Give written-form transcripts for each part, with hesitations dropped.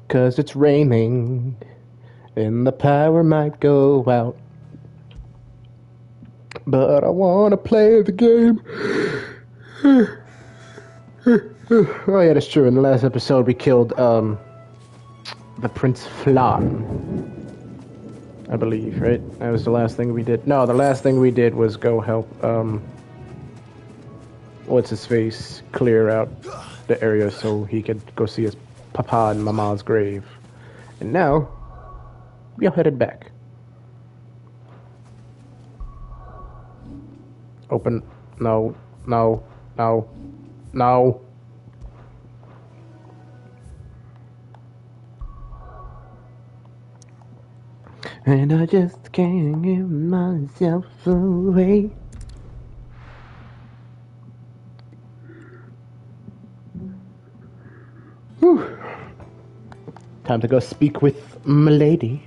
'Cause it's raining and the power might go out. But I wanna play the game. Oh yeah, that's true. In the last episode we killed the Prince Flan, I believe, right? That was the last thing we did. No, the last thing we did was go help what's his face clear out the area so he could go see his papa and mama's grave. And now we are headed back. Open. No, no, no, no. And I just can't give myself away. Whew. Time to go speak with Milady.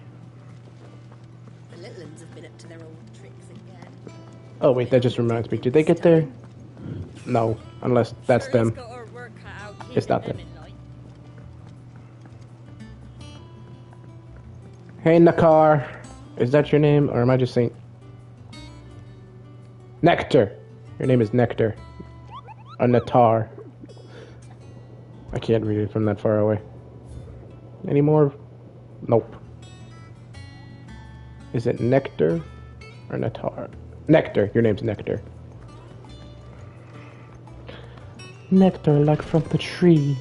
The little ones have been up to their old tricks again. Oh wait, that just reminds me. Did they get there? No, unless that's them. It's not them. Hey Nakar, is that your name, or am I just saying Nectar? Your name is Nectar, or Natar. I can't read it from that far away. Any more? Nope. Is it Nectar or Natar? Nectar. Your name's Nectar. Nectar like from the tree.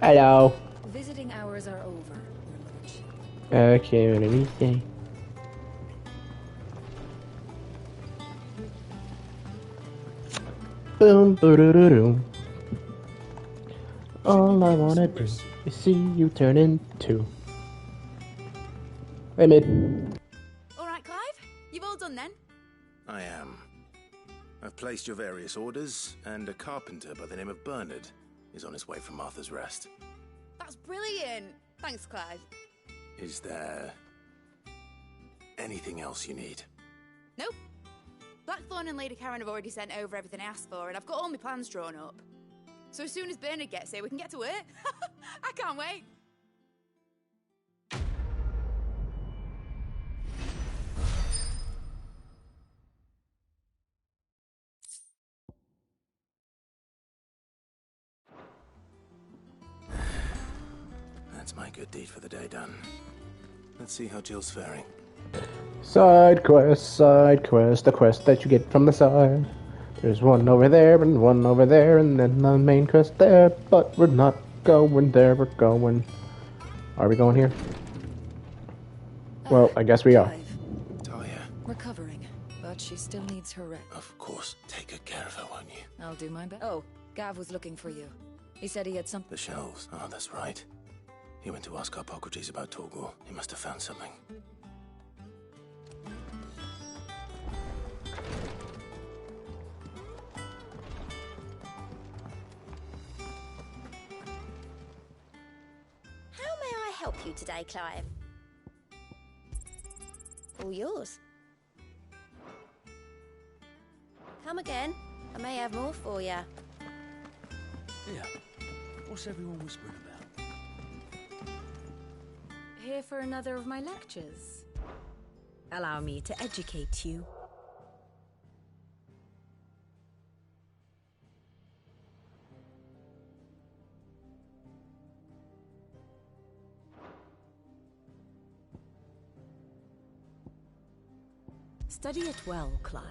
Hello. Visiting hours are over. Okay, what do we say? Boom, boo-doo-doo-doo. All I wanna do is see you turn into. Hey, mid. Alright, Clive? You've all done then? I am. I've placed your various orders, and a carpenter by the name of Bernard is on his way from Martha's Rest. That's brilliant! Thanks, Clive. Is there anything else you need? Nope. Blackthorn and Lady Karen have already sent over everything I asked for, and I've got all my plans drawn up. So as soon as Bernard gets here, we can get to work. I can't wait. That's my good deed for the day done. Let's see how Jill's faring. Side quest, the quest that you get from the side. There's one over there and one over there, and then the main quest there. But we're not going there, we're going. Are we going here? Well, I guess we are. Talia. Recovering, but she still needs her rest. Of course. Take good care of her, won't you? I'll do my best. Oh, Gav was looking for you. He said he had something. The shelves. Oh, that's right. He went to ask Harpocrates about Torgal. He must have found something. How may I help you today, Clive? All yours. Come again. I may have more for you. Yeah. What's everyone whispering about? Here for another of my lectures. Allow me to educate you. Study it well, Clive.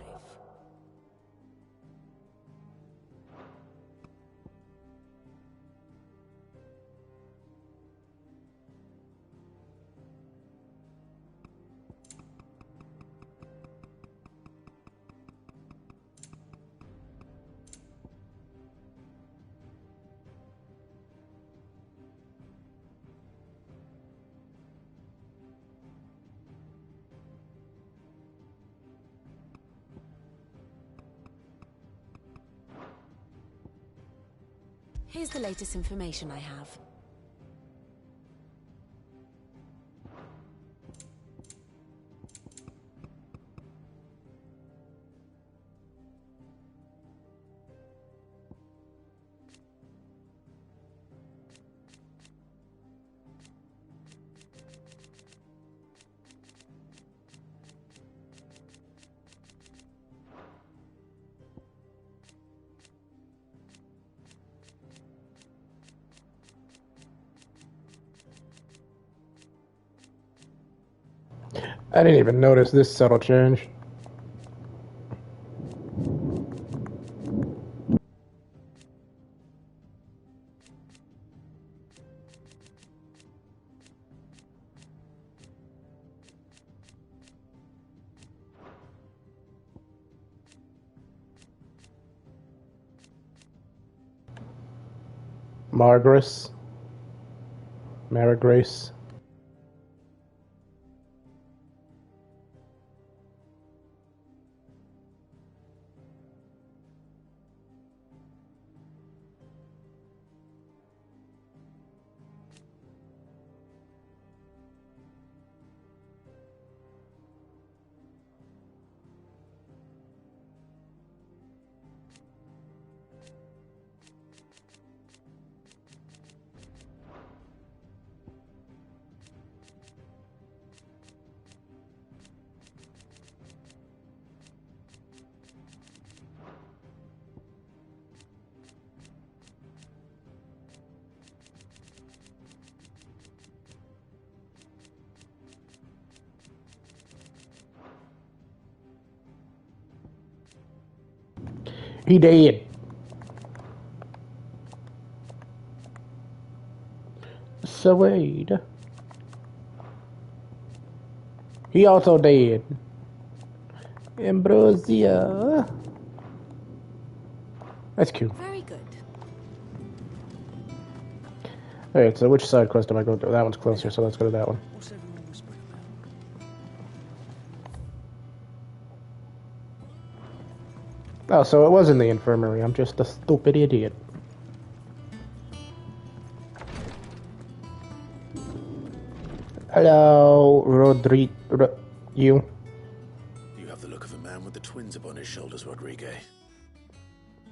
Here's the latest information I have. I didn't even notice this subtle change. Margrace. Marigrace. He dead. Sawade. He also dead. Ambrosia. That's cute. Very good. Alright, so which side quest am I going to? That one's closer, so let's go to that one. What's everyone whispering about? Oh, so it was in the infirmary. I'm just a stupid idiot. Hello, you. You have the look of a man with the twins upon his shoulders, Rodrigue.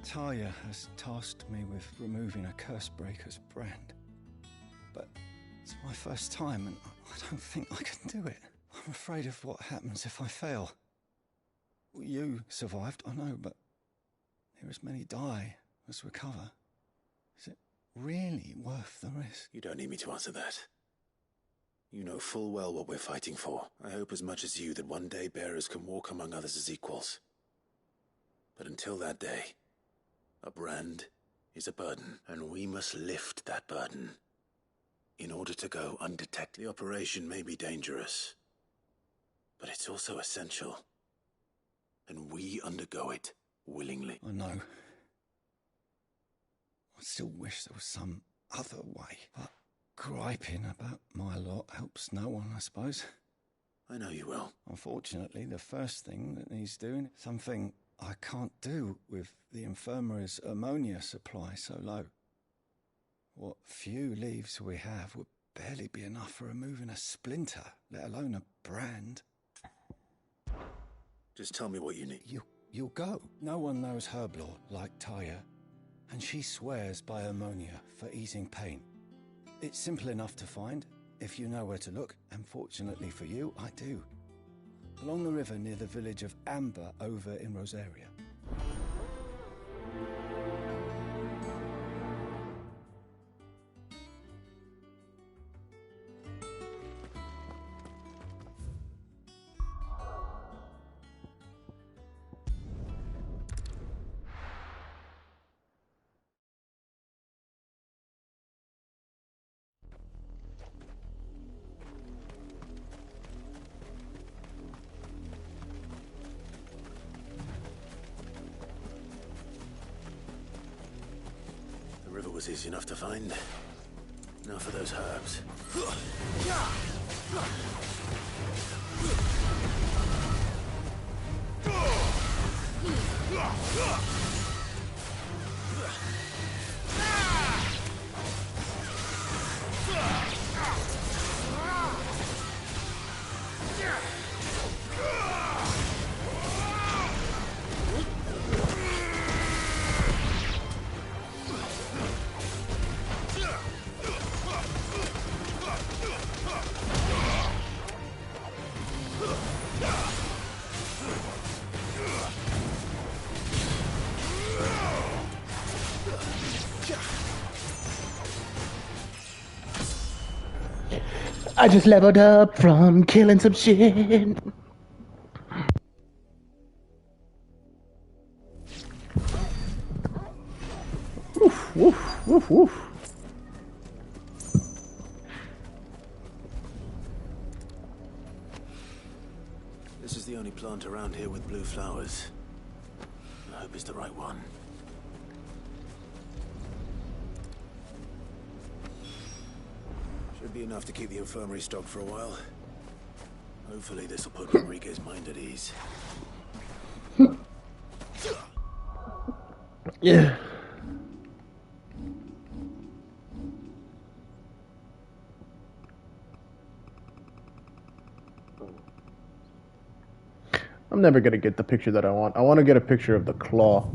Talia has tasked me with removing a Cursebreaker's brand. But it's my first time, and I don't think I can do it. I'm afraid of what happens if I fail. You survived, I know, but near as many die as recover. Is it really worth the risk? You don't need me to answer that. You know full well what we're fighting for. I hope as much as you that one day bearers can walk among others as equals. But until that day, a brand is a burden, and we must lift that burden. In order to go undetected, the operation may be dangerous, but it's also essential. And we undergo it willingly. I know. I still wish there was some other way, but griping about my lot helps no one, I suppose. I know you will. Unfortunately, the first thing that needs doing, something I can't do with the infirmary's ammonia supply so low. What few leaves we have would barely be enough for removing a splinter, let alone a brand. Just tell me what you need. You'll go. No one knows herb lore like Taya, and she swears by ammonia for easing pain. It's simple enough to find, if you know where to look, and fortunately for you, I do. Along the river near the village of Amber over in Rosaria. The river was easy enough to find. Now for those herbs. I just leveled up from killing some shit. Woof, woof, woof, woof. This is the only plant around here with blue flowers. I hope it's the right one. Should be enough to keep the infirmary stocked for a while. Hopefully this will put Rodriguez's mind at ease. Yeah. I'm never gonna get the picture that I want. I want to get a picture of the claw.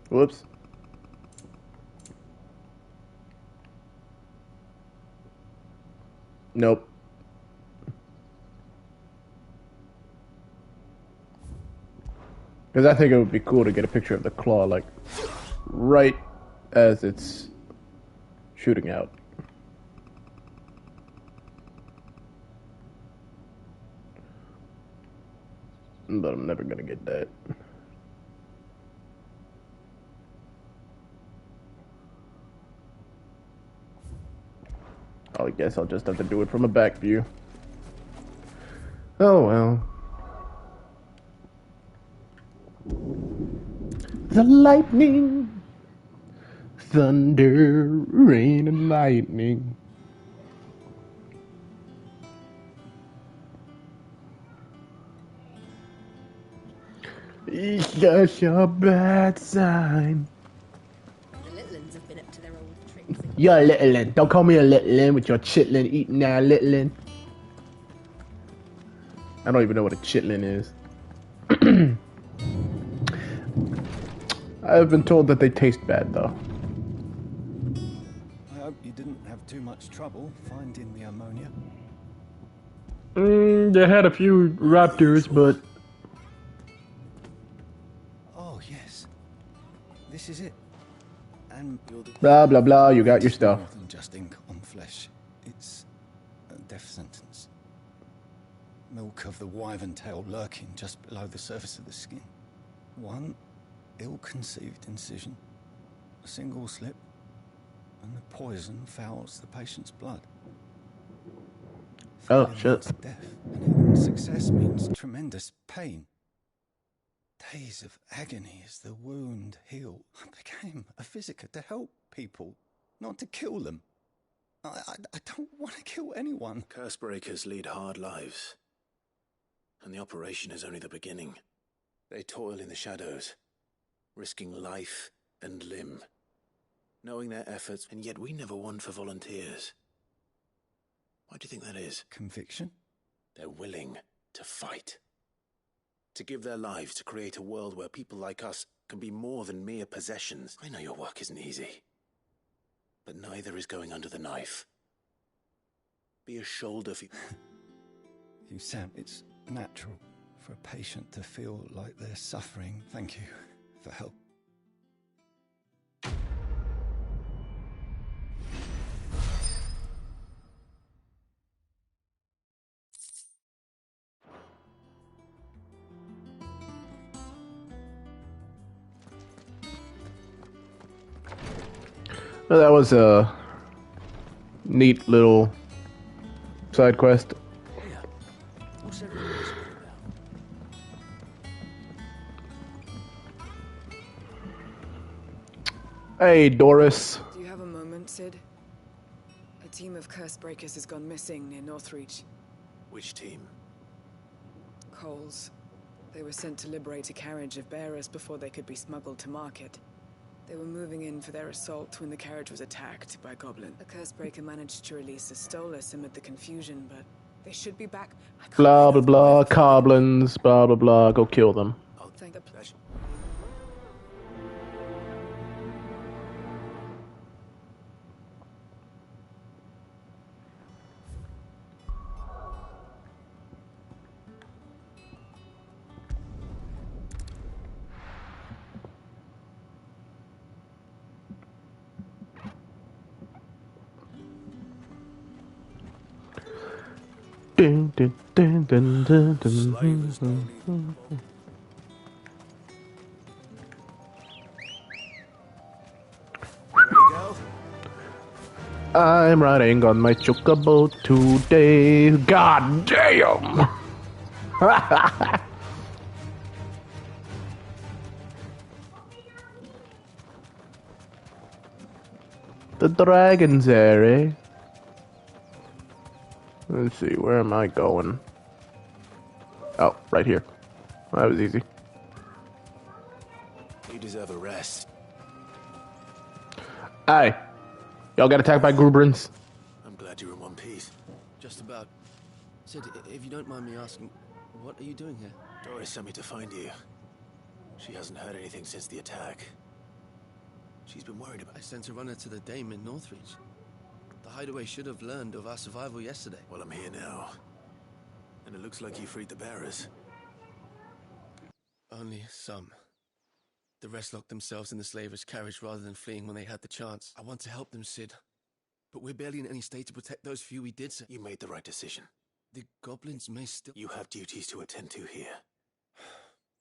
Whoops. Nope. Because I think it would be cool to get a picture of the claw, like, right as it's shooting out. But I'm never gonna get that. I guess I'll just have to do it from a back view. Oh well. The lightning, thunder, rain, and lightning. Ich got your bad sign. The Litlins have been up to their old tricks again. You're a littlin. Don't call me a littlin with your chitlin eating now, littlin. I don't even know what a chitlin is. I've been told that they taste bad, though. I hope you didn't have too much trouble finding the ammonia. They had a few raptors, but... Oh, yes. This is it. And Blah, blah, blah, you got your stuff. more than just ink on flesh. It's a death sentence. Milk of the wyvern tail lurking just below the surface of the skin. One ill-conceived incision, a single slip, and the poison fouls the patient's blood. Oh, Failure shit. means death, and even success means tremendous pain. Days of agony as the wound healed. I became a physicker to help people, not to kill them. I don't want to kill anyone. Curse breakers lead hard lives. And the operation is only the beginning. They toil in the shadows, risking life and limb, knowing their efforts, and yet we never want for volunteers. Why do you think that is? Conviction? They're willing to fight. To give their lives to create a world where people like us can be more than mere possessions. I know your work isn't easy, but neither is going under the knife. Be a shoulder for... You sound it's natural for a patient to feel like they're suffering. Thank you for help. Well, that was a neat little side quest. What's everyone else about? Hey, Doris. Do you have a moment, Sid? A team of curse breakers has gone missing near Northreach. Which team? Coles. They were sent to liberate a carriage of bearers before they could be smuggled to market. They were moving in for their assault when the carriage was attacked by Goblin. A curse breaker managed to release a Stolus amid the confusion, but they should be back. I can't Blah, wait blah, up blah. for them. Goblins. Blah, blah, blah. Go kill them. I'll Thank the pleasure. Dun, dun, dun, dun, dun, dun, Slavers dun, don't even dun. ready to go? I'm riding on my chocobo today. God damn! The dragon's there, eh? Let's see, where am I going? Oh, right here. That was easy. You deserve a rest. Hey, y'all got attacked by Gruberins? I'm glad you're in one piece. Just about. Sid, if you don't mind me asking, what are you doing here? Doris sent me to find you. She hasn't heard anything since the attack. She's been worried about... I sent a runner to the Dame in Northreach. The hideaway should have learned of our survival yesterday. Well, I'm here now. And it looks like you freed the bearers. Only some. The rest locked themselves in the slavers' carriage rather than fleeing when they had the chance. I want to help them, Sid. But we're barely in any state to protect those few we did, sir. You made the right decision. The goblins may still... You have duties to attend to here.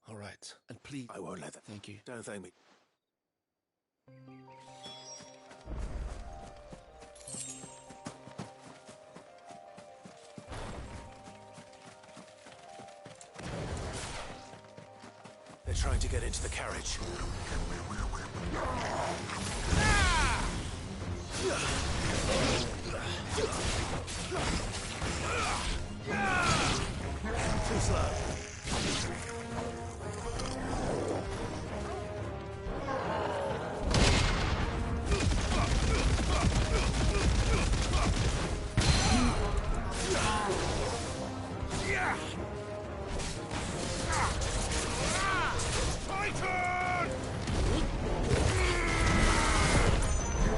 All right. And please... I won't let that... Thank you. Don't thank me. They're trying to get into the carriage. Too slow.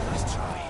Nice try.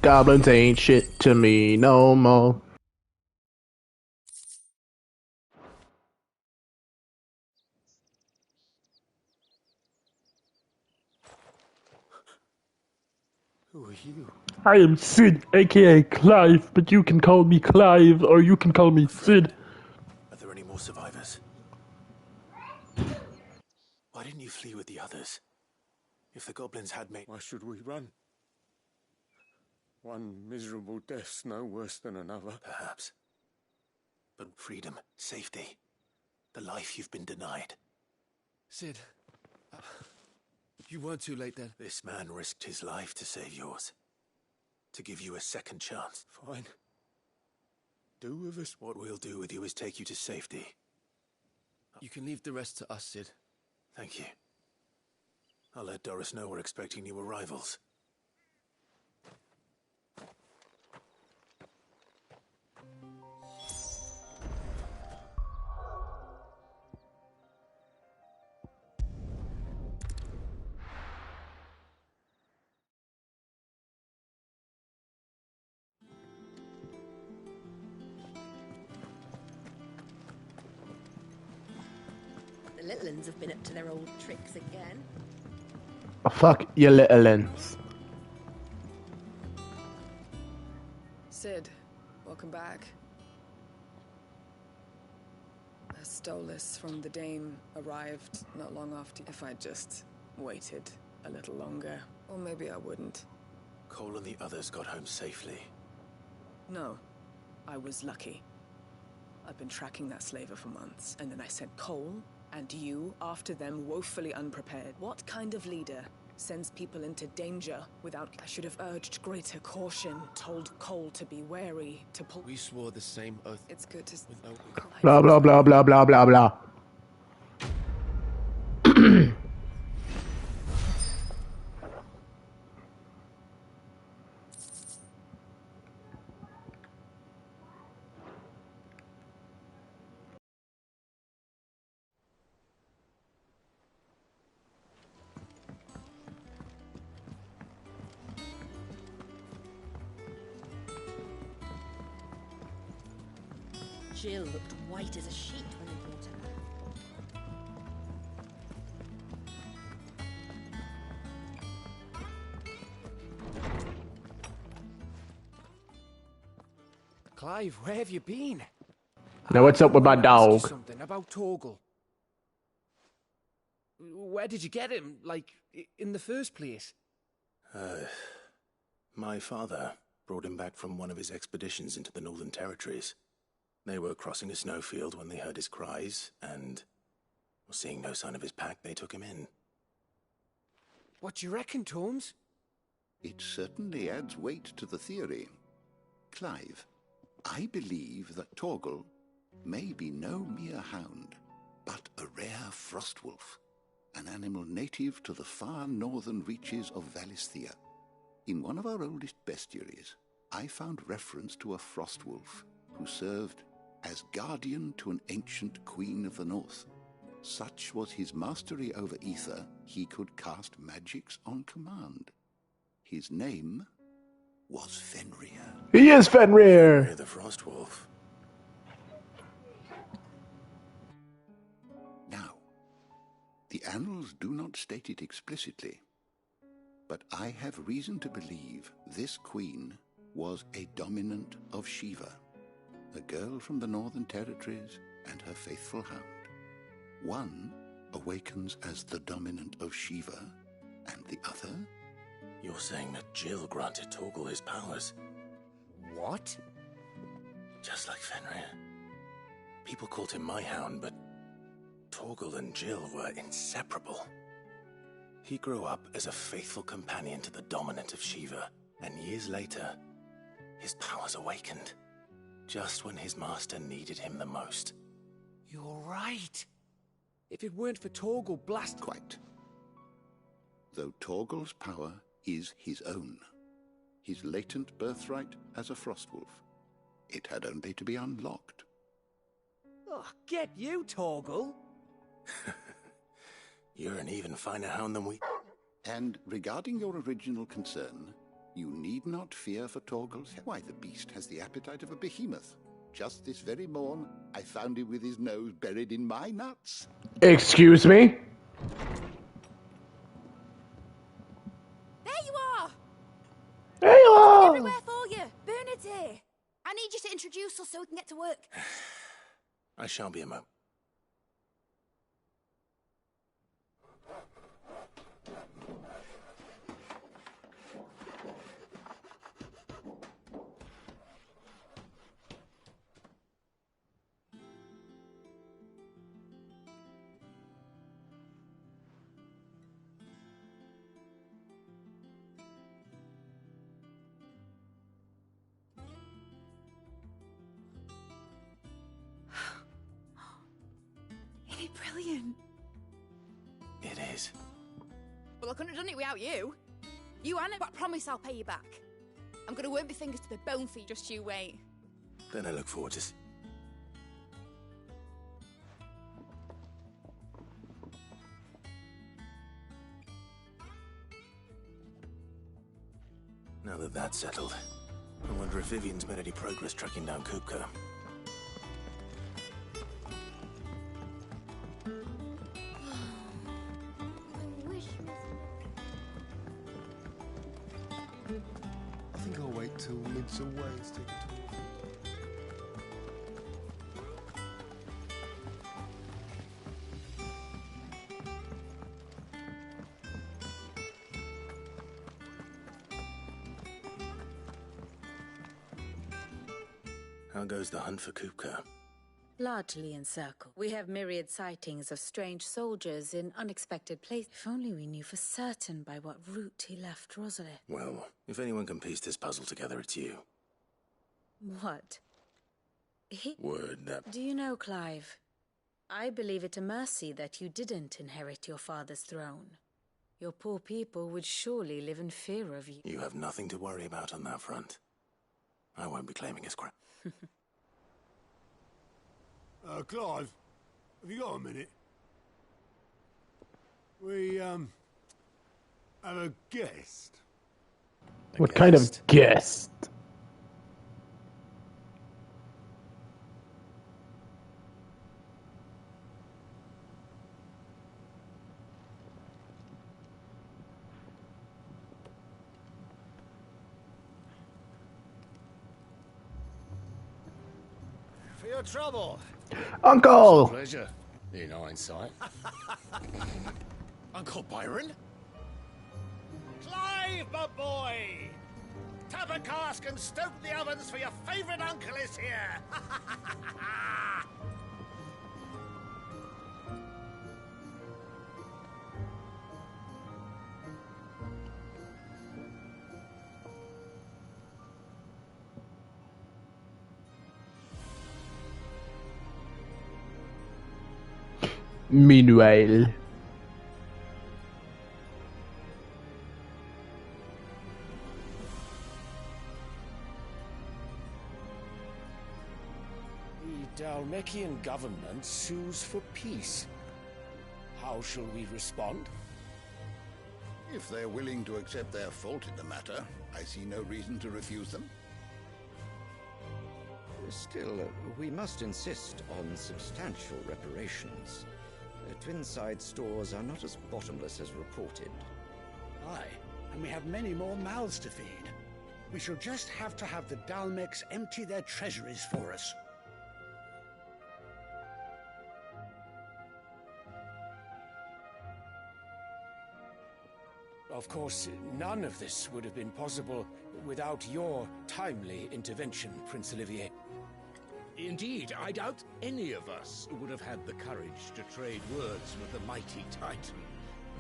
Goblins ain't shit to me no more. Who are you? I am Sid, aka Clive, but you can call me Clive or you can call me Sid. Are there any more survivors? Why didn't you flee with the others? If the goblins had made... Why should we run? One miserable death's no worse than another. Perhaps. But freedom, safety, the life you've been denied. Sid, you weren't too late then. This man risked his life to save yours. To give you a second chance. Fine. Do with us. What we'll do with you is take you to safety. You can leave the rest to us, Sid. Thank you. I'll let Doris know we're expecting new arrivals. The little uns have been up to their old tricks again. Oh, fuck your little ends. Sid, welcome back. There's Stolas from the Dame arrived not long after. If I'd just waited a little longer, or maybe I wouldn't. Cole and the others got home safely. No, I was lucky. I've been tracking that slaver for months, and then I sent Cole and you after them, woefully unprepared. What kind of leader sends people into danger without... I should have urged greater caution, told Cole to be wary, to pull... We swore the same oath. It's good to... Blah, blah, blah, blah, blah, blah, blah. Jill looked white as a sheet when they brought her. Clive, where have you been? Now what's up with my I wanted to ask you dog? something about Torgal. Where did you get him? Like, in the first place? My father brought him back from one of his expeditions into the Northern Territories. They were crossing a snowfield when they heard his cries, and seeing no sign of his pack, they took him in. What do you reckon, Tomes? It certainly adds weight to the theory. Clive, I believe that Torgal may be no mere hound, but a rare frostwolf, an animal native to the far northern reaches of Valisthea. In one of our oldest bestiaries, I found reference to a frostwolf who served as guardian to an ancient queen of the north. Such was his mastery over ether, he could cast magics on command. His name was Fenrir. He is Fenrir! Fenrir the Frostwolf. Now, the annals do not state it explicitly, but I have reason to believe this queen was a dominant of Shiva, a girl from the Northern Territories and her faithful hound. One awakens as the dominant of Shiva, and the other... You're saying that Jill granted Torgal his powers? What? Just like Fenrir. People called him my hound, but Torgal and Jill were inseparable. He grew up as a faithful companion to the dominant of Shiva, and years later, his powers awakened, just when his master needed him the most. You're right. If it weren't for Torgal blast... Quite. Though Torgal's power is his own, his latent birthright as a frostwolf. It had only to be unlocked. Oh, get you, Torgal! You're an even finer hound than we... And regarding your original concern, you need not fear for Torgal's... Why, the beast has the appetite of a behemoth. Just this very morn, I found him with his nose buried in my nuts. Excuse me? There you are! There you are! Everywhere for you! Bernard's here! I need you to introduce us so we can get to work. I shall be a moment. Isn't it brilliant? It is. Well, I couldn't have done it without you. You and I promise I'll pay you back. I'm gonna work my fingers to the bone for you, just you wait. Then I look forward to... Now that that's settled, I wonder if Vivian's made any progress tracking down Kupka. I think I'll wait till Lid's away to take a tour. How goes the hunt for Kupka? Largely encircled. We have myriad sightings of strange soldiers in unexpected places. If only we knew for certain by what route he left Rosalie. Well, if anyone can piece this puzzle together, it's you. What? Word that... Do you know, Clive? I believe it a mercy that you didn't inherit your father's throne. Your poor people would surely live in fear of you. You have nothing to worry about on that front. I won't be claiming his crown. Clive, have you got a minute? We, have a guest. What kind of guest? For your trouble. Uncle! Pleasure, in hindsight. Uncle Byron? Clive, my boy! Tap a cask and stoke the ovens, for your favourite uncle is here! Meanwhile... The Dalmekian government sues for peace. How shall we respond? If they're willing to accept their fault in the matter, I see no reason to refuse them. Still, we must insist on substantial reparations. Twinside stores are not as bottomless as reported. Aye, and we have many more mouths to feed. We shall just have to have the Dalmecs empty their treasuries for us. Of course, none of this would have been possible without your timely intervention, Prince Olivier. Indeed, I doubt any of us would have had the courage to trade words with the mighty Titan,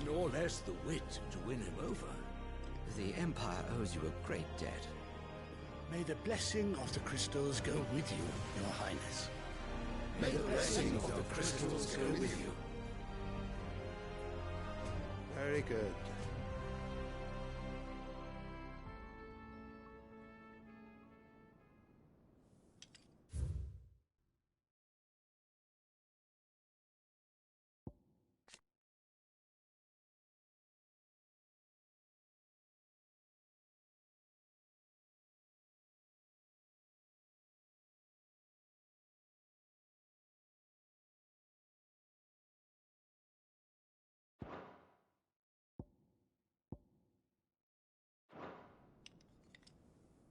nor less the wit to win him over. The Empire owes you a great debt. May the blessing of the crystals go with you, Your Highness. May the blessing of the crystals go with you. Very good.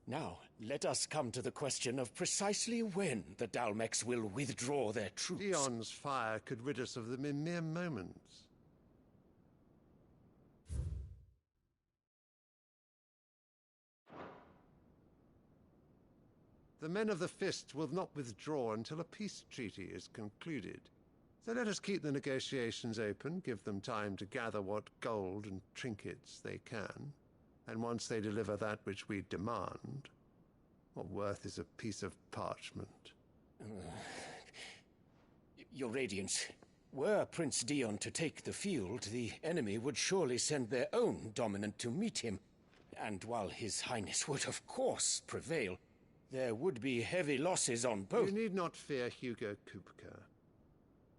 Now, let us come to the question of precisely when the Dalmecs will withdraw their troops. Dion's fire could rid us of them in mere moments. The men of the Fist will not withdraw until a peace treaty is concluded. So let us keep the negotiations open, give them time to gather what gold and trinkets they can. And once they deliver that which we demand, what worth is a piece of parchment? Your Radiance, were Prince Dion to take the field, the enemy would surely send their own dominant to meet him. And while His Highness would of course prevail, there would be heavy losses on both. You need not fear Hugo Kupka.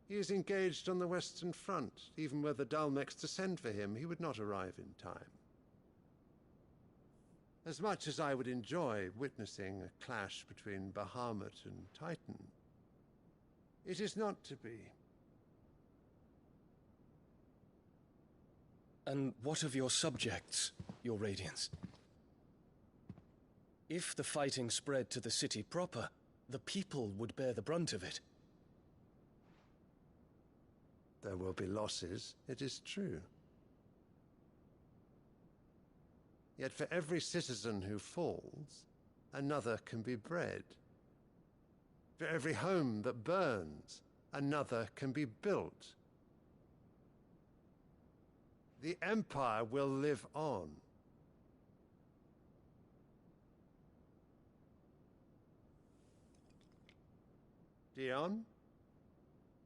He is engaged on the Western Front. Even were the Dalmecs to send for him, he would not arrive in time. As much as I would enjoy witnessing a clash between Bahamut and Titan, it is not to be. And what of your subjects, Your Radiance? If the fighting spread to the city proper, the people would bear the brunt of it. There will be losses, it is true. Yet for every citizen who falls, another can be bred. For every home that burns, another can be built. The Empire will live on. Dion?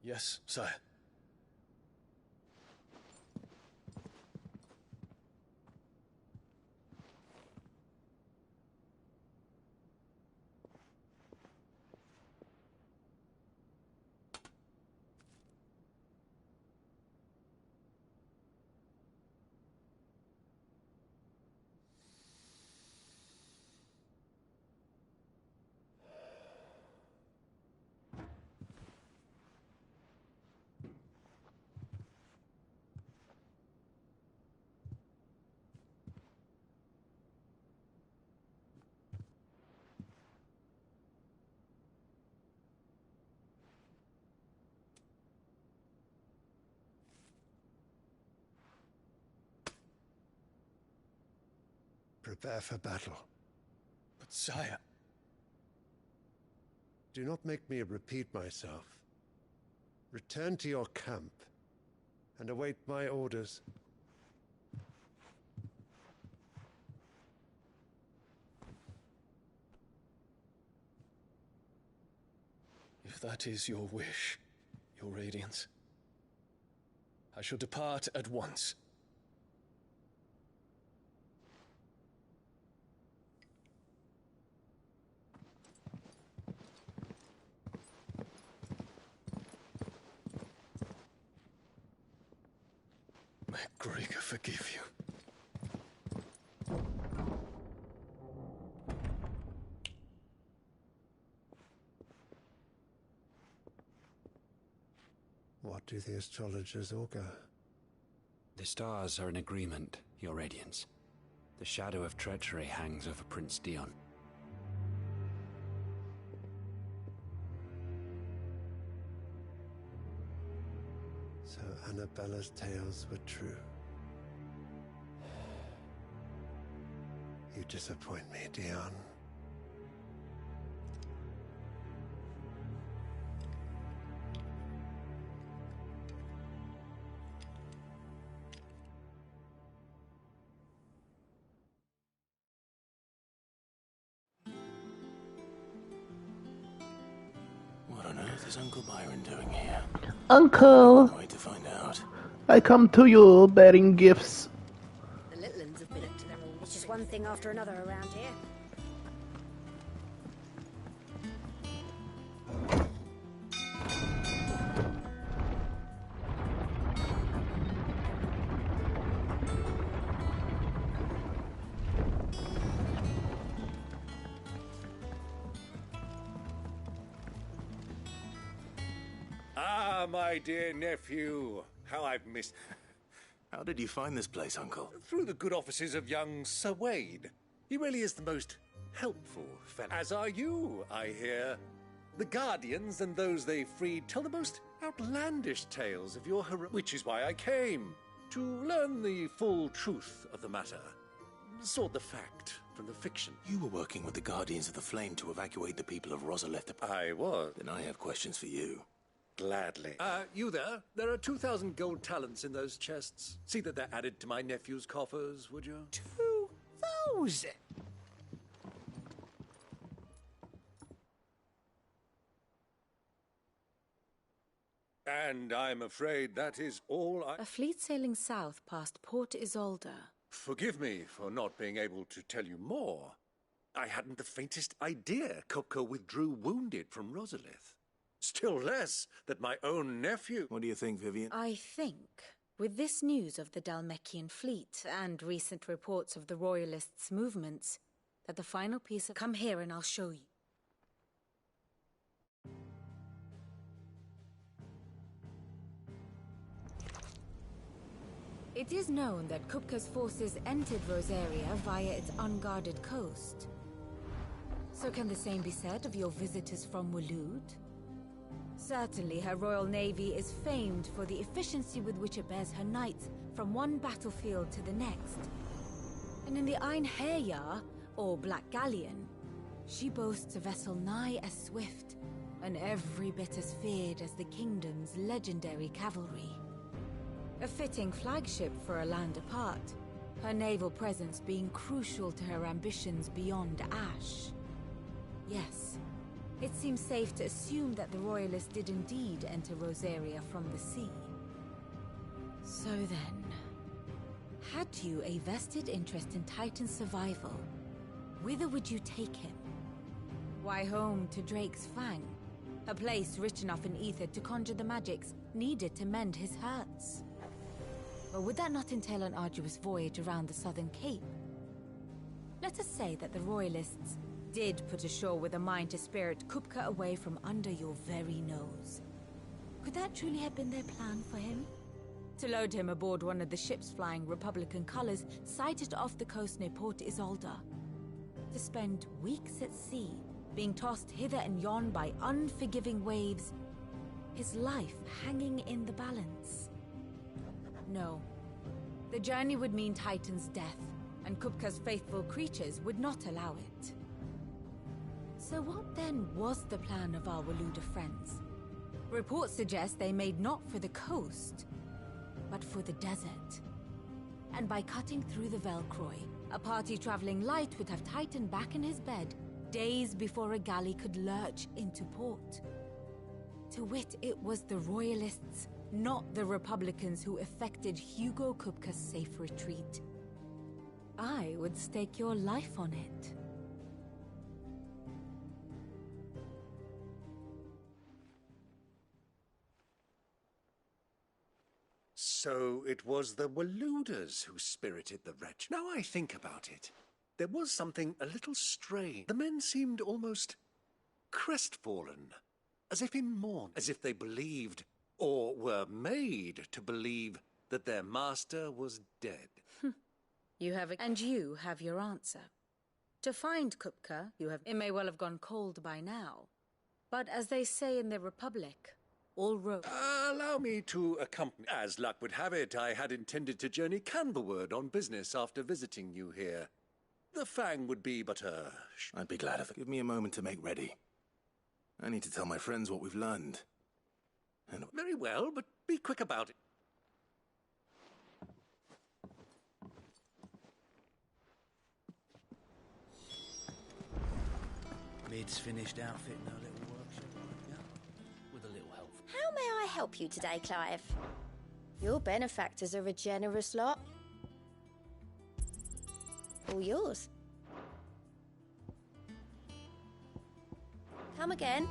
Yes, sire. Prepare for battle. But sire... Do not make me repeat myself. Return to your camp and await my orders. If that is your wish, your Radiance, I shall depart at once. May Gregor forgive you. What do the astrologers augur? The stars are in agreement, Your Radiance. The shadow of treachery hangs over Prince Dion. So Annabella's tales were true. You disappoint me, Dion. What on earth is Uncle Byron doing here? Uncle! Wait to find out. I come to you bearing gifts. The little ones have been up to their own. It's just one thing after another around here. Ah, my dear nephew. How I've missed... How did you find this place, Uncle? Through the good offices of young Sir Wade. He really is the most helpful fellow. As are you, I hear. The Guardians and those they freed tell the most outlandish tales of your which is why I came. To learn the full truth of the matter. Sort the fact from the fiction. You were working with the Guardians of the Flame to evacuate the people of Rosalith. I was. Then I have questions for you. Gladly. You there? There are 2,000 gold talents in those chests. See that they're added to my nephew's coffers, would you? 2,000? And I'm afraid that is all I... A fleet sailing south past Port Isolde. Forgive me for not being able to tell you more. I hadn't the faintest idea Kopko withdrew wounded from Rosalith. Still less that my own nephew... What do you think, Vivian? I think, with this news of the Dalmekian fleet and recent reports of the Royalists' movements, that the final piece of... Come here and I'll show you. It is known that Kupka's forces entered Rosaria via its unguarded coast. So can the same be said of your visitors from Waloed? Certainly her Royal Navy is famed for the efficiency with which it bears her knights from one battlefield to the next. And in the Einherjar, or Black Galleon, she boasts a vessel nigh as swift, and every bit as feared as the kingdom's legendary cavalry. A fitting flagship for a land apart, her naval presence being crucial to her ambitions beyond Ash. Yes, it seems safe to assume that the Royalists did indeed enter Rosaria from the sea. So then, had you a vested interest in Titan's survival, whither would you take him? Why, home to Drake's Fang, a place rich enough in ether to conjure the magics needed to mend his hurts. Or would that not entail an arduous voyage around the southern cape? Let us say that the Royalists did put ashore with a mind to spirit Kupka away from under your very nose. Could that truly have been their plan for him? To load him aboard one of the ships flying Republican colors sighted off the coast near Port Isolde. To spend weeks at sea, being tossed hither and yon by unforgiving waves, his life hanging in the balance. No. The journey would mean Titan's death, and Kupka's faithful creatures would not allow it. So what then was the plan of our Waluda friends? Reports suggest they made not for the coast, but for the desert. And by cutting through the Velcroy, a party traveling light would have Titan back in his bed days before a galley could lurch into port. To wit, it was the Royalists, not the Republicans, who effected Hugo Kupka's safe retreat. I would stake your life on it. So it was the Waludas who spirited the wretch. Now I think about it, there was something a little strange. The men seemed almost crestfallen, as if in mourn, as if they believed, or were made to believe, that their master was dead. And you have your answer. To find Kupka, it may well have gone cold by now. But as they say in the Republic, all roads... Allow me to accompany. As luck would have it, I had intended to journey Canberward on business after visiting you here. The Fang would be but a... I'd be glad of it. Give me a moment to make ready. I need to tell my friends what we've learned. And... Very well, but be quick about it. Mid's finished outfitting our little workshop, yeah, with a little help. How may I help you today, Clive? Your benefactors are a generous lot. All yours. Come again.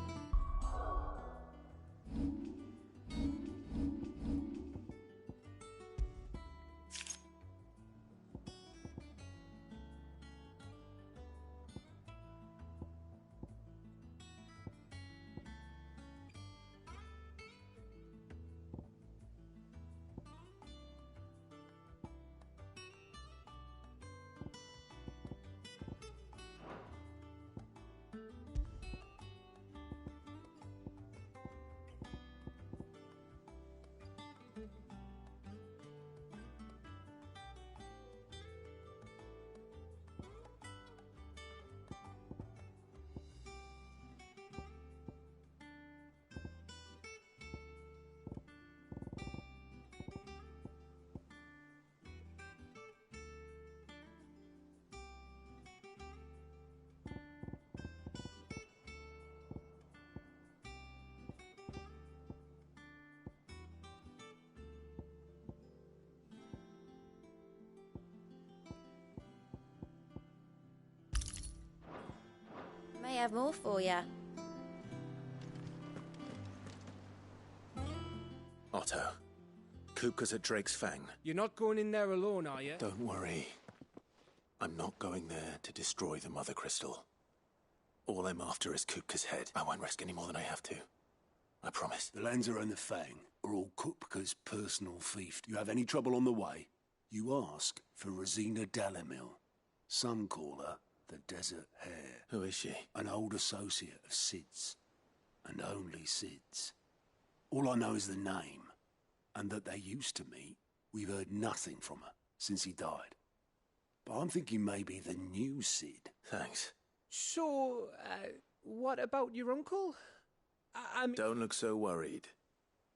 May have more for you. Otto, Kupka's at Drake's Fang. You're not going in there alone, are you? Don't worry. I'm not going there to destroy the Mother Crystal. All I'm after is Kupka's head. I won't risk any more than I have to. I promise. The Lanza and the Fang are all Kupka's personal fief. You have any trouble on the way, you ask for Rosina Dalamil. Some call her the Desert Hare. Who is she? An old associate of Sid's. And only Sid's. All I know is the name, and that they used to meet. We've heard nothing from her since he died. But I'm thinking maybe the new Sid. Thanks. So, what about your uncle? I mean... Don't look so worried.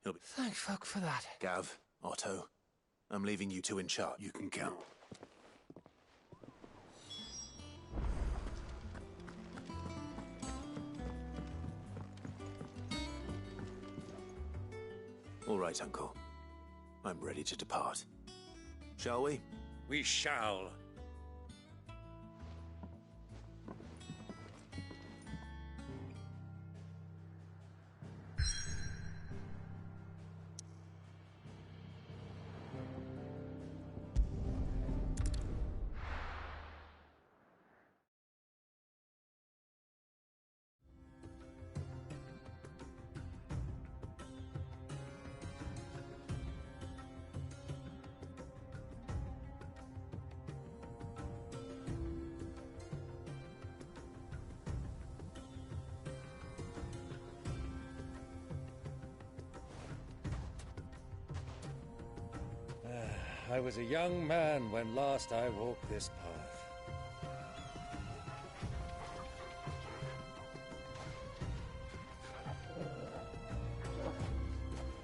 He'll be... Thank fuck for that. Gav, Otto, I'm leaving you two in charge. You can count. All right, Uncle. I'm ready to depart. Shall we? We shall. I was a young man when last I walked this path.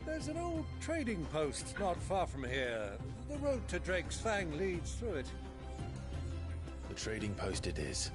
There's an old trading post not far from here. The road to Drake's Fang leads through it. The trading post it is.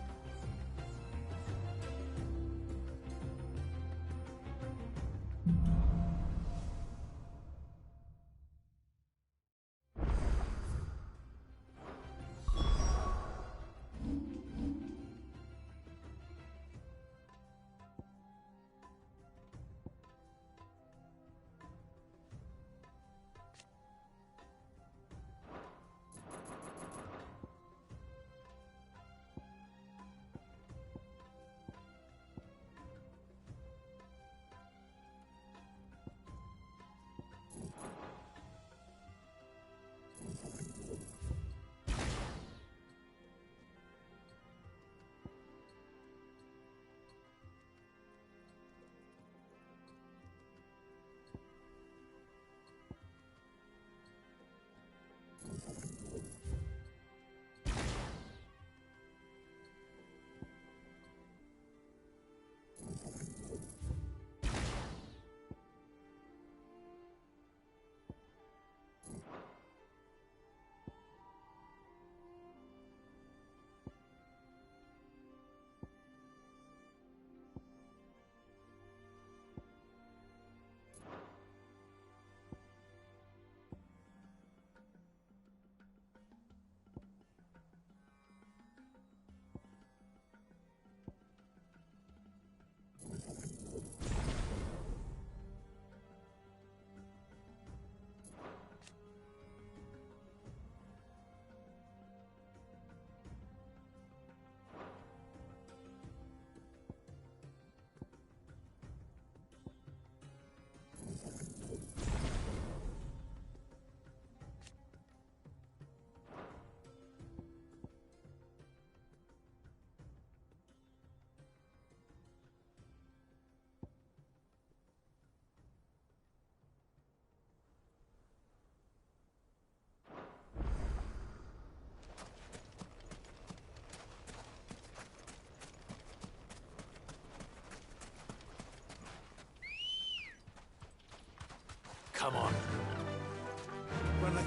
Come on.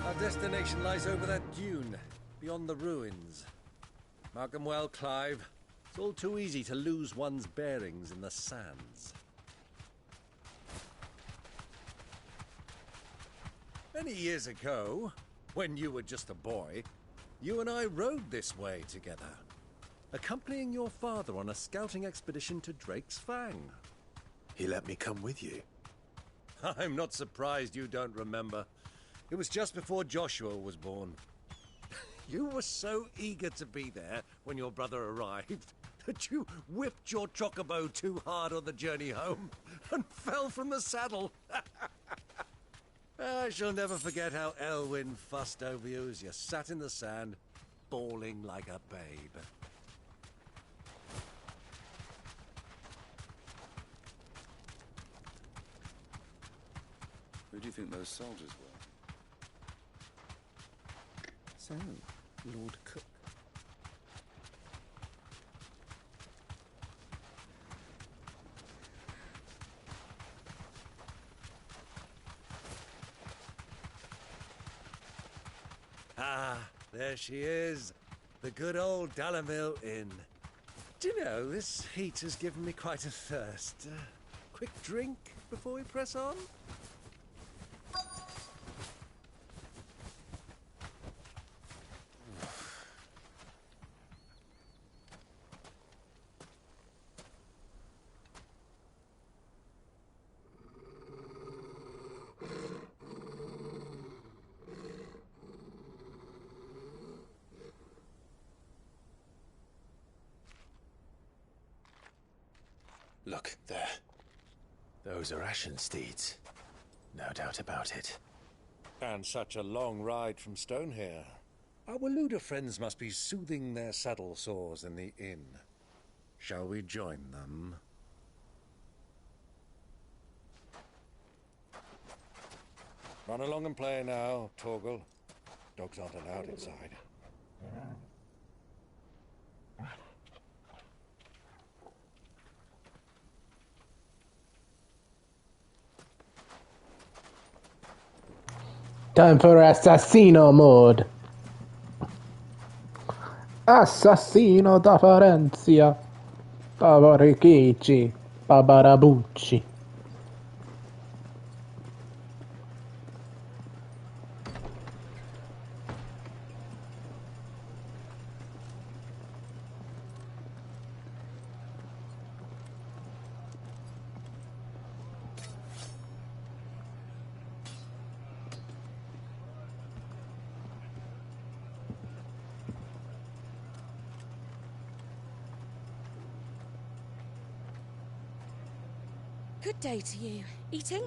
Our destination lies over that dune, beyond the ruins. Mark them well, Clive. It's all too easy to lose one's bearings in the sands. Many years ago, when you were just a boy, you and I rode this way together, accompanying your father on a scouting expedition to Drake's Fang. He let me come with you. I'm not surprised you don't remember. It was just before Joshua was born. You were so eager to be there when your brother arrived that you whipped your chocobo too hard on the journey home and fell from the saddle. I shall never forget how Elwyn fussed over you as you sat in the sand, bawling like a babe. Who do you think those soldiers were? So, Lord Cook. Ah, there she is. The good old Dalamil Inn. Do you know, this heat has given me quite a thirst. Quick drink before we press on? Look, there. Those are Ashen steeds. No doubt about it. And such a long ride from Stonehair. Our Waluda friends must be soothing their saddle sores in the inn. Shall we join them? Run along and play now, Torgal. Dogs aren't allowed inside. Time for Assassino mode. Assassino da Florencia. Favorichici. Babarabucci. Good day to you. Eating?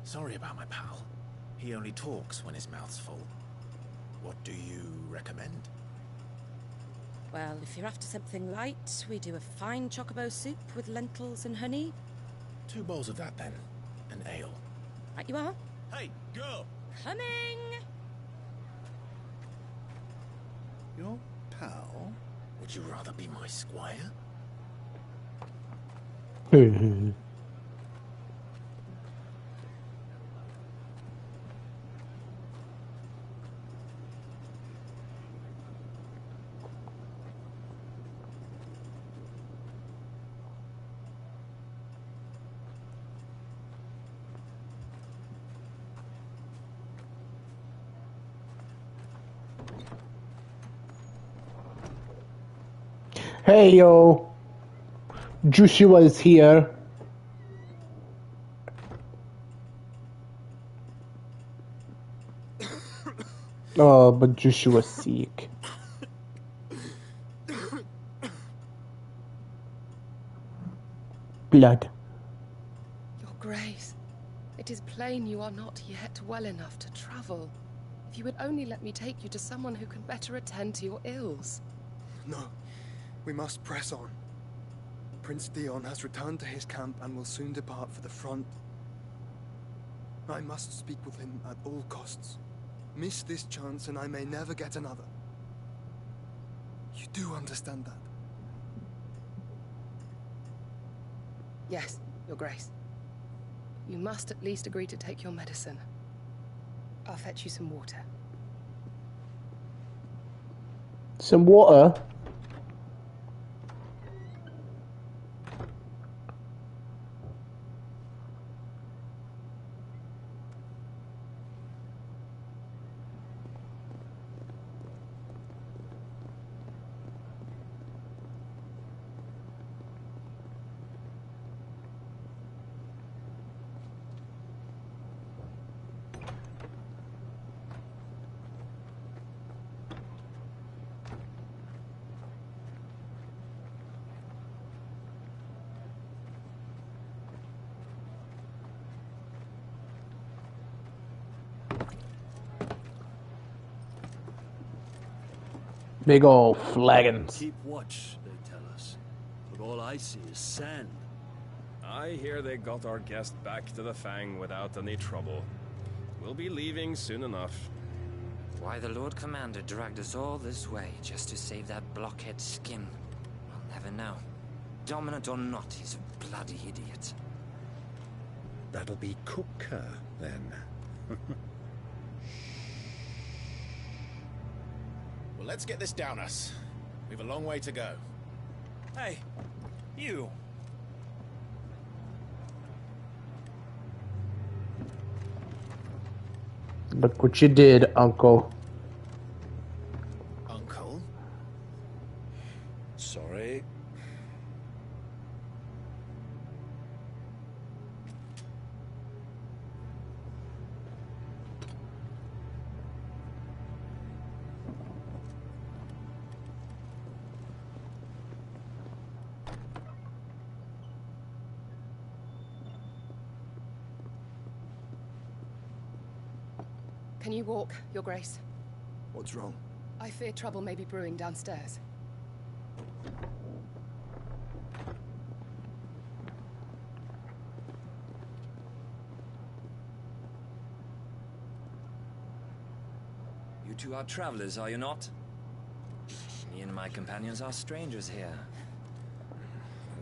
Sorry about my pal. He only talks when his mouth's full. What do you recommend? Well, if you're after something light, we do a fine chocobo soup with lentils and honey. 2 bowls of that, then. An ale. Right you are. Hey, girl! Coming! Your pal? Would you rather be my squire? Hey yo, Joshua's here. Oh, but Joshua's sick. Blood. Your Grace, it is plain you are not yet well enough to travel. If you would only let me take you to someone who can better attend to your ills. No, we must press on. Prince Dion has returned to his camp and will soon depart for the front. I must speak with him at all costs. Miss this chance and I may never get another. You do understand that? Yes, Your Grace. You must at least agree to take your medicine. I'll fetch you some water. Some water? Big ol' flagons. Keep watch, they tell us. But all I see is sand. I hear they got our guest back to the Fang without any trouble. We'll be leaving soon enough. Why the Lord Commander dragged us all this way just to save that blockhead skin, I'll never know. Dominant or not, he's a bloody idiot. That'll be Cooker, then. Well, let's get this down us. We've a long way to go. Hey, you. Look what you did, Uncle. Uncle? Sorry. Can you walk, Your Grace? What's wrong? I fear trouble may be brewing downstairs. You two are travelers, are you not? Me and my companions are strangers here.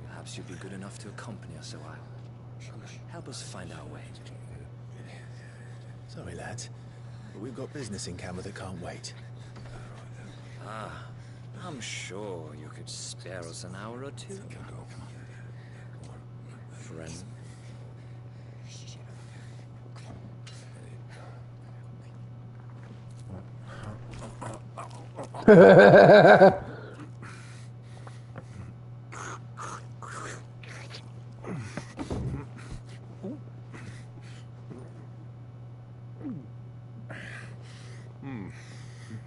Perhaps you'd be good enough to accompany us a while. Help us find our way. Sorry, lads, but we've got business in camera that can't wait. Ah, I'm sure you could spare us an hour or two. Friend.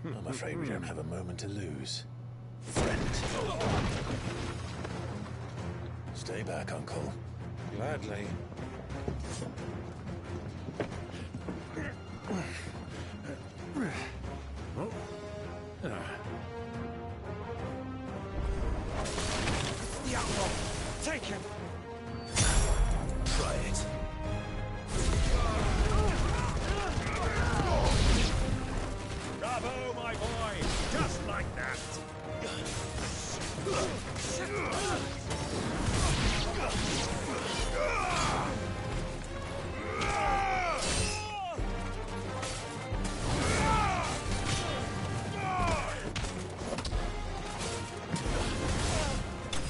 I'm afraid we don't have a moment to lose. Friend. Stay back, Uncle. Gladly. The outlaw! Take him! Try it. Bravo, my boy! Just like that!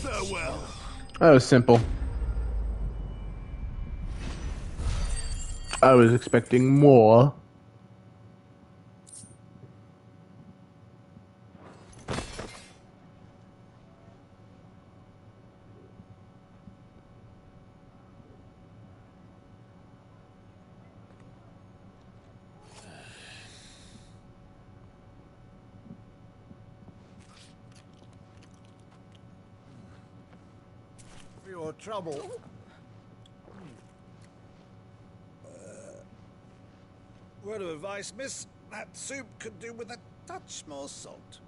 Farewell. That was simple. I was expecting more. For your trouble. Word of advice, miss. That soup could do with a touch more salt.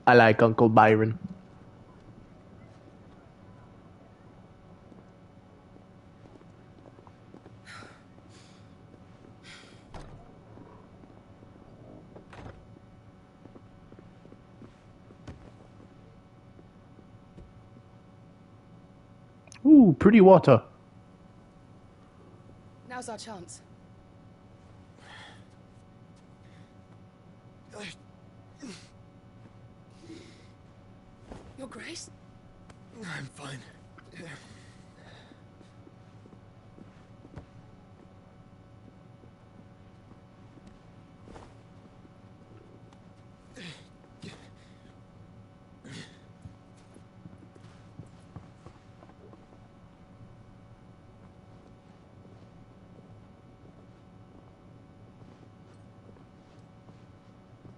I like Uncle Byron. Ooh, pretty water. Now's our chance. Your Grace? I'm fine.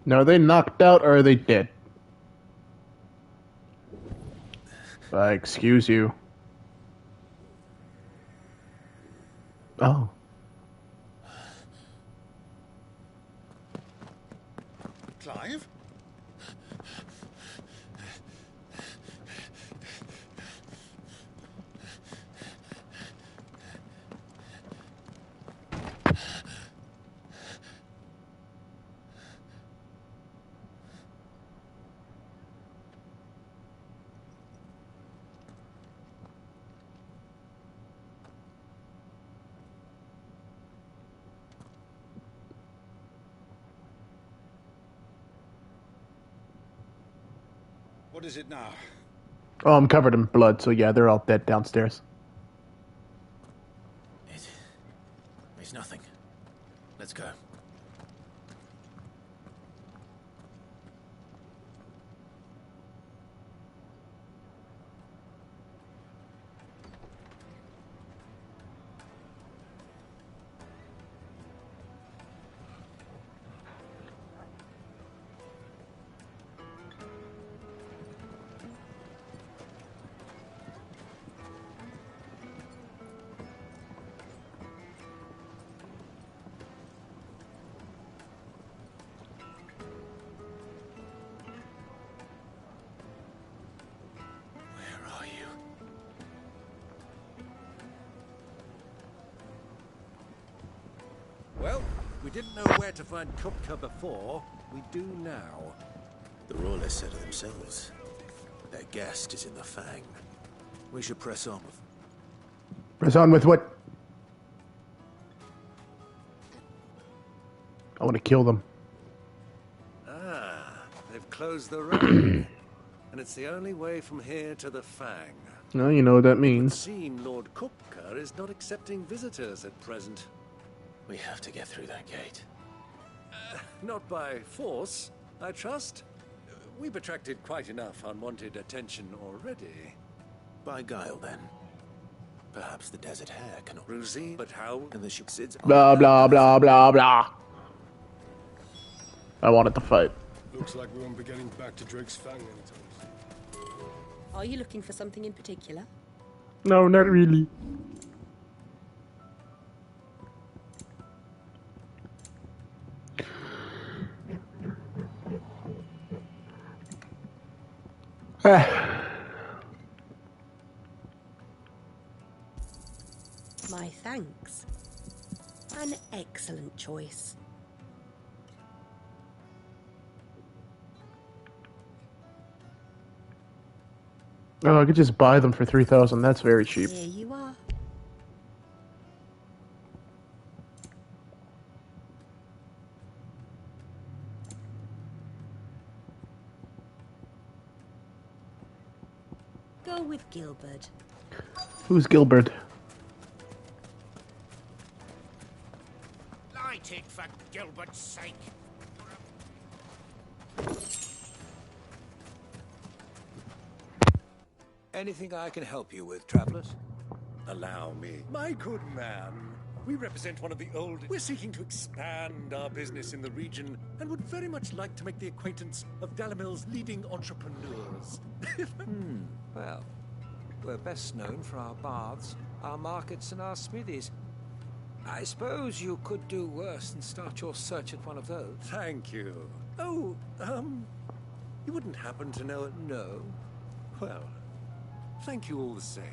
Now, are they knocked out or are they dead? Excuse you. Oh. Clive? What is it now? Oh, I'm covered in blood, so yeah, they're all dead downstairs. It's nothing. Let's go. Well, we didn't know where to find Kupka before. We do now. The Rawlers said it themselves. Their guest is in the Fang. We should press on with... Press on with what? I want to kill them. Ah, they've closed the road. And it's the only way from here to the Fang. Well, you know what that It would means. seem Lord Kupka is not accepting visitors at present. We have to get through that gate. Not by force, I trust. We've attracted quite enough unwanted attention already. By guile, then. Perhaps the desert hare cannot... Rosine, but how? And the Shuxids... Blah, blah, blah, blah, blah. I wanted to fight. Looks like we won't be getting back to Drake's Fang anytime soon. Are you looking for something in particular? No, not really. My thanks. An excellent choice. Oh, I could just buy them for 3,000. That's very cheap. Here you are. Go with Gilbert. Who's Gilbert? Light it for Gilbert's sake. Anything I can help you with, travelers? Allow me. My good man, we represent one of the old... We're seeking to expand our business in the region and would very much like to make the acquaintance of Dalamil's leading entrepreneurs. Well, we're best known for our baths, our markets, and our smithies. I suppose you could do worse than start your search at one of those. Thank you. Oh, you wouldn't happen to know it? No. Well, thank you all the same.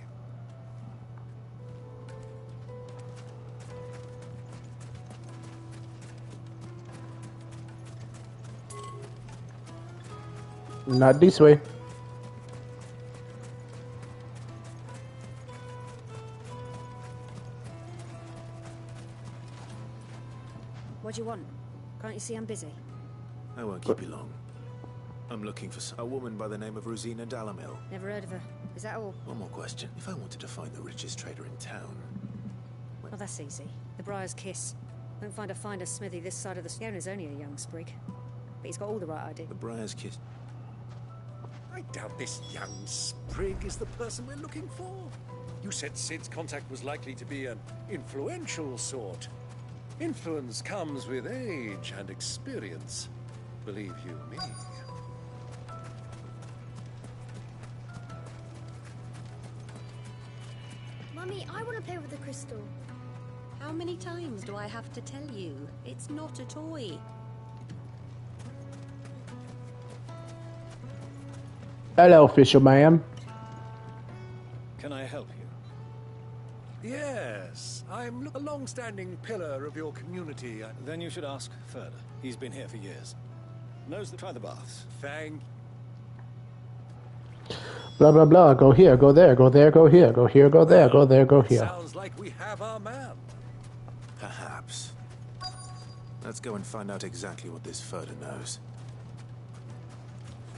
Not this way. What do you want? Can't you see I'm busy? I won't keep you long. I'm looking for a woman by the name of Rosina Dalamil. Never heard of her. Is that all? One more question. If I wanted to find the richest trader in town... Well, that's easy. The Briar's Kiss. Won't find a finer smithy this side of the... The owner's only a young sprig. But he's got all the right idea. The Briar's Kiss... I doubt this young sprig is the person we're looking for. You said Sid's contact was likely to be an influential sort. Influence comes with age and experience. Believe you me. Mummy, I want to play with the crystal. How many times do I have to tell you? It's not a toy. Hello, fisherman. Can I help you? Yes, I'm a long-standing pillar of your community. Then you should ask further. He's been here for years. Knows the try the baths. Thank. Blah, blah, blah. Go here, go there, go there, go here, go here, go there, go there, go here. Sounds like we have our man. Perhaps. Let's go and find out exactly what this Furter knows.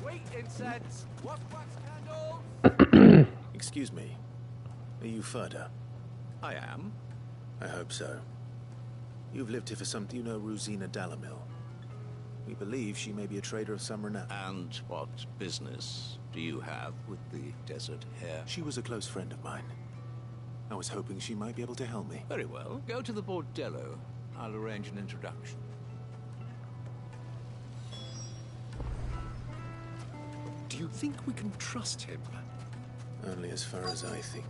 Sweet incense. What wax candles? Excuse me. Are you Ferda? I am. I hope so. You've lived here for some... Do you know Rosina Dalamil? We believe she may be a trader of some renown. And what business do you have with the desert hare? She was a close friend of mine. I was hoping she might be able to help me. Very well. Go to the bordello. I'll arrange an introduction. Do you think we can trust him? Only as far as I think.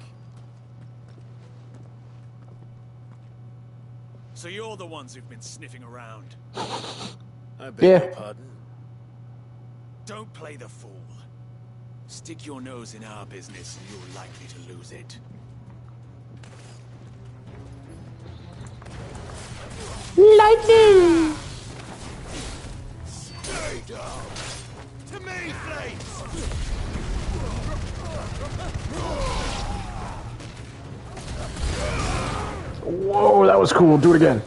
So you're the ones who've been sniffing around. I beg your pardon. Don't play the fool. Stick your nose in our business and you're likely to lose it. Lightning! Stay down! To me, Flames! Whoa, that was cool. Do it again.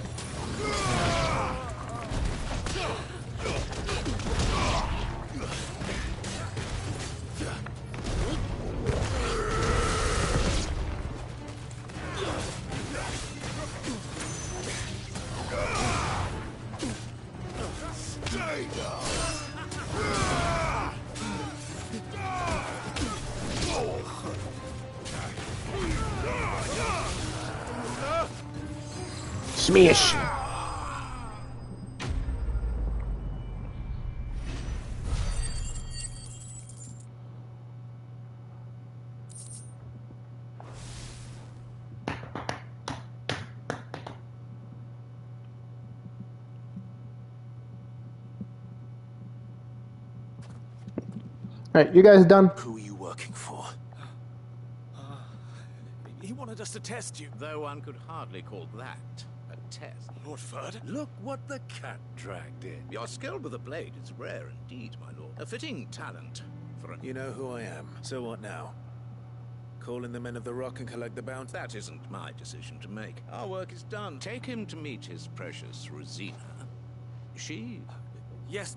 Smash! Alright, you guys done? Who are you working for? He wanted us to test you. Though one could hardly call that a test. Lord Ferd? Look what the cat dragged in. Your skill with the blade is rare indeed, my lord. A fitting talent for an... You know who I am. So what now? Call in the men of the rock and collect the bounty? That isn't my decision to make. Our work is done. Take him to meet his precious Rosina. She... Yes.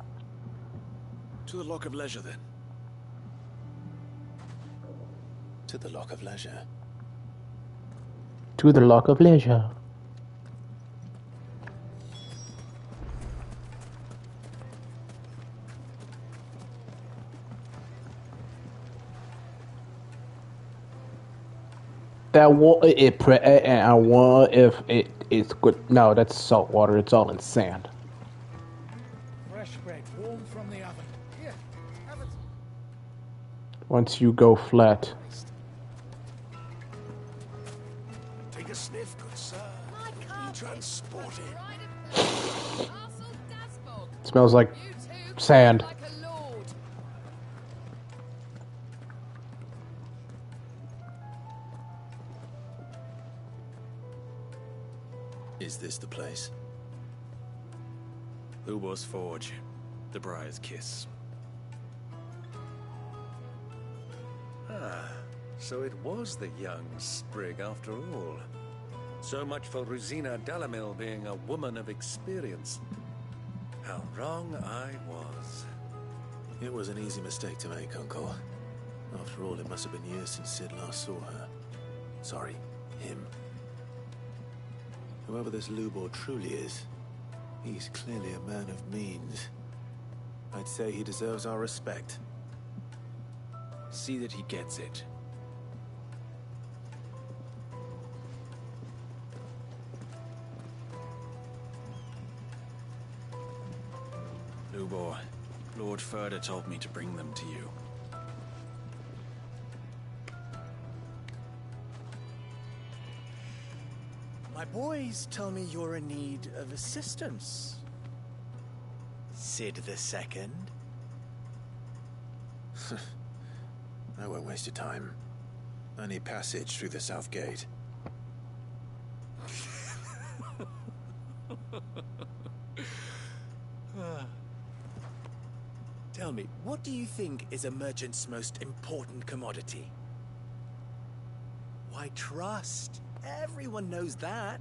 To the Lock of Leisure, then. To the Lock of Leisure. To the Lock of Leisure. That water, I wonder if it's good. No, that's salt water. It's all in sand. Fresh bread, warm from the oven. Here, have it. Once you go flat. Take a sniff, good sir. Be transported. Smells like sand. Is this the place? Ubor's Forge. The Briar's Kiss. Ah, so it was the young sprig after all. So much for Rosina Dalamil being a woman of experience. How wrong I was. It was an easy mistake to make, Uncle. After all, it must have been years since Sid last saw her. Sorry, him. Whoever this Lubor truly is, he's clearly a man of means. I'd say he deserves our respect. See that he gets it. Lubor, Lord Ferda told me to bring them to you. My boys tell me you're in need of assistance. Sid the Second. I won't waste your time. I need passage through the south gate. Tell me, what do you think is a merchant's most important commodity? Why, trust. Everyone knows that.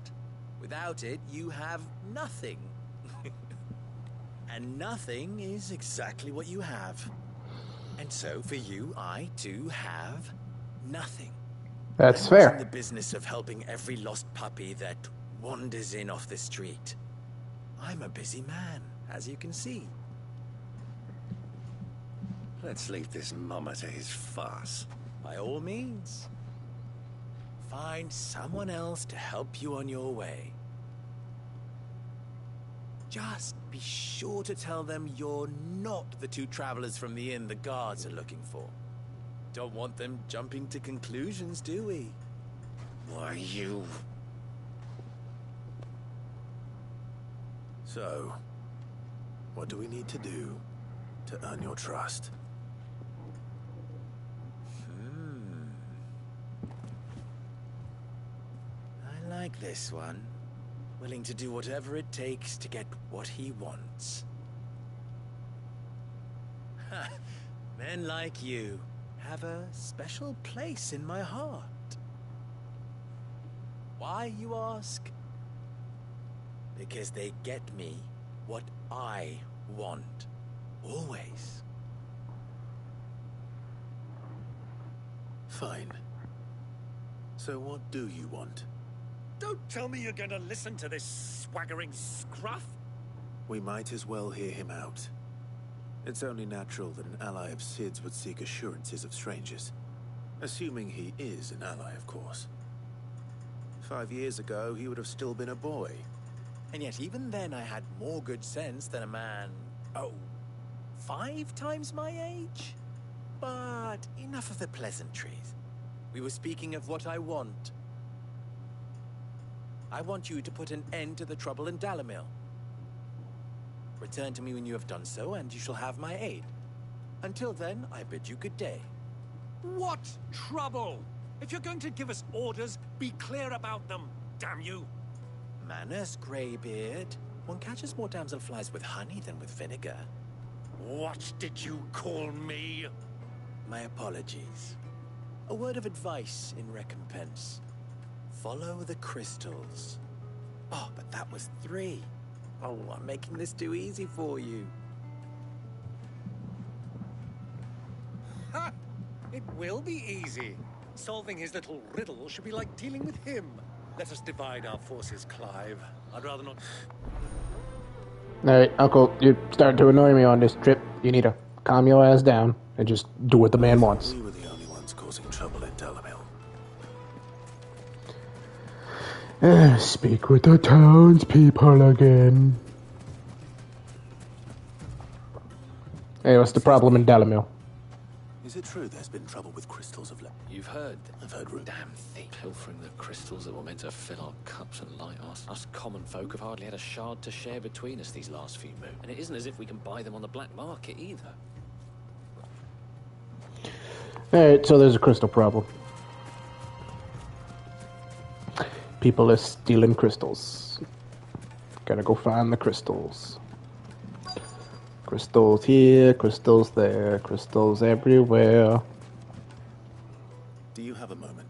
Without it, you have nothing. And nothing is exactly what you have. And so, for you, I, too, have nothing. That's I'm fair. not in the business of helping every lost puppy that wanders in off the street. I'm a busy man, as you can see. Let's leave this mummer to his farce. By all means. Find someone else to help you on your way. Just be sure to tell them you're not the two travelers from the inn the guards are looking for. Don't want them jumping to conclusions, do we? Why, you... So, what do we need to do to earn your trust? I like this one. Willing to do whatever it takes to get what he wants. Men like you have a special place in my heart. Why, you ask? Because they get me what I want. Always. Fine. So what do you want? Don't tell me you're going to listen to this swaggering scruff. We might as well hear him out. It's only natural that an ally of Sid's would seek assurances of strangers. Assuming he is an ally, of course. 5 years ago, he would have still been a boy. And yet even then I had more good sense than a man, 5 times my age? But enough of the pleasantries. We were speaking of what I want. I want you to put an end to the trouble in Dalamil. Return to me when you have done so, and you shall have my aid. Until then, I bid you good day. What trouble? If you're going to give us orders, be clear about them, damn you! Manners, Greybeard. One catches more damselflies with honey than with vinegar. What did you call me? My apologies. A word of advice in recompense. Follow the crystals. Oh, but that was 3. Oh, I'm making this too easy for you. Ha! It will be easy. Solving his little riddle should be like dealing with him. Let us divide our forces, Clive. I'd rather not... Alright, Uncle, you're starting to annoy me on this trip. You need to calm your ass down and just do what the man wants. We were the only ones causing trouble in Dalamil. Speak with the townspeople again. Hey, what's the problem in Dalamil? Is it true there's been trouble with crystals of late? You've heard? I've heard rumors. Damn thief. Pilfering the crystals that were meant to fill our cups and light us. Us common folk have hardly had a shard to share between us these last few moons. And it isn't as if we can buy them on the black market either. Alright, so there's a crystal problem. People are stealing crystals. Gotta go find the crystals. Crystals here, crystals there, crystals everywhere. Do you have a moment?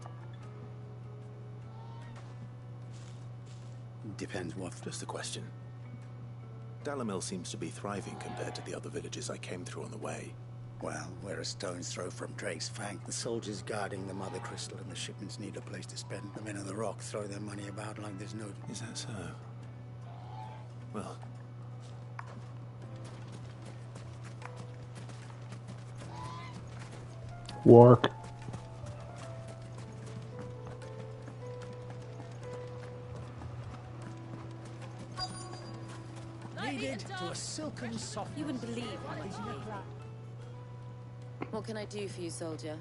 Depends what. Just a question. Dalamil seems to be thriving compared to the other villages I came through on the way. Well, we're a stone's throw from Drake's Fang. The soldiers guarding the mother crystal and the shipments need a place to spend. The men of the rock throw their money about like there's no... Is that so? Well... Work. Needed to a silken soft... You wouldn't believe how much you need. What can I do for you, soldier?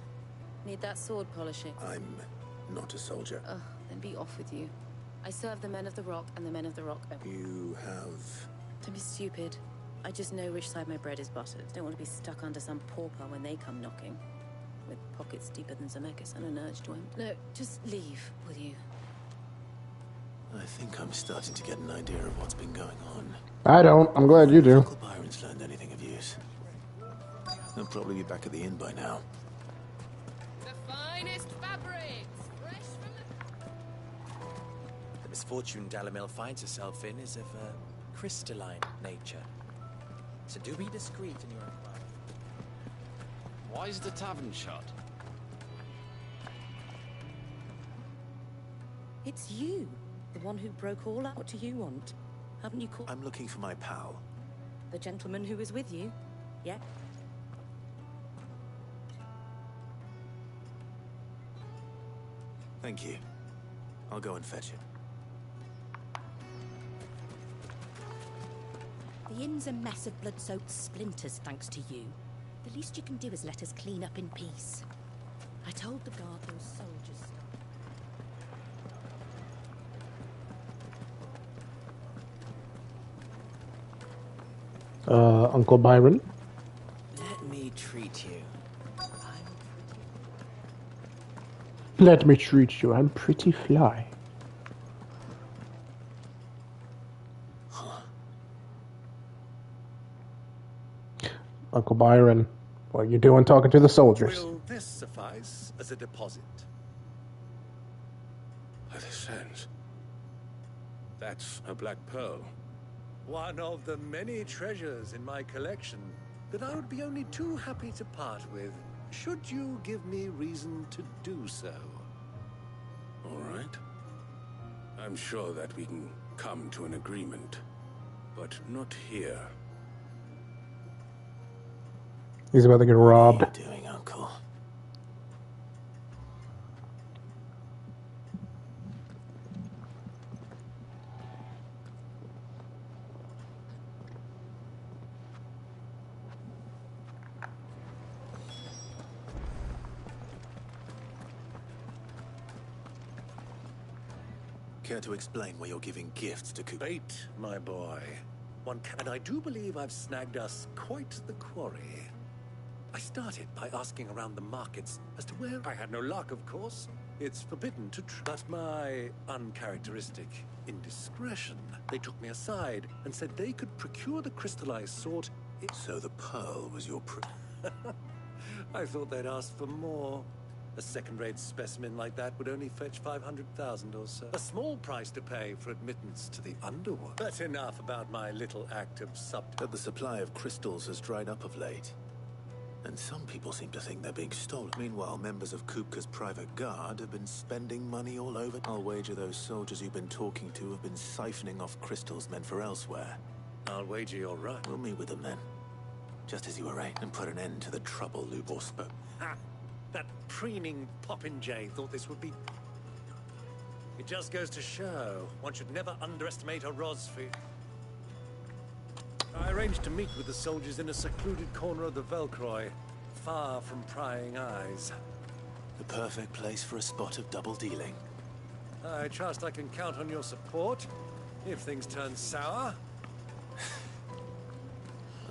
Need that sword polishing? I'm not a soldier. Ugh, then be off with you. I serve the men of the rock and the men of the rock. You have... Don't be stupid. I just know which side my bread is buttered. Don't want to be stuck under some pauper when they come knocking. With pockets deeper than Zemeckis and an urge to empty. No, just leave, will you? I think I'm starting to get an idea of what's been going on. I don't. I'm glad you do. Uncle Byron's learned anything of use. He'll probably be back at the inn by now. The finest fabrics, fresh from The misfortune Dalamil finds herself in is of a crystalline nature. So do be discreet in your inquiry. Why is the tavern shut? It's you. The one who broke all out. What do you want? Haven't you called... I'm looking for my pal. The gentleman who was with you? Yeah? Thank you. I'll go and fetch him. The inn's a mess of blood-soaked splinters, thanks to you. The least you can do is let us clean up in peace. I told the guard those soldiers... Uncle Byron? Let me treat you. Let me treat you. I'm pretty fly. Uncle Byron, what are you doing talking to the soldiers? Will this suffice as a deposit? By the sands. That's a black pearl. One of the many treasures in my collection that I would be only too happy to part with, should you give me reason to do so. All right. I'm sure that we can come to an agreement, but not here. He's about to get robbed. What are you doing, Uncle? Care to explain why you're giving gifts to Cooper? Bait, my boy. One can, and I do believe I've snagged us quite the quarry. I started by asking around the markets as to where I had no luck, of course. It's forbidden to but my uncharacteristic indiscretion. They took me aside and said they could procure the crystallized sort. So the pearl was your I thought they'd ask for more. A second-rate specimen like that would only fetch 500,000 or so. A small price to pay for admittance to the underworld. But enough about my little act of But the supply of crystals has dried up of late. And some people seem to think they're being stolen. Meanwhile, members of Kupka's private guard have been spending money all over. I'll wager those soldiers you've been talking to have been siphoning off crystals meant for elsewhere. I'll wager you're right. We'll meet with them then. Just as you arranged, and put an end to the trouble Lubor spoke. Ha! That preening popinjay thought this would be... It just goes to show one should never underestimate a Rosfi. I arranged to meet with the soldiers in a secluded corner of the Velcroy, far from prying eyes. The perfect place for a spot of double dealing. I trust I can count on your support if things turn sour.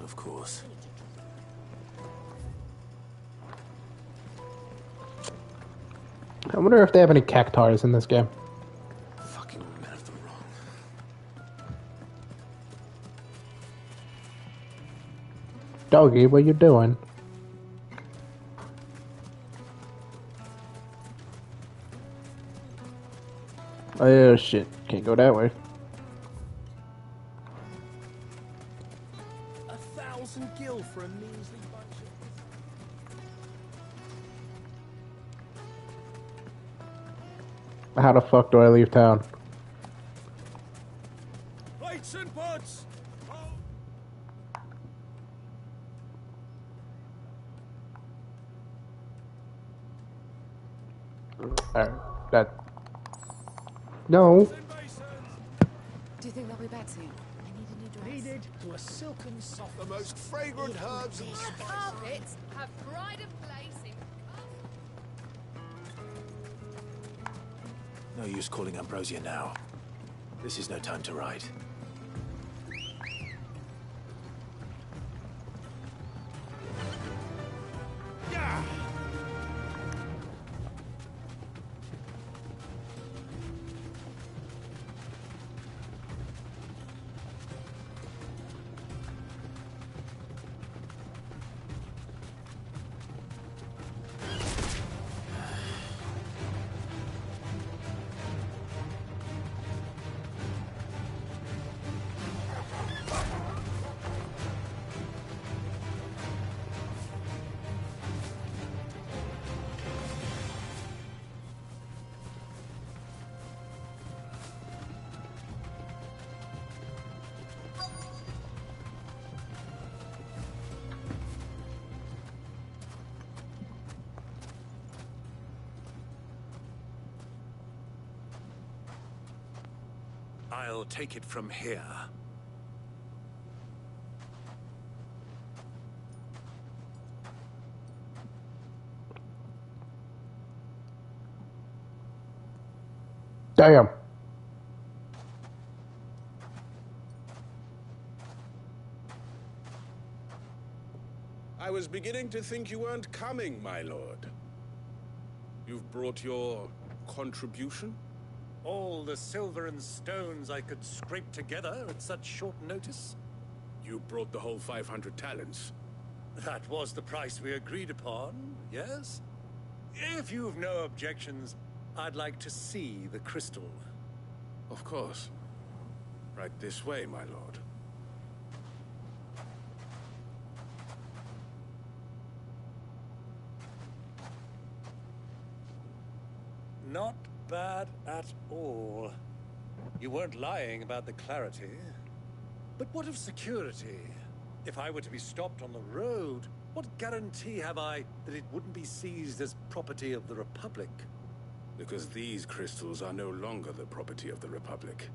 Of course. I wonder if they have any cactuars in this game. Fucking men of the wrong. Doggy, what you doing? Oh shit, can't go that way. 1,000 gil for a measly bunch of... How the fuck do I leave town? Plates and pots! Alright, that... No. Do you think they'll be back soon? I need a new dress. Needed to a silken soft... The most fragrant herbs and spices. Carpets have pride of place in... No use calling Ambrosia now. This is no time to ride. I'll take it from here. Damn. I was beginning to think you weren't coming, my lord. You've brought your contribution? All the silver and stones I could scrape together at such short notice. You brought the whole 500 talents. That was the price we agreed upon, yes? If you've no objections, I'd like to see the crystal. Of course. Right this way, my lord. Not bad at all. You weren't lying about the clarity. But what of security? If I were to be stopped on the road, what guarantee have I that it wouldn't be seized as property of the Republic? Because these crystals are no longer the property of the Republic.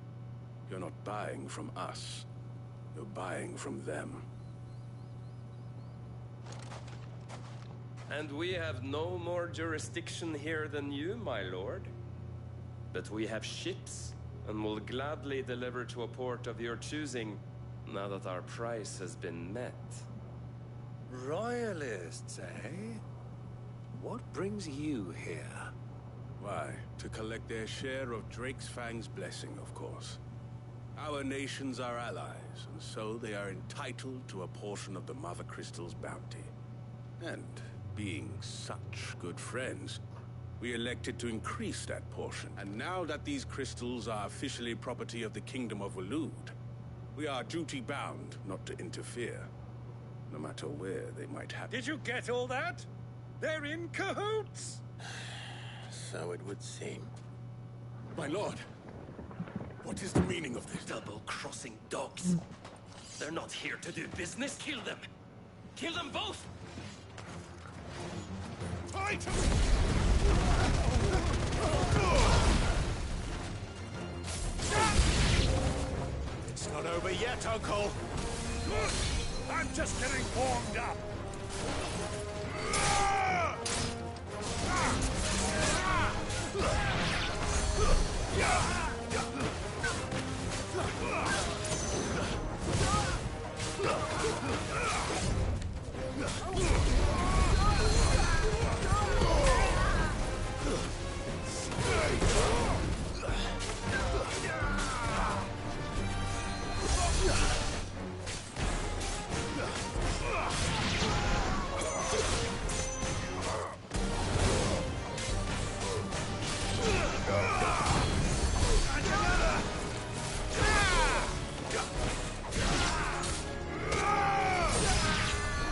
You're not buying from us. You're buying from them. And we have no more jurisdiction here than you, my lord. But we have ships, and will gladly deliver to a port of your choosing, now that our price has been met. Royalists, eh? What brings you here? Why, to collect their share of Drake's Fang's blessing, of course. Our nations are allies, and so they are entitled to a portion of the Mother Crystal's bounty. And being such good friends, we elected to increase that portion. And now that these crystals are officially property of the Kingdom of Waloed, we are duty-bound not to interfere, no matter where they might happen. Did you get all that? They're in cahoots! So it would seem. My lord, what is the meaning of this? Double-crossing dogs. They're not here to do business. Kill them! Kill them both! Fight! It's not over yet, Uncle. I'm just getting warmed up.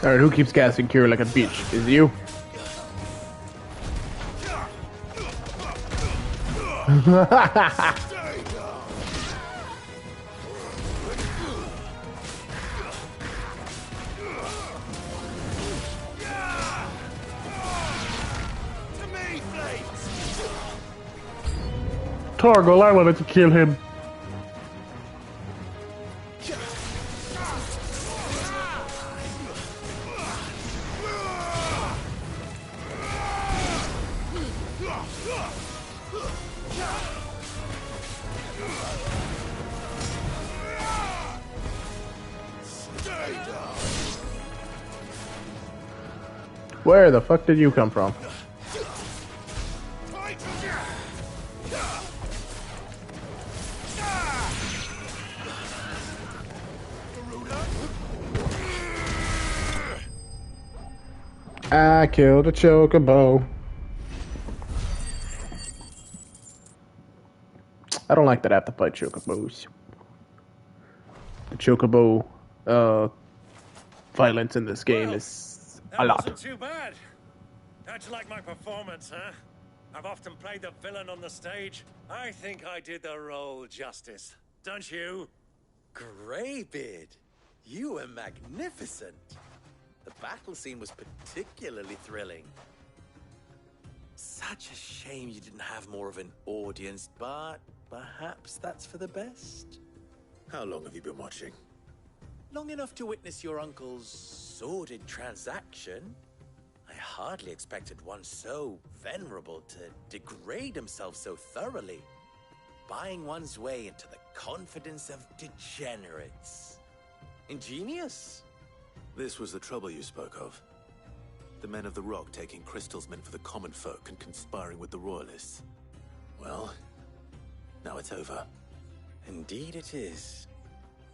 Alright, who keeps casting Cure like a bitch? Is it you? Torgal, I wanted to kill him. Where the fuck did you come from? I killed a chocobo. I don't like that I have to fight chocobos. The chocobo violence in this game is a lot. That wasn't too bad. How'd you like my performance, huh? I've often played the villain on the stage. I think I did the role justice. Don't you? Greybeard, you were magnificent. The battle scene was particularly thrilling. Such a shame you didn't have more of an audience, but perhaps that's for the best. How long have you been watching? Long enough to witness your uncle's sordid transaction. I hardly expected one so venerable to degrade himself so thoroughly, buying one's way into the confidence of degenerates. Ingenious. This was the trouble you spoke of. The men of the Rock taking crystals meant for the common folk and conspiring with the royalists. Well, now it's over. Indeed it is.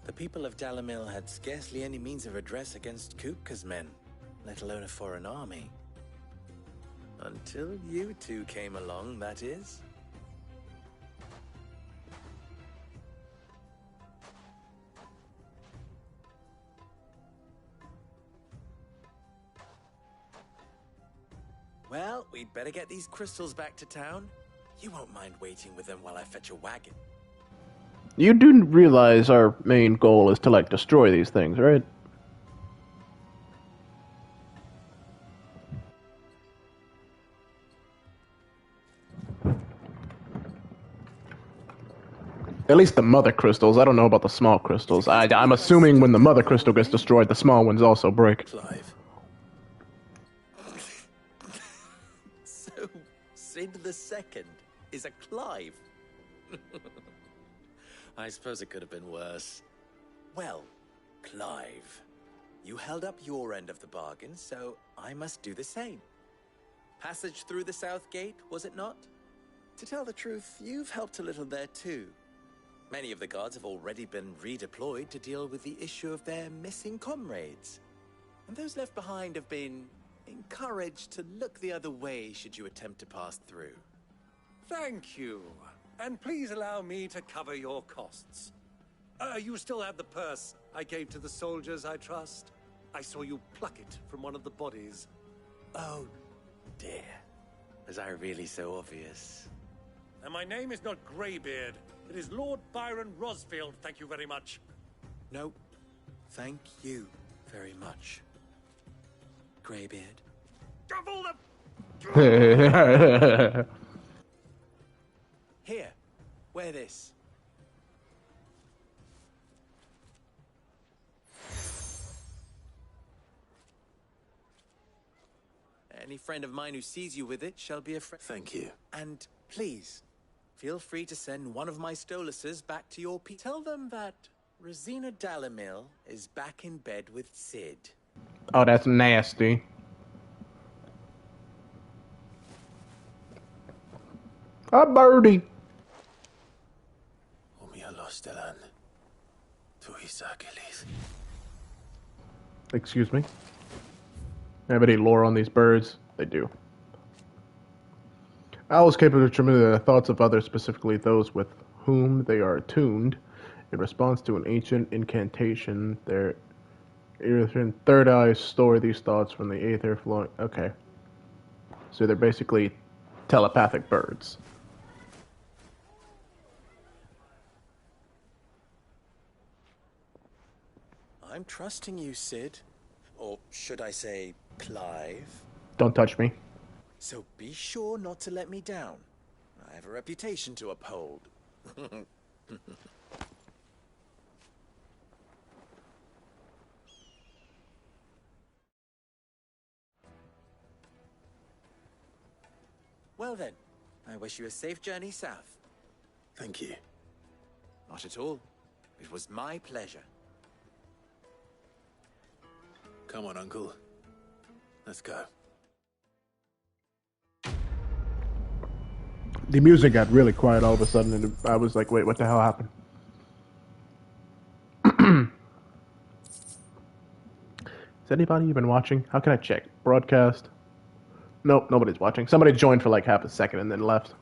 The people of Dalamil had scarcely any means of redress against Kupka's men, let alone a foreign army. Until you two came along, that is. Well, we'd better get these crystals back to town. You won't mind waiting with them while I fetch a wagon. You do realize our main goal is to, like, destroy these things, right? At least the mother crystals. I don't know about the small crystals. I'm assuming when the mother crystal gets destroyed, the small ones also break. Clive. So, Sid the Second is a Clive. I suppose it could have been worse. Well, Clive, you held up your end of the bargain, so I must do the same. Passage through the South Gate, was it not? To tell the truth, you've helped a little there too. Many of the guards have already been redeployed to deal with the issue of their missing comrades. And those left behind have been encouraged to look the other way should you attempt to pass through. Thank you. And please allow me to cover your costs. You still have the purse I gave to the soldiers, I trust? I saw you pluck it from one of the bodies. Oh, dear. Was I really so obvious? And my name is not Greybeard. It is Lord Byron Rosfield, thank you very much. No, thank you very much, Greybeard. Double the... Here, wear this. Any friend of mine who sees you with it shall be a friend. Thank you. And please, feel free to send one of my Stoluses back to your people. Tell them that Rosina Dalamil is back in bed with Sid. Oh, that's nasty. A birdie. Excuse me? Have any lore on these birds? They do. Owls capable of transmitting the thoughts of others, specifically those with whom they are attuned. In response to an ancient incantation, their third eyes store these thoughts from the aether flowing. Okay. So they're basically telepathic birds. I'm trusting you, Sid. Or should I say, Clive? Don't touch me. So be sure not to let me down. I have a reputation to uphold. Well then, I wish you a safe journey south. Thank you. Not at all. It was my pleasure. Come on, Uncle. Let's go. The music got really quiet all of a sudden, and I was like, wait, what the hell happened? Is anybody even watching? How can I check? Broadcast? Nope, nobody's watching. Somebody joined for like half a second and then left.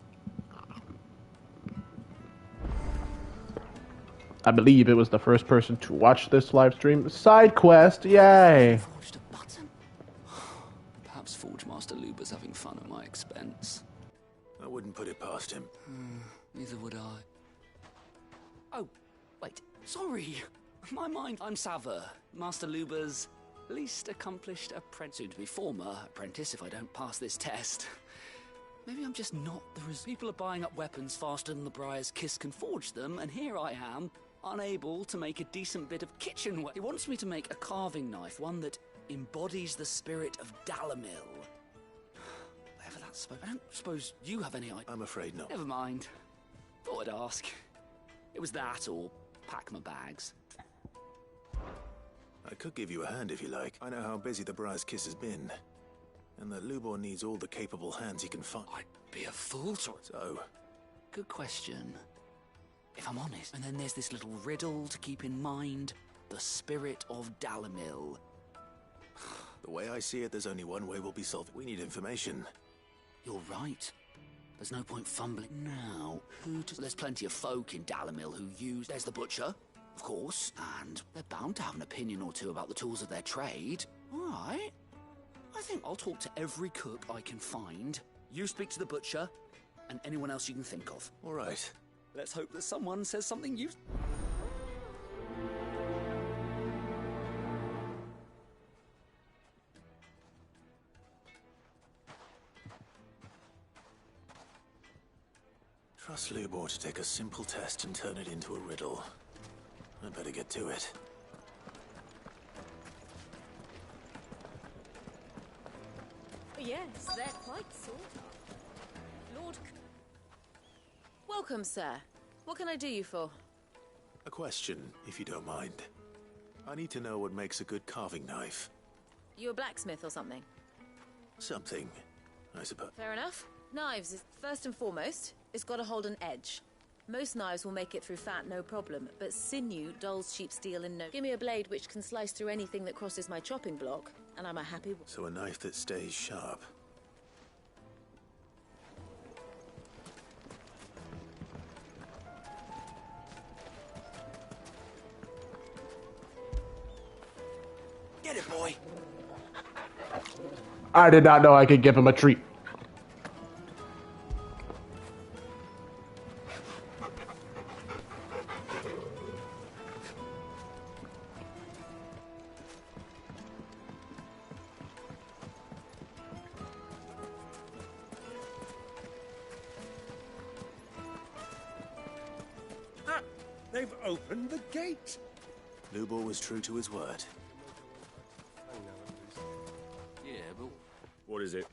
I believe it was the first person to watch this live stream. Side quest, yay! Forged a button. Perhaps Forge Master Luber's having fun at my expense. I wouldn't put it past him. Neither would I. Oh, wait. Sorry. My mind. I'm Saver, Master Luber's least accomplished apprentice. Soon to be former apprentice if I don't pass this test. Maybe I'm just not the people are buying up weapons faster than the Briar's Kiss can forge them, and here I am, unable to make a decent bit of kitchenware. He wants me to make a carving knife, one that embodies the spirit of Dalamil. Whatever that's supposed. I don't suppose you have any idea. I'm afraid not. Never mind. Thought I'd ask. It was that, or pack my bags. I could give you a hand if you like. I know how busy the Briar's Kiss has been, and that Lubor needs all the capable hands he can find. I'd be a fool to... So? Good question. If I'm honest. And then there's this little riddle to keep in mind. The spirit of Dalamil. The way I see it, there's only one way we'll be solved. We need information. You're right. There's no point fumbling now. There's plenty of folk in Dalamil who use... There's the butcher, of course, and they're bound to have an opinion or two about the tools of their trade. All right. I think I'll talk to every cook I can find. You speak to the butcher, and anyone else you can think of. All right. Let's hope that someone says something useful. Trust Lubor to take a simple test and turn it into a riddle. I'd better get to it. Yes, they're quite sort of. Lord... Welcome, sir. What can I do you for? A question, if you don't mind. I need to know what makes a good carving knife. You a blacksmith or something? Something, I suppose. Fair enough. Knives is first and foremost, it's got to hold an edge. Most knives will make it through fat, no problem, but sinew dulls cheap steel in no... Give me a blade which can slice through anything that crosses my chopping block, and I'm a happy... So a knife that stays sharp. Get it, boy! I did not know I could give him a treat. They've opened the gate! Lubor was true to his word. Yeah, but... What is it?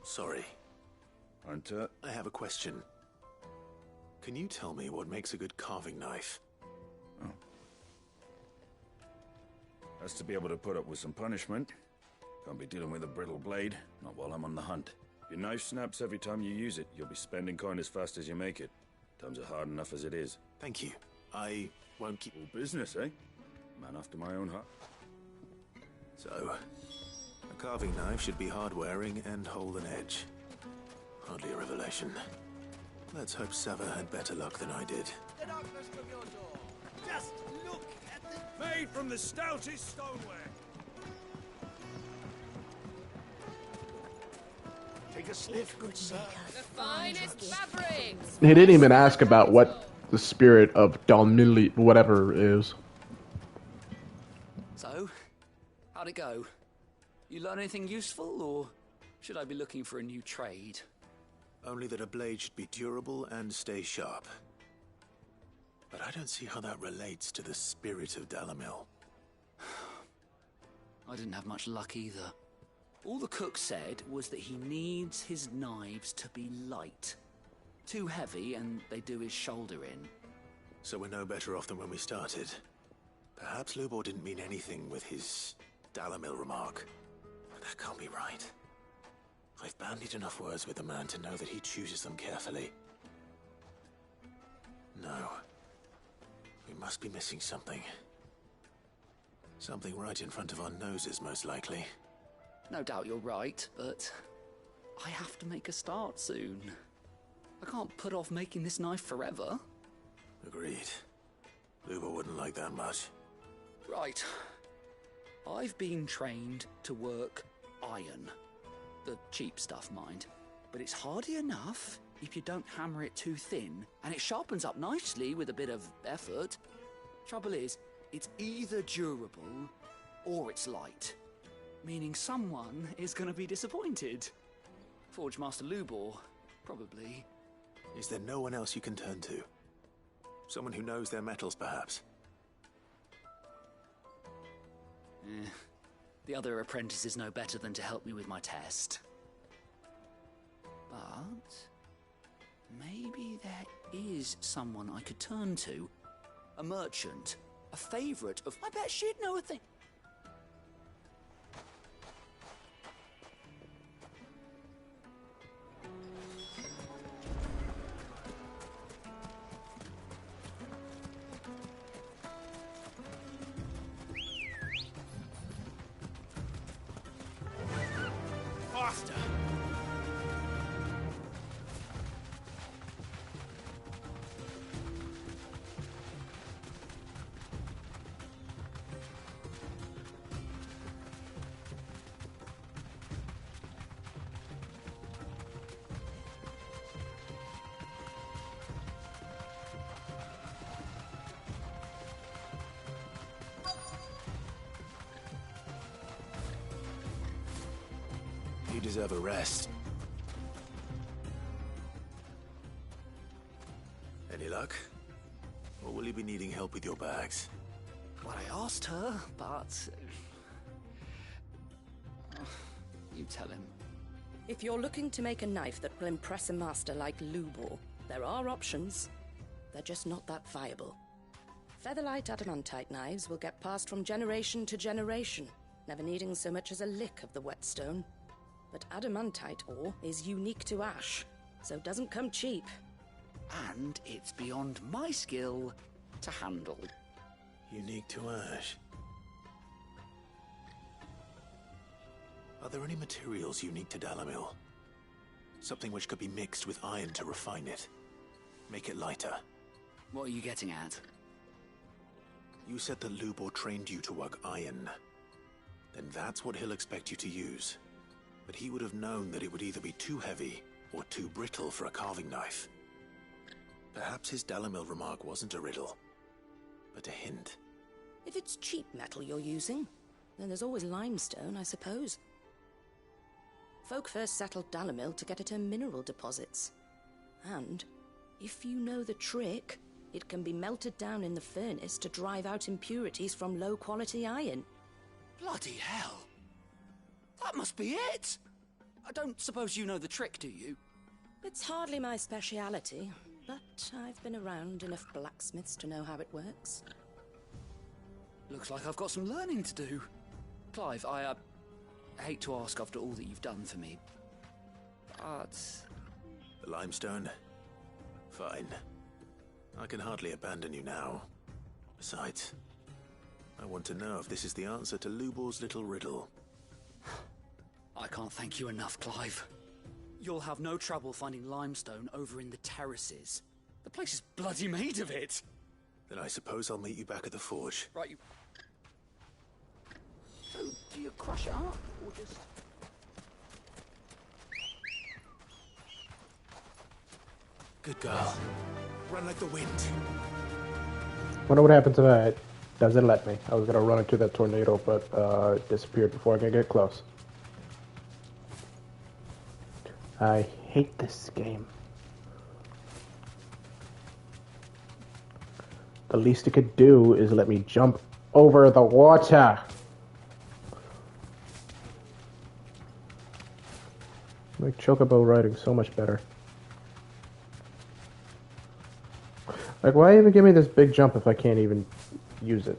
Sorry. Hunter? I have a question. Can you tell me what makes a good carving knife? Oh. Has to be able to put up with some punishment. Can't be dealing with a brittle blade, not while I'm on the hunt. If your knife snaps every time you use it, you'll be spending coin as fast as you make it. Times are hard enough as it is. Thank you. I won't keep... All business, eh? Man after my own heart. So, a carving knife should be hard-wearing and hold an edge. Hardly a revelation. Let's hope Sava had better luck than I did. Just look at the... Made from the stoutest stoneware! Take a sniff, good sir. The finest fabrics! He didn't even ask about what the spirit of Dalmili, whatever is. So, how'd it go? You learn anything useful, or should I be looking for a new trade? Only that a blade should be durable and stay sharp. But I don't see how that relates to the spirit of Dalamil. I didn't have much luck either. All the cook said was that he needs his knives to be light. Too heavy and they do his shoulder in. So we're no better off than when we started. Perhaps Lubor didn't mean anything with his Dalamil remark. But that can't be right. I've bandied enough words with the man to know that he chooses them carefully. No. We must be missing something. Something right in front of our noses, most likely. No doubt you're right, but I have to make a start soon. I can't put off making this knife forever. Agreed. Lubor wouldn't like that much. Right. I've been trained to work iron. The cheap stuff, mind. But it's hardy enough if you don't hammer it too thin, and it sharpens up nicely with a bit of effort. Trouble is, it's either durable or it's light. Meaning someone is going to be disappointed. Forge Master Lubor Probably. Is there no one else you can turn to? Someone who knows their metals, perhaps? The other apprentices know better than to help me with my test. But maybe there is someone I could turn to. A merchant. A favourite of... I bet she'd know a thing. Faster! You deserve a rest. Any luck? Or will you be needing help with your bags? Well, I asked her, but... You tell him. If you're looking to make a knife that will impress a master like Lubor, there are options. They're just not that viable. Featherlight adamantite knives will get passed from generation to generation, never needing so much as a lick of the whetstone. But adamantite ore is unique to ash, so doesn't come cheap. And it's beyond my skill to handle. Unique to ash. Are there any materials unique to Dalamil? Something which could be mixed with iron to refine it. Make it lighter. What are you getting at? You said that Lubor trained you to work iron. Then that's what he'll expect you to use. But he would have known that it would either be too heavy or too brittle for a carving knife. Perhaps his Dalamil remark wasn't a riddle, but a hint. If it's cheap metal you're using, then there's always limestone, I suppose. Folk first settled Dalamil to get at her mineral deposits. And, if you know the trick, it can be melted down in the furnace to drive out impurities from low-quality iron. Bloody hell! That must be it! I don't suppose you know the trick, do you? It's hardly my speciality, but I've been around enough blacksmiths to know how it works. Looks like I've got some learning to do. Clive, I hate to ask after all that you've done for me, but... The limestone? Fine. I can hardly abandon you now. Besides, I want to know if this is the answer to Lubor's little riddle. I can't thank you enough, Clive. You'll have no trouble finding limestone over in the terraces. The place is bloody made of it. Then I suppose I'll meet you back at the forge. Right, you... So, do you crush it up, or just... Good girl. Run like the wind. Wonder what happens if it doesn't let me. I was gonna run into that tornado, but it disappeared before I could get close. I hate this game. The least it could do is let me jump over the water. Make chocobo riding so much better. Like, why even give me this big jump if I can't even use it?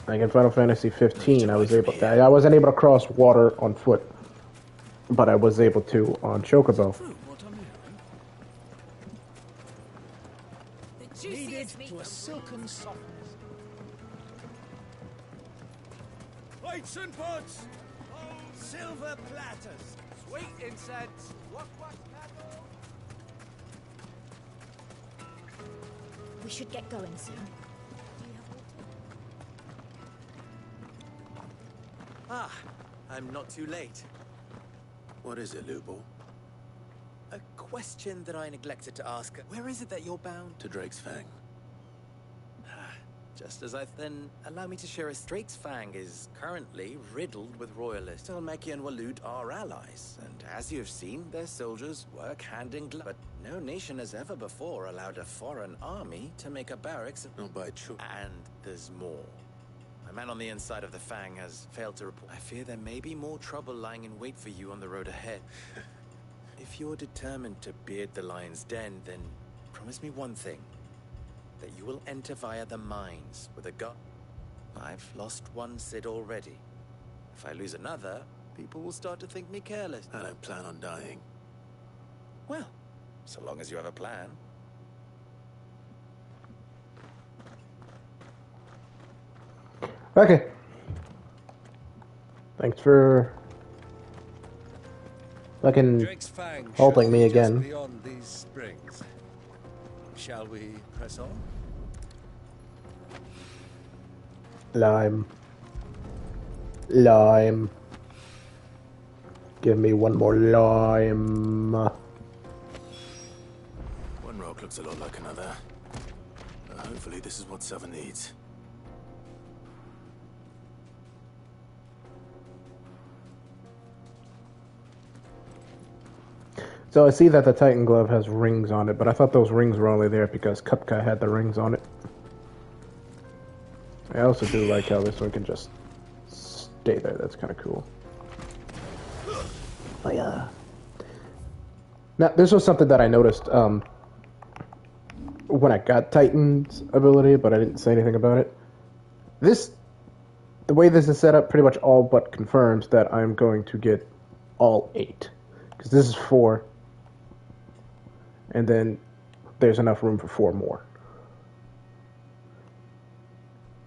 Like in Final Fantasy 15, I wasn't able to cross water on foot, but I was able to on chocobo. Needed to a silken softness. Plates and pots! Silver platters! Sweet incense! Cattle! We should get going soon. Ah, I'm not too late. What is it, Lubor? A question that I neglected to ask. Where is it that you're bound? To Drake's Fang. Just as then allow me to share a Drake's Fang is currently riddled with royalists. Telmeki and Walud are allies, and as you've seen, their soldiers work hand in glove. But no nation has ever before allowed a foreign army to make a barracks. Not by choice. And there's more. My man on the inside of the Fang has failed to report. I fear there may be more trouble lying in wait for you on the road ahead. If you're determined to beard the lion's den, then promise me one thing. That you will enter via the mines with a gun. I've lost one Cid already. If I lose another, people will start to think me careless. I don't plan on dying. Well, so long as you have a plan. Okay. Thanks for fucking halting me again. Beyond these springs. Shall we press on? Lime. Lime. Give me one more lime. One rock looks a lot like another. Hopefully this is what Seven needs. So I see that the Titan glove has rings on it, but I thought those rings were only there because Kupka had the rings on it. I also do like how this one can just stay there. That's kind of cool. Oh yeah. Now, this was something that I noticed when I got Titan's ability, but I didn't say anything about it. The way this is set up pretty much all but confirms that I'm going to get all 8. Because this is 4. And then there's enough room for 4 more.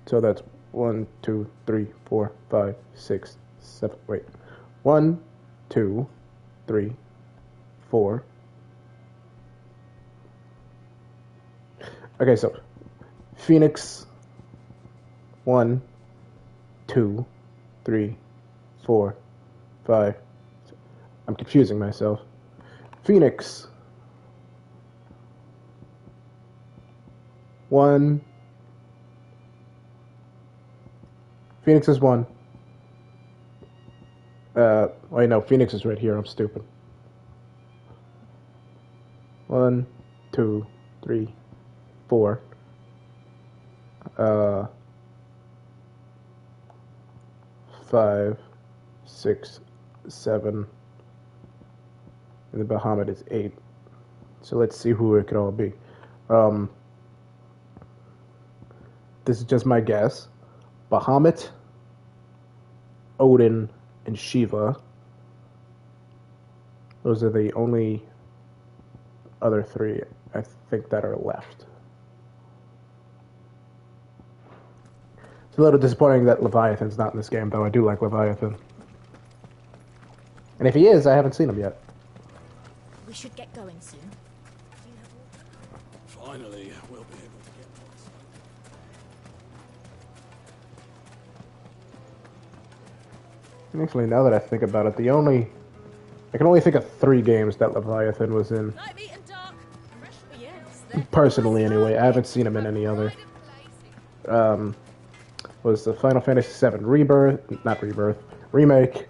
So that's 1, 2, 3, 4, 5, 6, 7. Wait. 1, 2, 3, 4. Okay, so Phoenix 1, 2, 3, 4, 5. I'm confusing myself. Phoenix 1. Phoenix is 1. Wait, no, Phoenix is right here. I'm stupid. 1, 2, 3, 4. 5, 6, 7. And the Bahamut is 8. So let's see who it could all be. This is just my guess. Bahamut, Odin, and Shiva. Those are the only other 3 I think that are left. It's a little disappointing that Leviathan's not in this game, though I do like Leviathan. And if he is, I haven't seen him yet. We should get going soon. Finally, we'll be able to get And actually, now that I think about it, I can only think of 3 games that Leviathan was in. Personally, anyway. I haven't seen him in any other. Was the Final Fantasy VII Remake,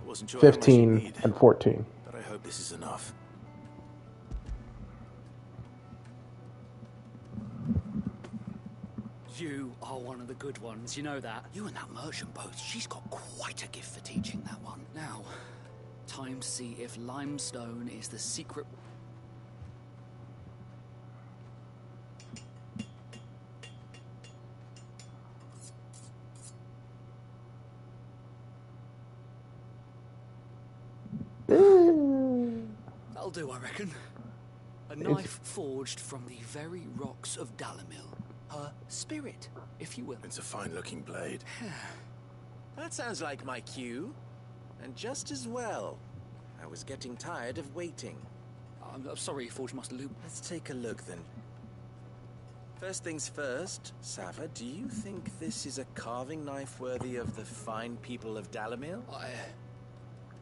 Wasn't sure 15, and 14. but I hope this is enough. You are one of the good ones, you know that? You and that merchant boat, she's got quite a gift for teaching that one. Now, time to see if limestone is the secret... That'll do, I reckon. A knife forged from the very rocks of Dalamil. Her spirit, if you will. It's a fine-looking blade. That sounds like my cue. And just as well. I was getting tired of waiting. I'm sorry, Forge Master Luke. Let's take a look then. First things first, Sava, do you think this is a carving knife worthy of the fine people of Dalamil?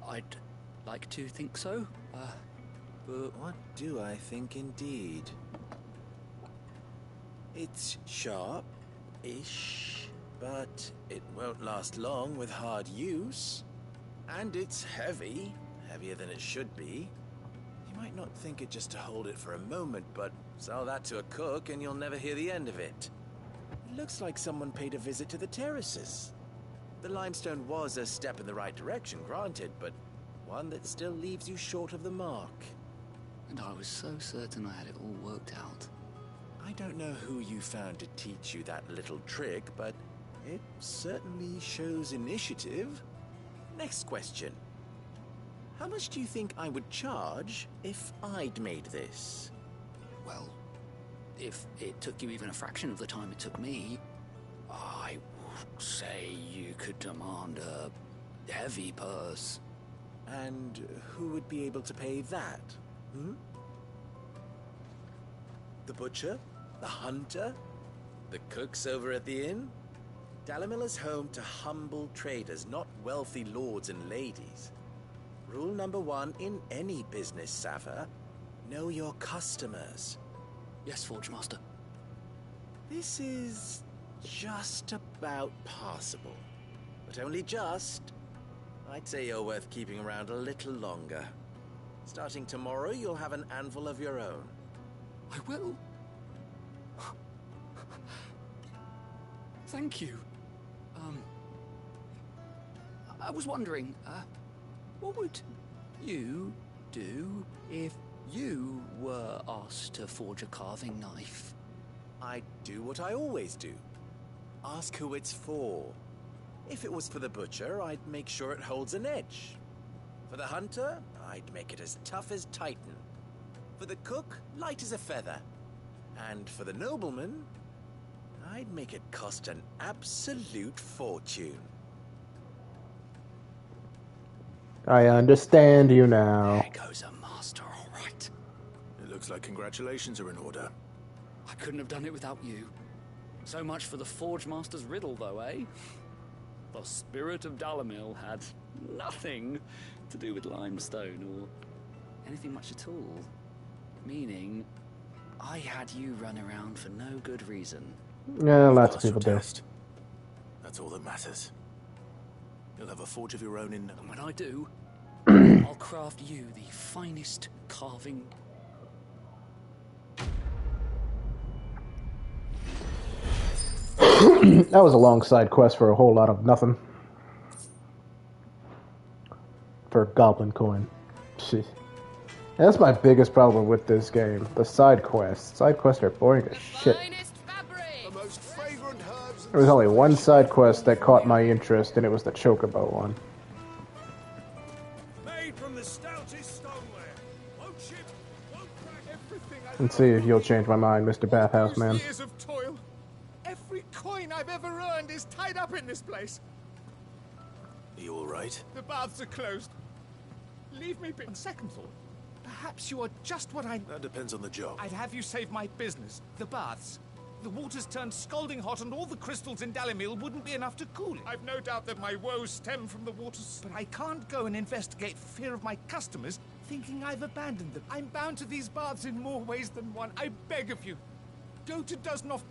I'd like to think so. But what do I think indeed? It's sharp, Ish. But it won't last long with hard use. And it's heavy. Heavier than it should be. You might not think it just to hold it for a moment, but sell that to a cook and you'll never hear the end of it. It looks like someone paid a visit to the terraces. The limestone was a step in the right direction, granted, but one that still leaves you short of the mark. And I was so certain I had it all worked out. I don't know who you found to teach you that little trick, but it certainly shows initiative. Next question. How much do you think I would charge if I'd made this? Well, if it took you even a fraction of the time it took me, I would say you could demand a heavy purse. And who would be able to pay that? The butcher? The hunter? The cooks over at the inn? Dalimil is home to humble traders, not wealthy lords and ladies. Rule number 1 in any business, Sava: know your customers. Yes, Forge Master. This is just about passable. But only just. I'd say you're worth keeping around a little longer. Starting tomorrow, you'll have an anvil of your own. I will. Thank you. I was wondering, what would you do if you were asked to forge a carving knife? I'd do what I always do. Ask who it's for. If it was for the butcher, I'd make sure it holds an edge. For the hunter, I'd make it as tough as Titan. For the cook, light as a feather. And for the nobleman, I'd make it cost an absolute fortune. I understand you now. There goes a master, all right. It looks like congratulations are in order. I couldn't have done it without you. So much for the Forge Master's riddle, though, eh? The spirit of Dalimil had nothing to do with limestone or anything much at all. Meaning, I had you run around for no good reason. Yeah, lots of people do. That's all that matters. You'll have a forge of your own in... And when I do, I'll craft you the finest carving. That was a long side quest for a whole lot of nothing. For a goblin coin. Shit. That's my biggest problem with this game. The side quests. Side quests are boring as shit. There was only one side quest that caught my interest, and it was the Chocobo one. Made from the stoutest stoneware. Won't chip, won't crack everything. Let's see if you'll change my mind, Mr. Bathhouse Man. Years of toil. Every coin I've ever earned is tied up in this place. Are you all right? The baths are closed. Leave me be. On second thought, perhaps you are just what I... That depends on the job. I'd have you save my business. The baths. The water's turned scalding hot and all the crystals in Dalimil wouldn't be enough to cool it. I've no doubt that my woes stem from the waters. But I can't go and investigate for fear of my customers thinking I've abandoned them. I'm bound to these baths in more ways than one. I beg of you. Go to Dusnoff.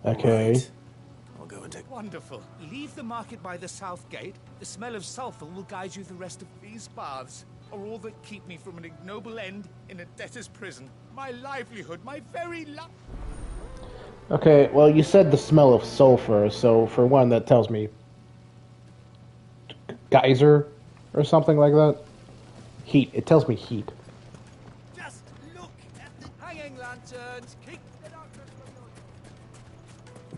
Okay. Right. I'll go and take... Wonderful. Leave the market by the south gate. The smell of sulfur will guide you the rest of these baths. Are all that keep me from an ignoble end in a debtor's prison. My livelihood, my very life. Okay, well, you said the smell of sulfur, so for one, that tells me geyser or something like that. Heat. It tells me heat. Just look at the hanging lanterns. Kick the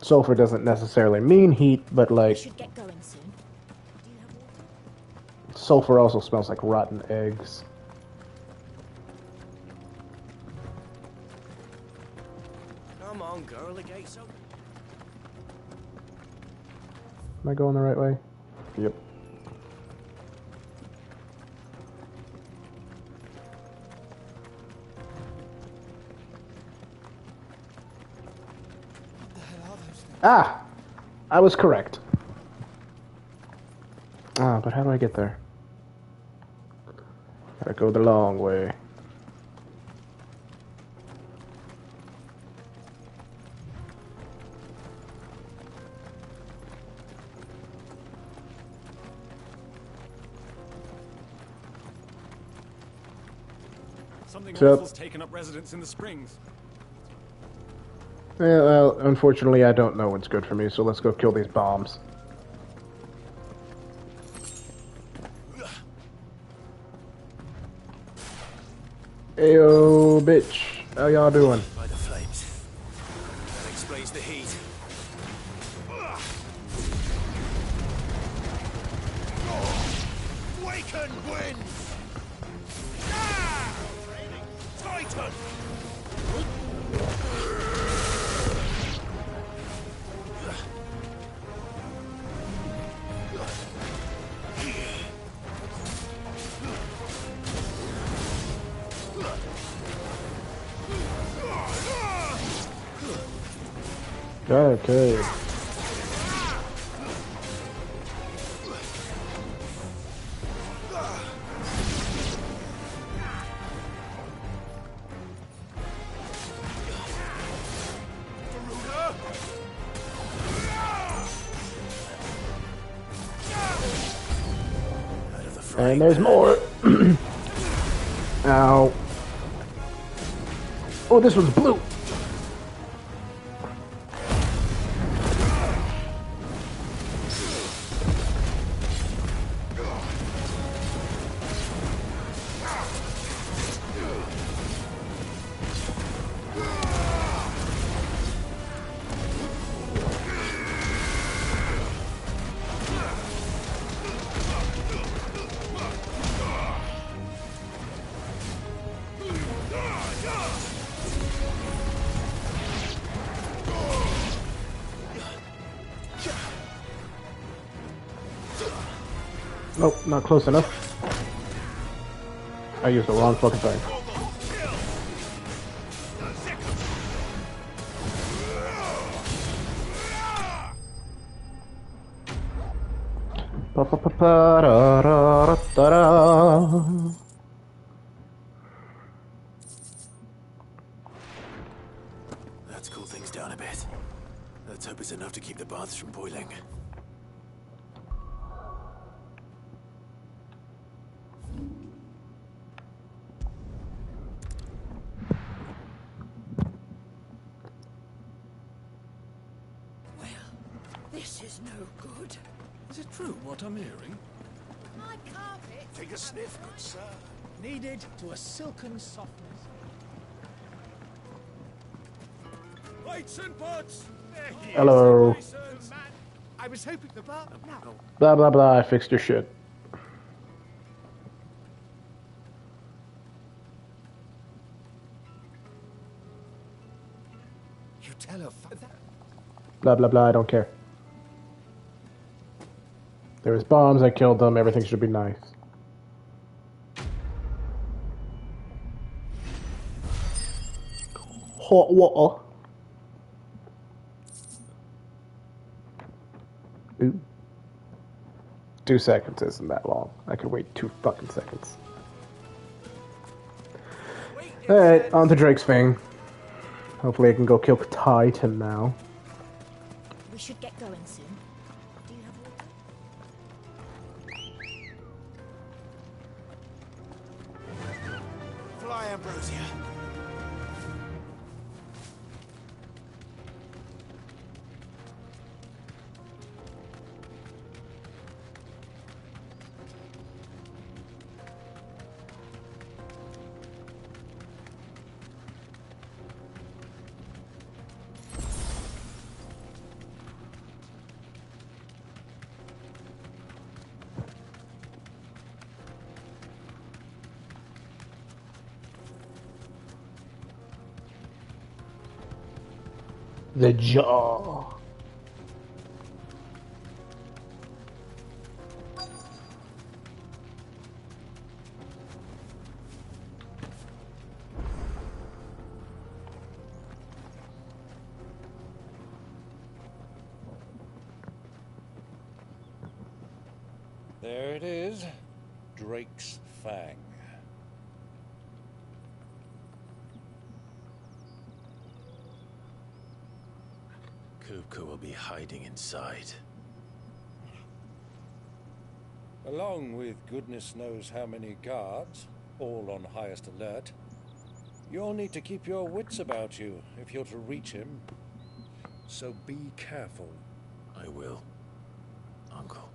Sulfur doesn't necessarily mean heat, but like... We should get going soon. Sulfur also smells like rotten eggs. Come on, girl, the gate's open. Am I going the right way? Yep. Ah! I was correct. Ah, but how do I get there? Gotta go the long way. Something So- awful's taken up residence in the springs. Yeah, well, unfortunately, I don't know what's good for me, so let's go kill these bombs. Ayo, bitch. How y'all doing? By the flames. That explains the heat. Waken winds! Ah! Titan! Okay. And there's more. Ow. Oh, this one's blue. Nope, not close enough. I used the wrong fucking thing. Ba-ba-ba-ba-da-da-da-da. Let's cool things down a bit. Let's hope it's enough to keep the baths from boiling. This is no good. Is it true what I'm hearing? My carpet. Take a sniff, good sir. Kneaded to a silken softness. Lights and pots! Hello. I was hoping the bar. No. Blah blah blah, I fixed your shit. You tell her that. Blah blah blah, I don't care. There was bombs, I killed them, everything should be nice. Hot water. Ooh. 2 seconds isn't that long. I could wait 2 fucking seconds. Alright, on to Drake's Fang. Hopefully I can go kill Titan now. We should get going soon. Do you have water? Fly, Ambrosia. The jaw. There it is. Drake's Fang. Kupka will be hiding inside. Along with goodness knows how many guards, all on highest alert, You'll need to keep your wits about you if you're to reach him. So be careful. I will, Uncle.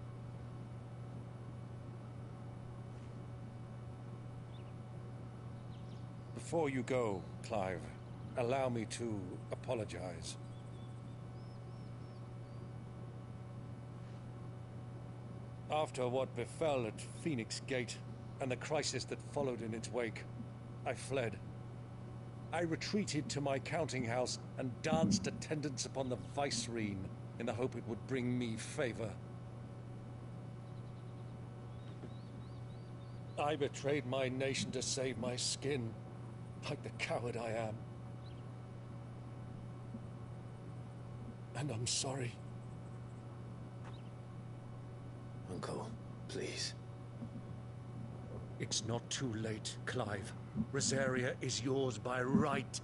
Before you go, Clive, allow me to apologize. After what befell at Phoenix Gate and the crisis that followed in its wake, I fled. I retreated to my counting house and danced attendance upon the vicereine in the hope it would bring me favor. I betrayed my nation to save my skin, like the coward I am. And I'm sorry. Uncle, please. It's not too late, Clive. Rosaria is yours by right,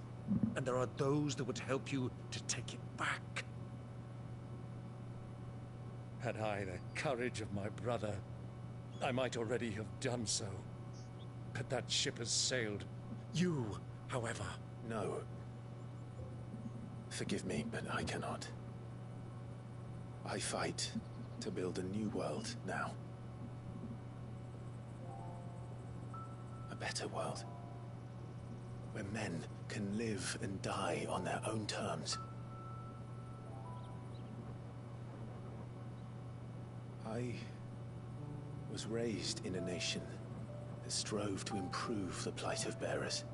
and there are those that would help you to take it back. Had I the courage of my brother, I might already have done so. But that ship has sailed. You, however... No. Forgive me, but I cannot. I fight to build a new world now. A better world. Where men can live and die on their own terms. I was raised in a nation that strove to improve the plight of bearers.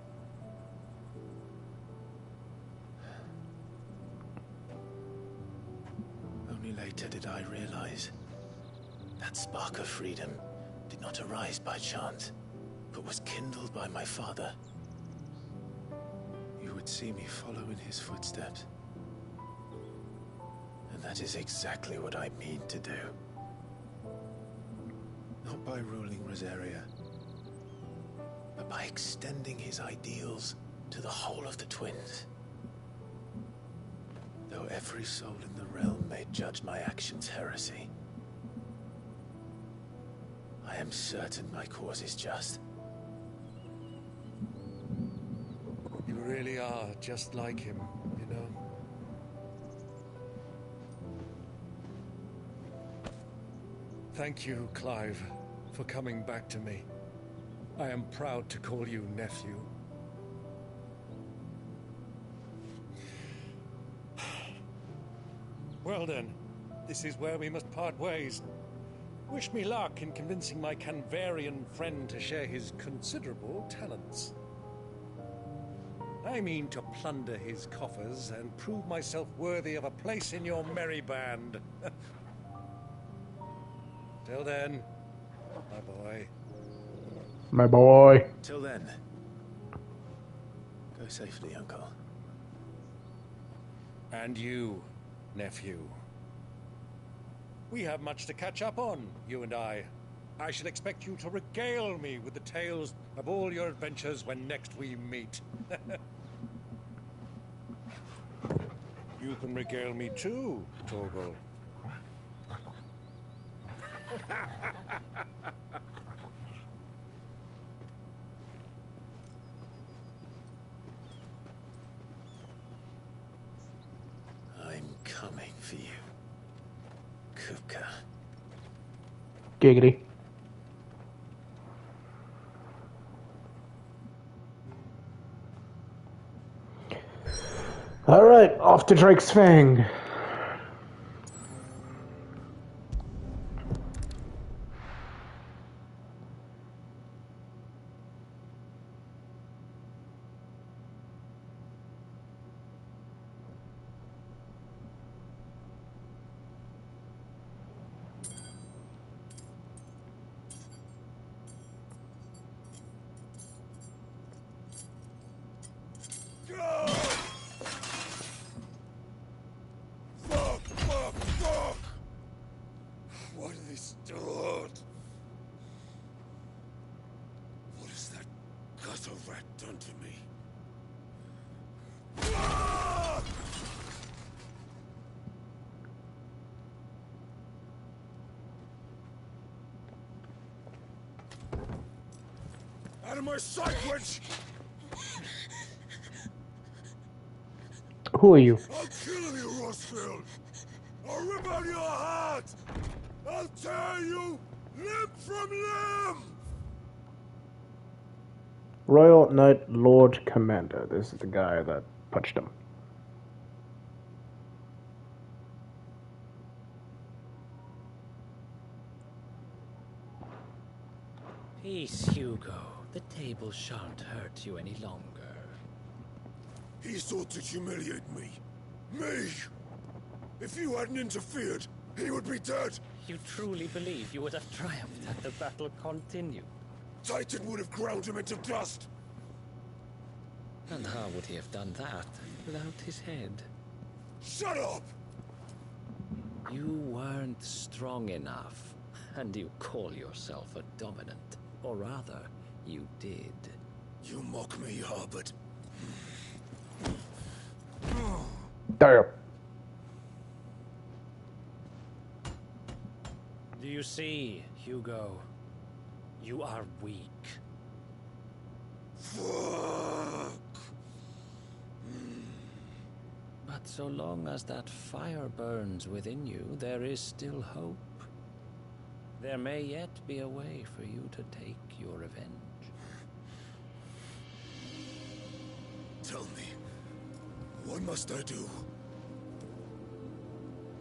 Only later did I realize that spark of freedom did not arise by chance, but was kindled by my father. You would see me follow in his footsteps. And that is exactly what I mean to do. Not by ruling Rosaria, but by extending his ideals to the whole of the twins. Though every soul in the realm may judge my actions heresy, I am certain my cause is just. You really are just like him, you know? Thank you, Clive, for coming back to me. I am proud to call you nephew. Well then, this is where we must part ways. Wish me luck in convincing my Canvarian friend to share his considerable talents. I mean to plunder his coffers and prove myself worthy of a place in your merry band. Till then, my boy. My boy. Till then, go safely, Uncle. And you, nephew. We have much to catch up on, you and I. I shall expect you to regale me with the tales of all your adventures when next we meet. You can regale me too, Torgal. I'm coming for you, Kupka. Giggity. All right, off to Drake's Fang. What have they stored? What has that gutter rat done to me? Out of my sight, witch! Who are you? I'll kill you, Rossfield! I'll rip out your heart! I'll tear you limb from limb! Royal Knight Lord Commander. This is the guy that punched him. Peace, Hugo. The table shan't hurt you any longer. He sought to humiliate me. Me! If you hadn't interfered, he would be dead! You truly believe you would have triumphed had the battle continued? Titan would have ground him into dust! And how would he have done that without his head? Shut up! You weren't strong enough, and you call yourself a dominant. Or rather, you did. You mock me, Harbert. Damn. Do you see, Hugo? You are weak. Fuck. But so long as that fire burns within you, there is still hope. There may yet be a way for you to take your revenge. Tell me, what must I do?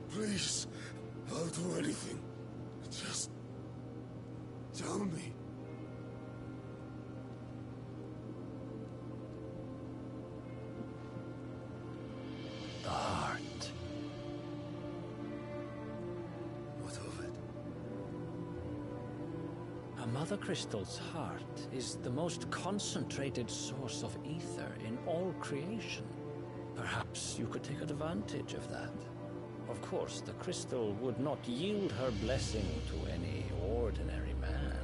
Please, I'll do anything. Just tell me. The heart. What of it? A Mother Crystal's heart is the most concentrated source of ether in all creation. Perhaps you could take advantage of that. Of course, the crystal would not yield her blessing to any ordinary man.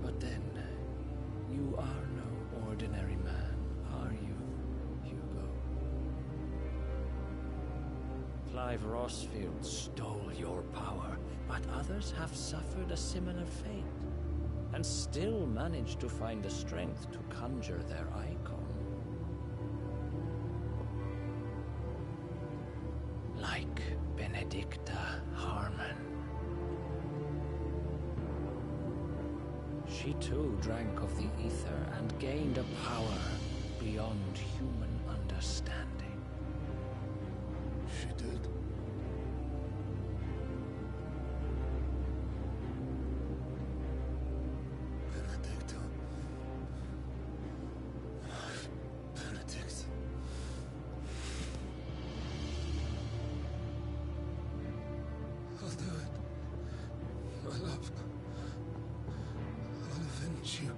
But then, you are no ordinary man, are you, Hugo? Clive Rossfield stole your power, but others have suffered a similar fate, and still managed to find the strength to conjure their icon. Like Benedicta Harmon. She too drank of the ether and gained a power beyond human understanding. She did. Benedicta. Benedict. I'll do it. My love. I'll avenge you.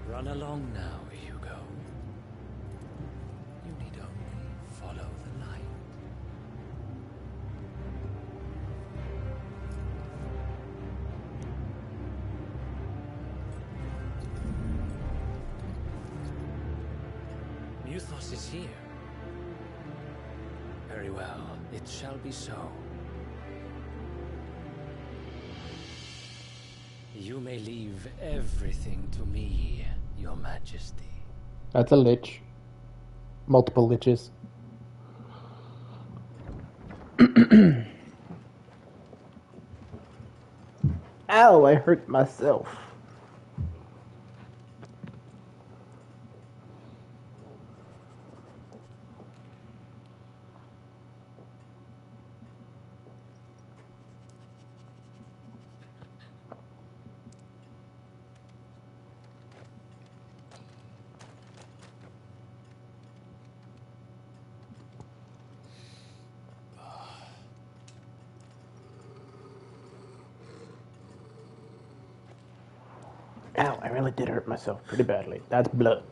Run along now, Hugo. You need only follow the light. Muthos is here. Very well, it shall be so. You may leave everything to me, Your Majesty. That's a lich. Multiple liches. Ow, I hurt myself. Ow, I really did hurt myself pretty badly. That's blood.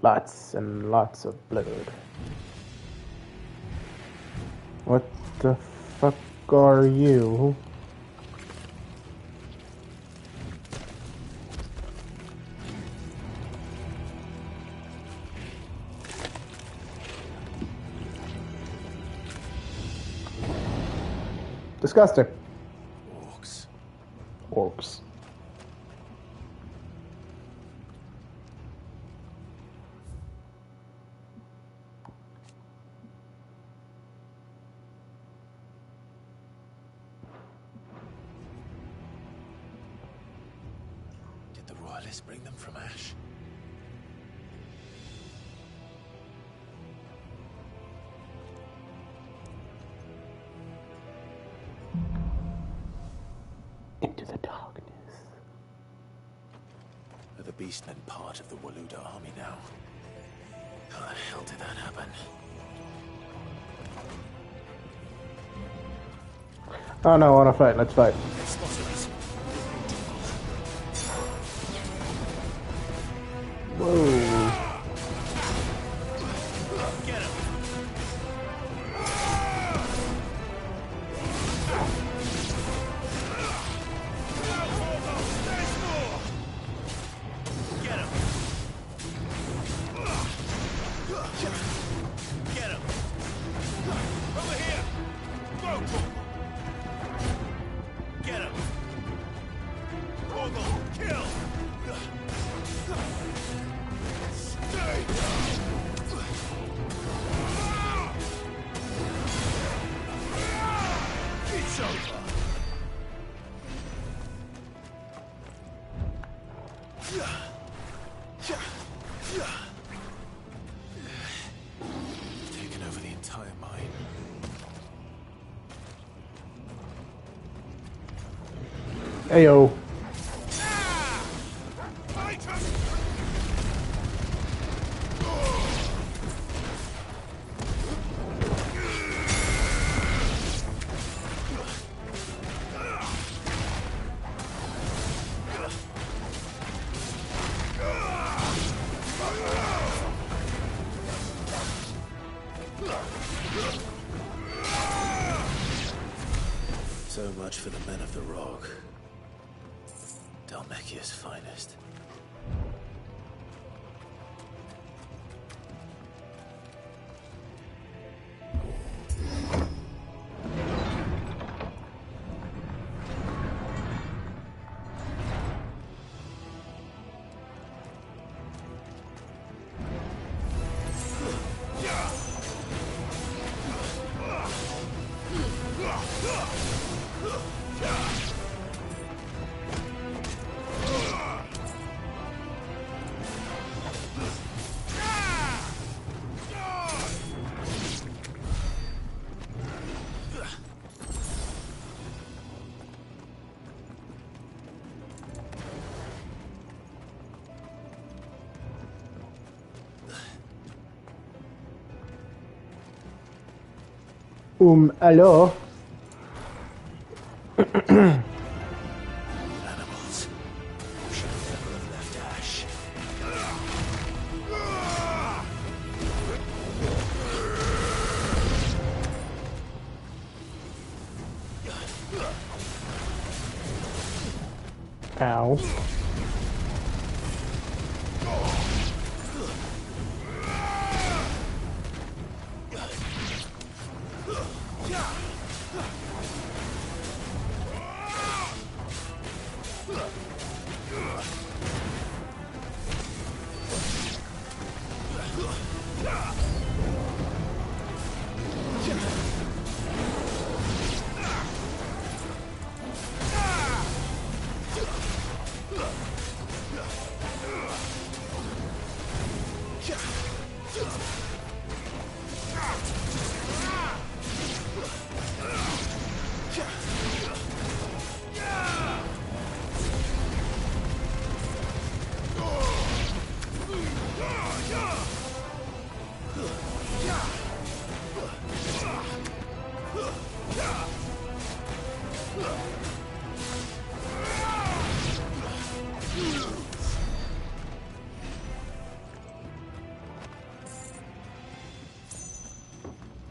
Lots and lots of blood. What the fuck are you? disgusting. Orcs. Orcs. Did the royalists bring them from Ash? Into the darkness. Are the beastmen part of the Waluda army now? How the hell did that happen? Oh no, I want to fight. Let's fight. Whoa. Taken over the entire mine. Ayo. So much for the men of the Rock. Dalmekia's finest. Hello? Animals. Should never have left Ash. Ow.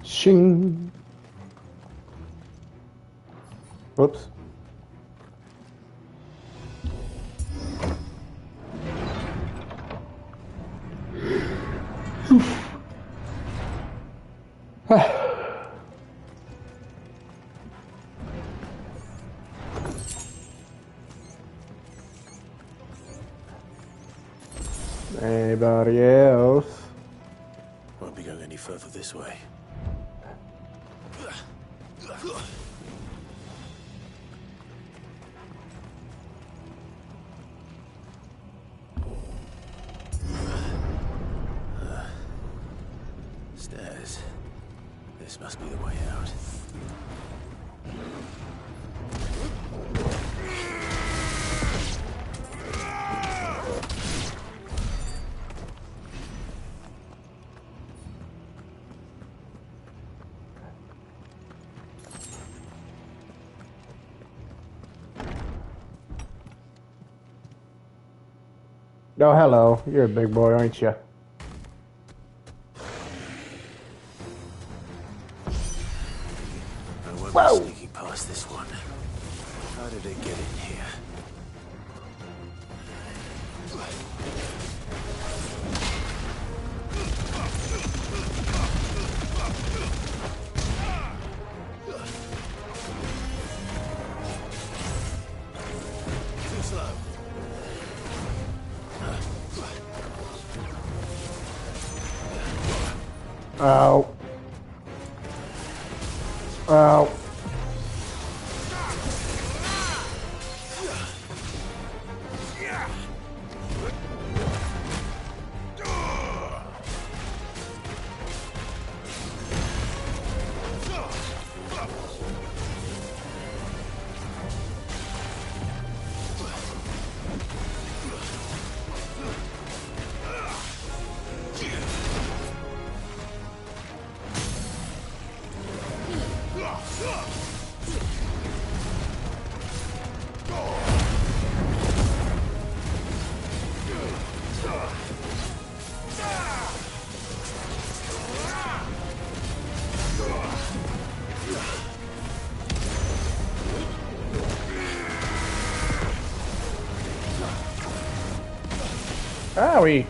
Shing. Whoops. Anybody else? Won't be going any further this way. Stairs. This must be the way out. Oh, hello. You're a big boy, aren't you? I won't Whoa! be sneaking past this one. How did it get in here? Too slow. Ow. Ow. Owie.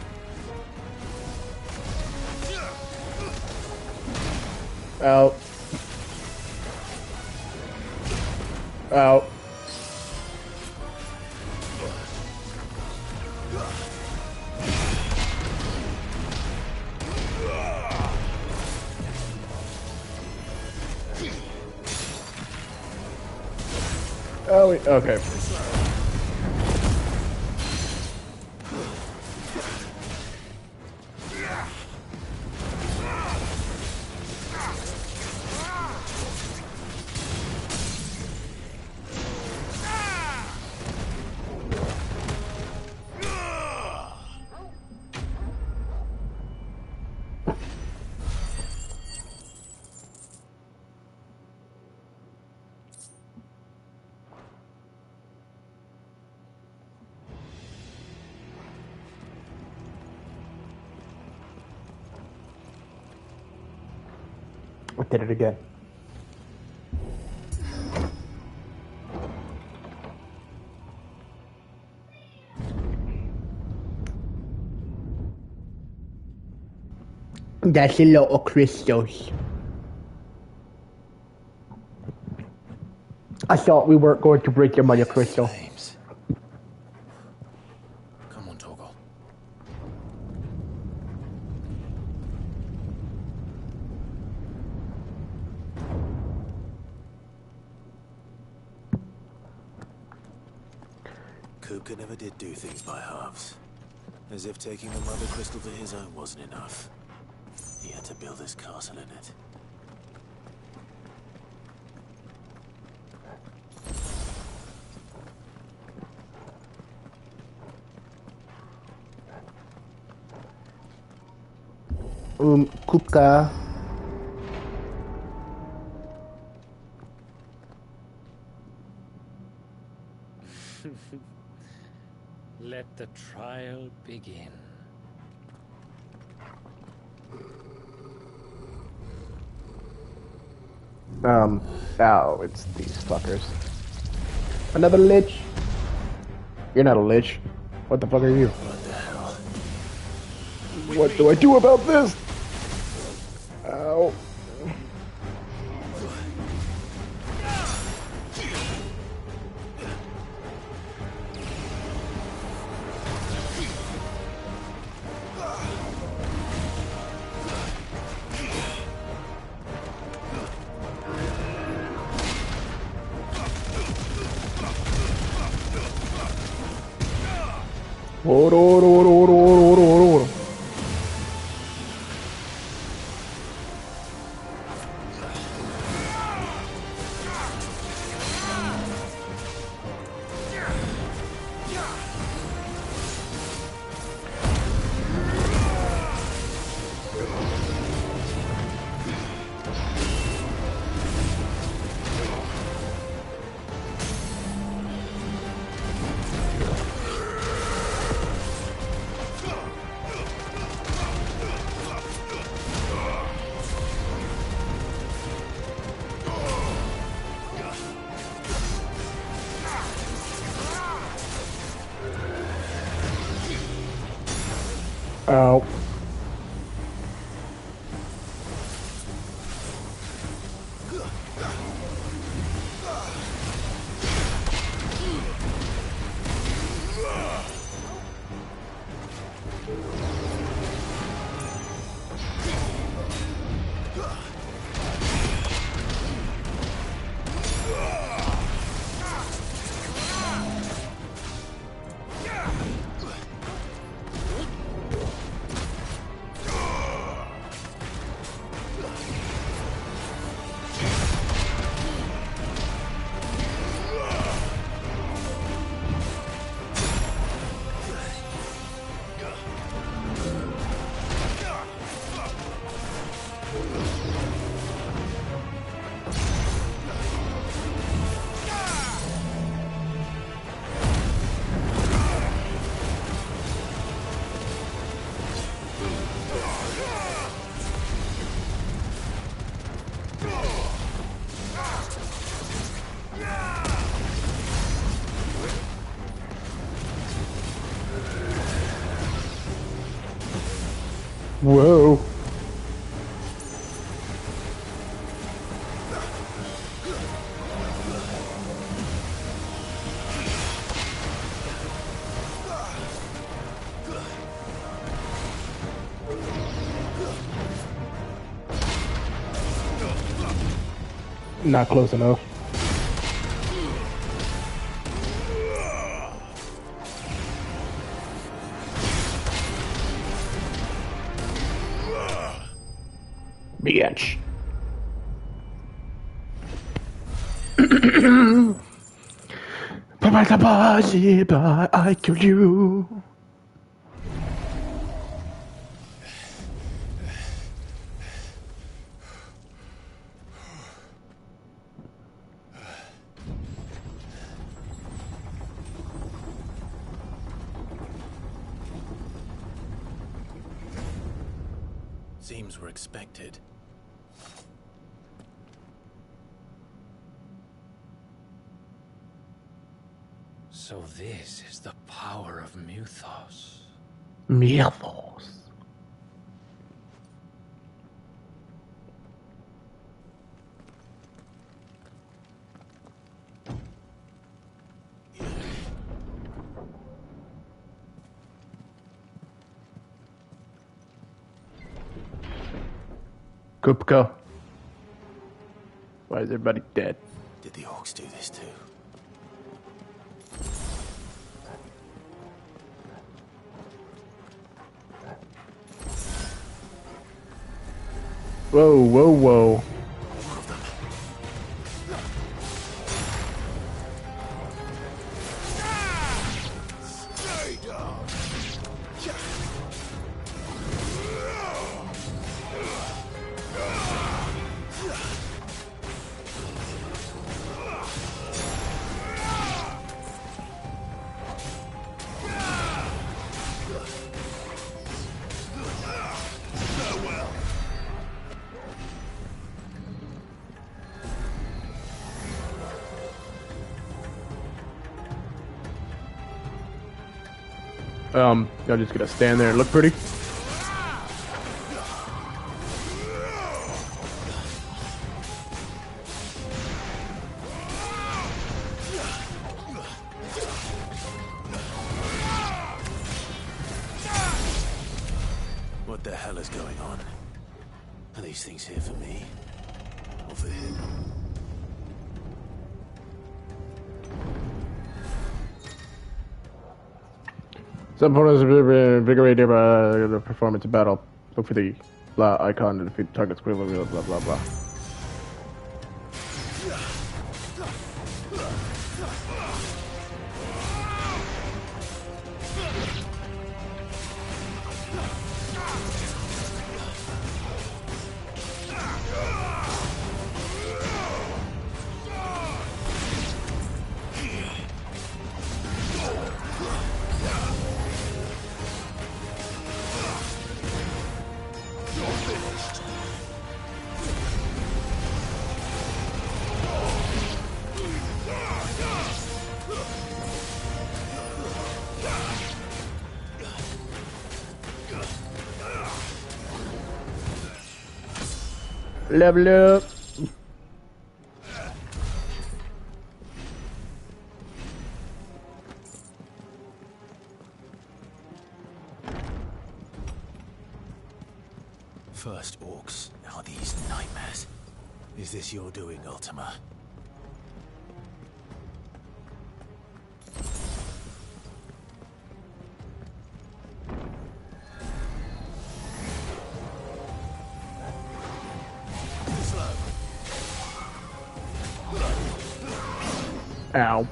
Out. Out. Owie. Okay. I did it again. That's a lot of crystals. I thought we weren't going to break your mother crystal. Come on, Torgal. Kupka never did do things by halves. As if taking the mother crystal for his own wasn't enough. He had to build his castle in it. Kupka. Let the trial begin. Oh, it's these fuckers. Another lich? You're not a lich. What the fuck are you? What the hell? What do I do about this? Ow. Ow. Whoa. Not close enough. Bitch. I killed you. Seems we're expected. So this is the power of Mythos. Mythos. Kupka. Why is everybody dead? Did the orcs do this too? Whoa, whoa, whoa. Y'all just gonna stand there and look pretty? What the hell is going on? Are these things here for me? Or for him? Some opponents are invigorated by the performance of battle. Look for the blah icon to defeat targets quickly, blah blah blah. Level up. First orcs, now these nightmares. Is this your doing, Ultima? Ow.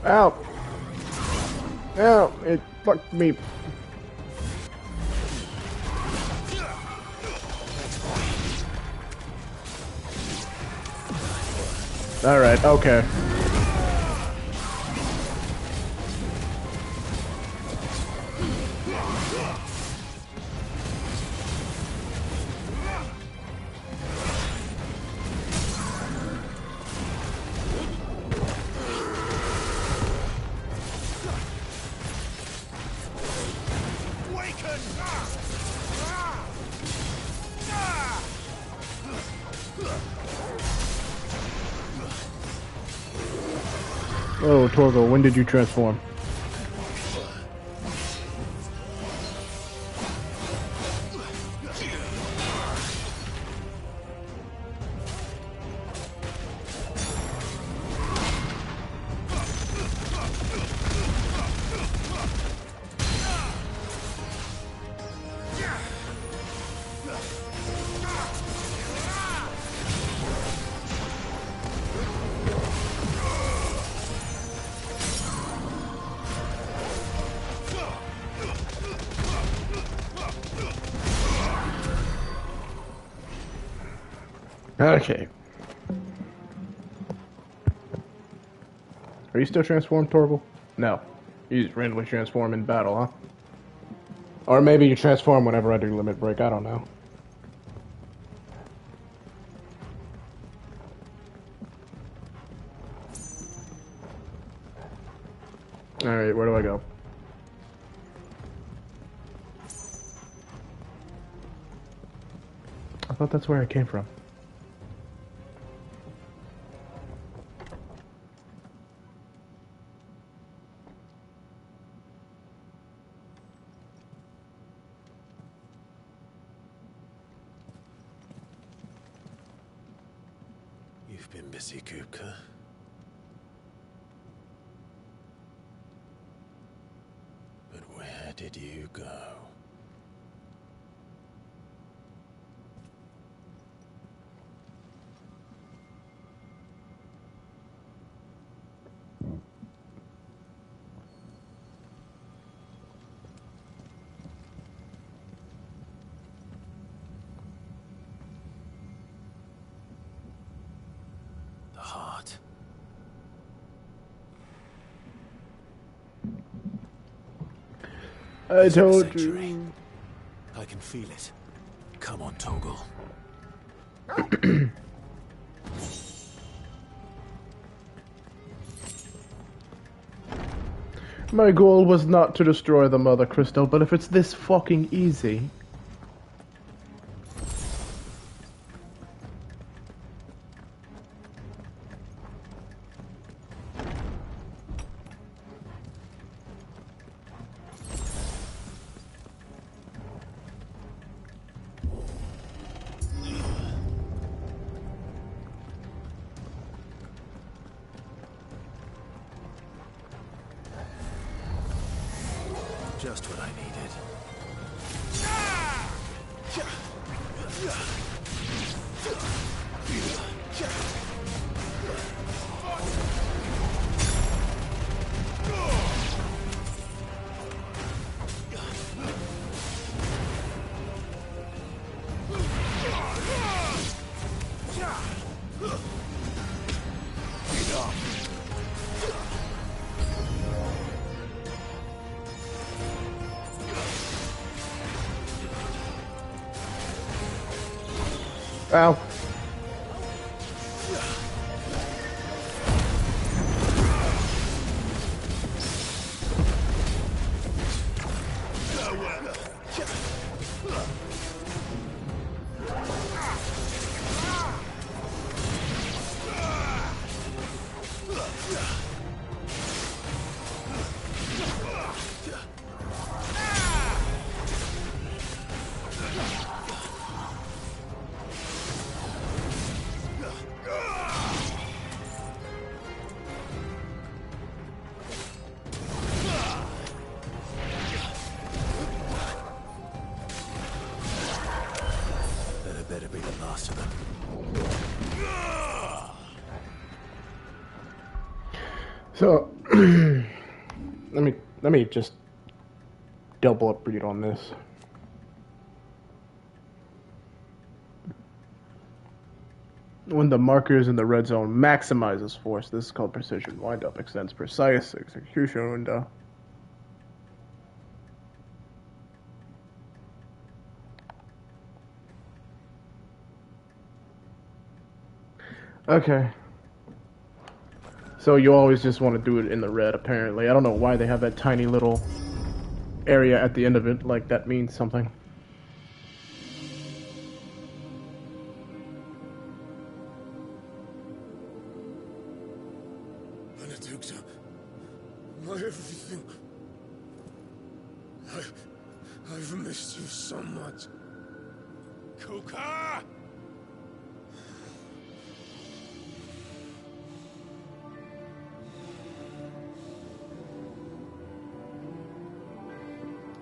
Ow. Ow. It fucked me. Alright, okay. Oh, Torgo, when did you transform? Okay. Are you still transformed, Torval? No. You just randomly transform in battle, huh? Or maybe you transform whenever I do limit break, I don't know. Alright, where do I go? I thought that's where I came from. You've been busy, Kupka. But where did you go? The heart. I told you. I can feel it. Come on, Toggle. My goal was not to destroy the Mother Crystal, but if it's this fucking easy... Ow. Better be the last of them. So let me just double up read on this. When the marker is in the red zone, maximizes force. This is called precision. Wind up extends precise execution window. Okay. So you always just want to do it in the red, apparently. I don't know why they have that tiny little area at the end of it, like that means something. Benedicta, my everything. I've missed you so much. Kuka!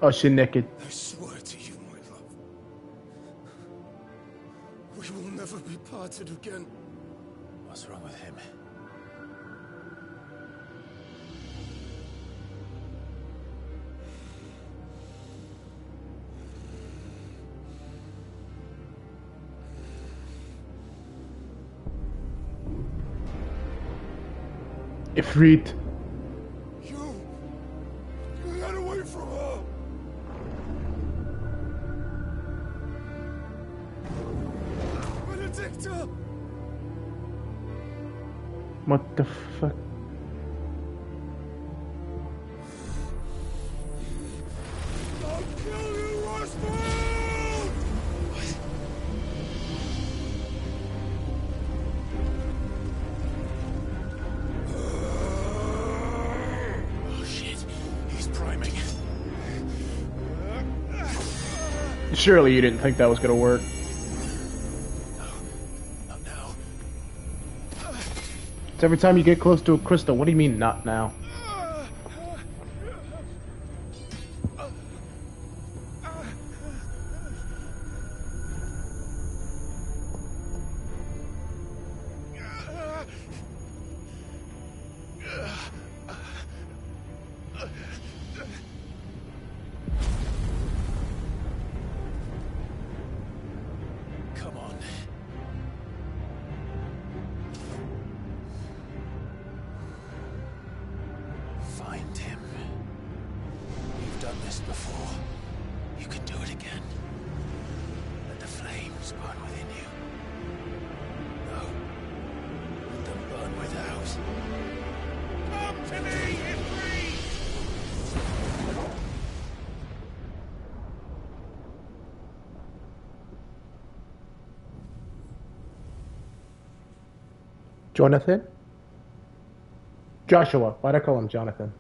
Oh, she naked. I swear to you, my love, we will never be parted again. What's wrong with him? Ifrit. You got away from her. Benedicta! What the fuck? I'll kill you, Roswell! Oh shit, he's priming. Surely you didn't think that was gonna work. It's every time you get close to a crystal. What do you mean, not now? Come on. Find him. You've done this before. You can do it again. Let the flames burn within you. No. Let them burn without. Come to me, Ifrit! Jonathan? Joshua. Why'd I call him Jonathan?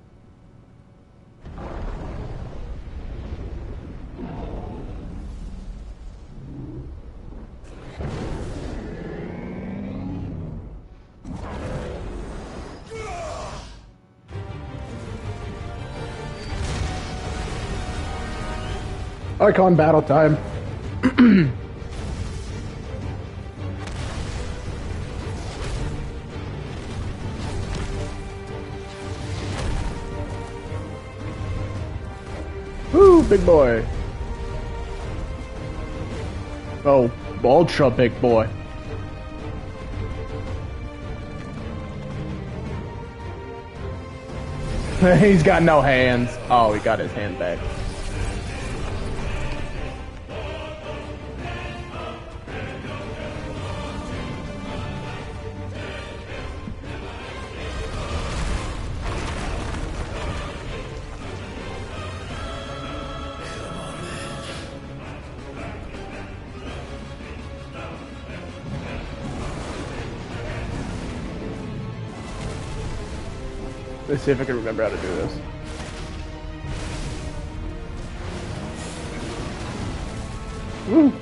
Icon battle time. Woo, big boy. Oh, ultra big boy. He's got no hands. Oh, he got his hand back. Let's see if I can remember how to do this. Woo!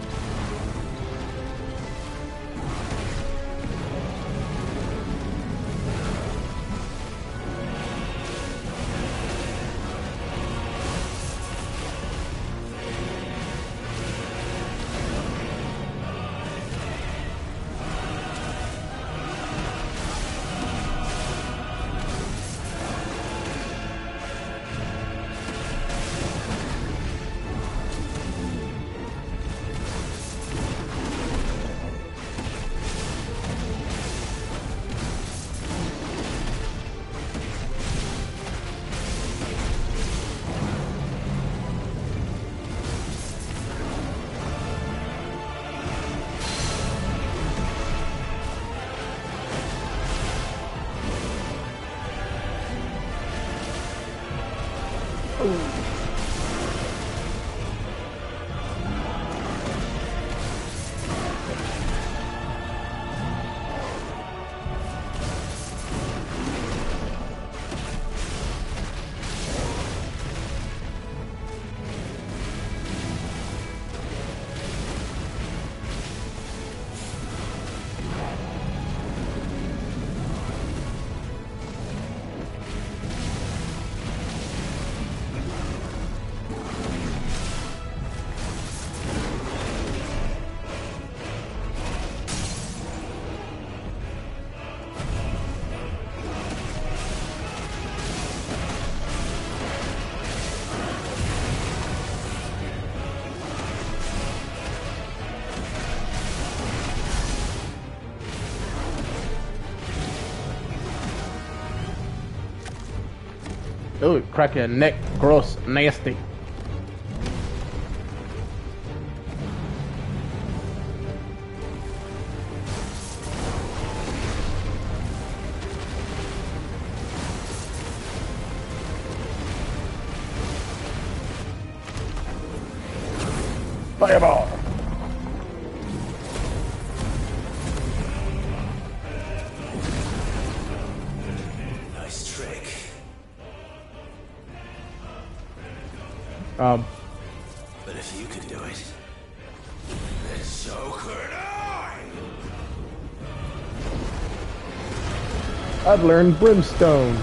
Ooh, crack your neck. Gross. Nasty. Fireball. Nice trick. But if you can do it, then so could I! I've learned brimstone.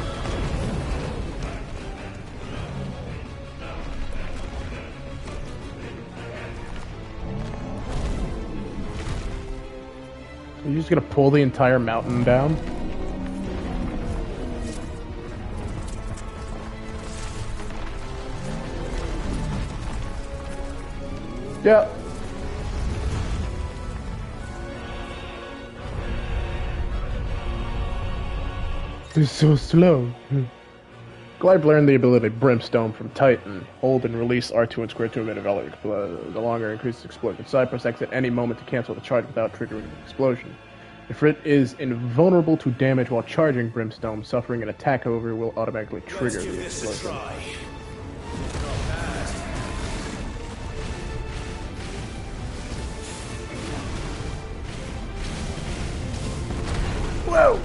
Are you just gonna pull the entire mountain down? Yeah. It's so slow. Glide learned the ability Brimstone from Titan. Hold and release R2 and square 2 minute value. The longer increases explosion. Side press X at any moment to cancel the charge without triggering an explosion. If it is invulnerable to damage while charging Brimstone, suffering an attack over will automatically trigger the explosion. Whoa!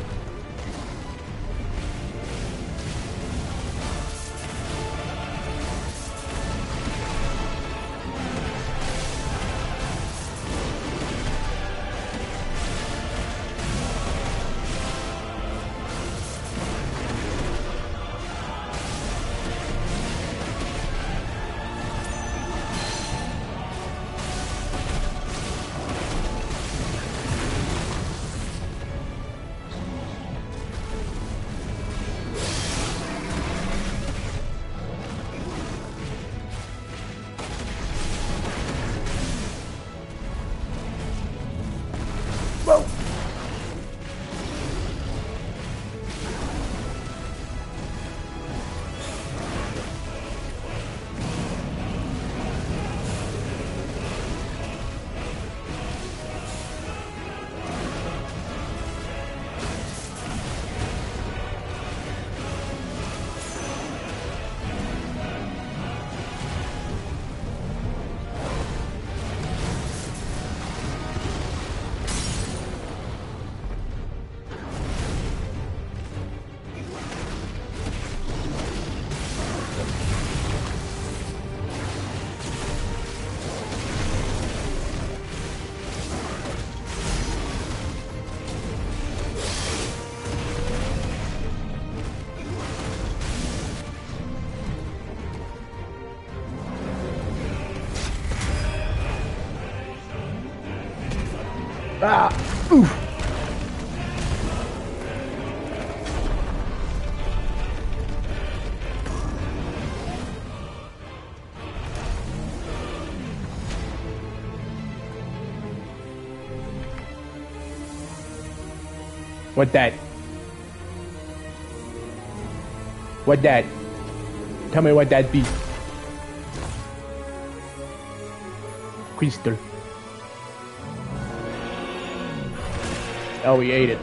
Ah! Oof! What that? What that? Tell me what that be. Crystal. Oh, we ate it.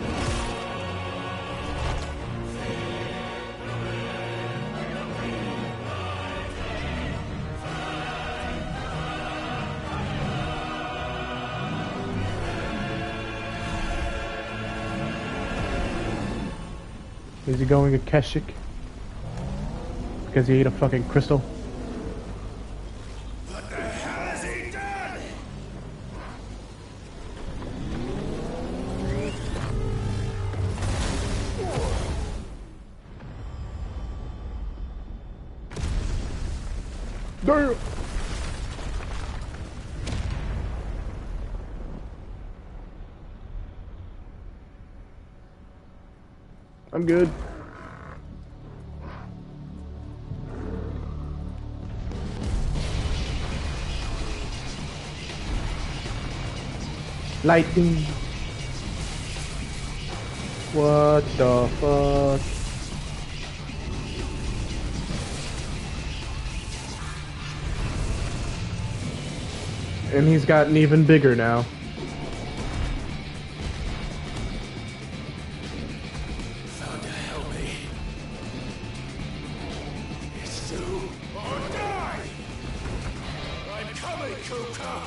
Is he going Akashic? Because he ate a fucking crystal? What the hell has he done? Damn! I'm good. Lightning. What the fuck? And he's gotten even bigger now. Found to help me. It's do or die! I'm coming, Kuka!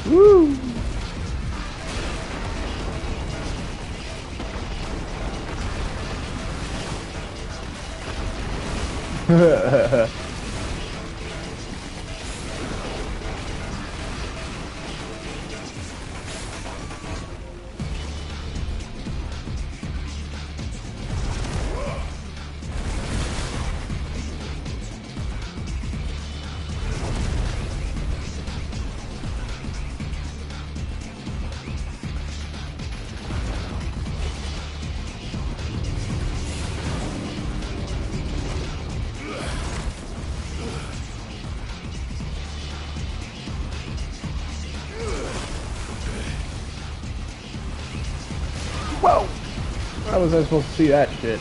Woo! Whoa! How was I supposed to see that shit?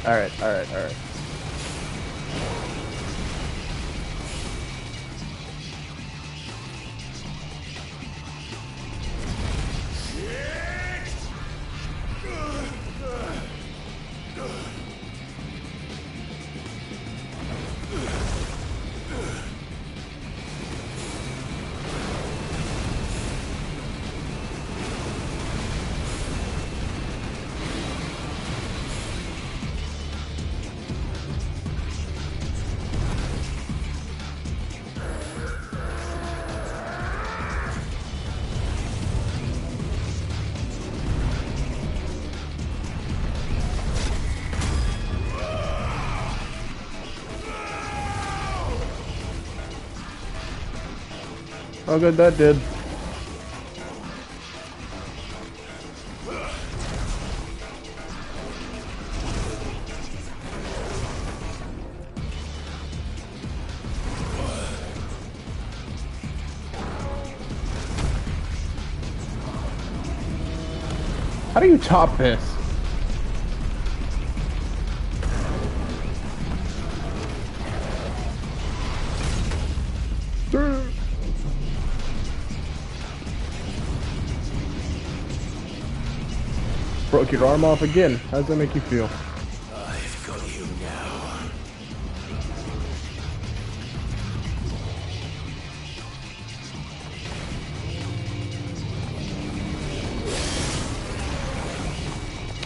Alright, alright, alright. How good that did. How do you top this? Broke your arm off again. How does that make you feel? I've got you now.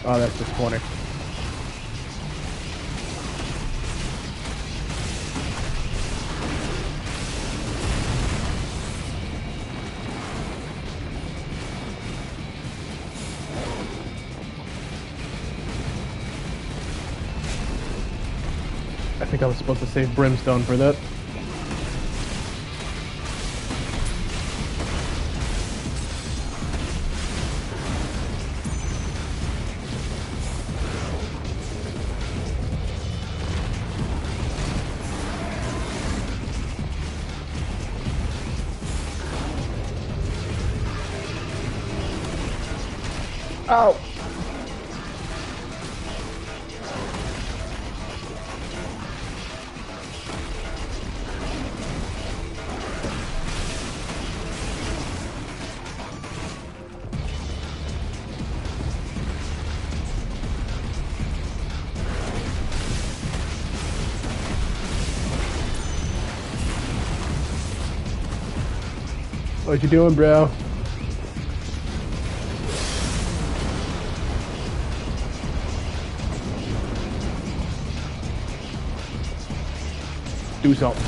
Oh, that's disappointing. think I was supposed to save Brimstone for that. Ow! What you doing, bro? Do something.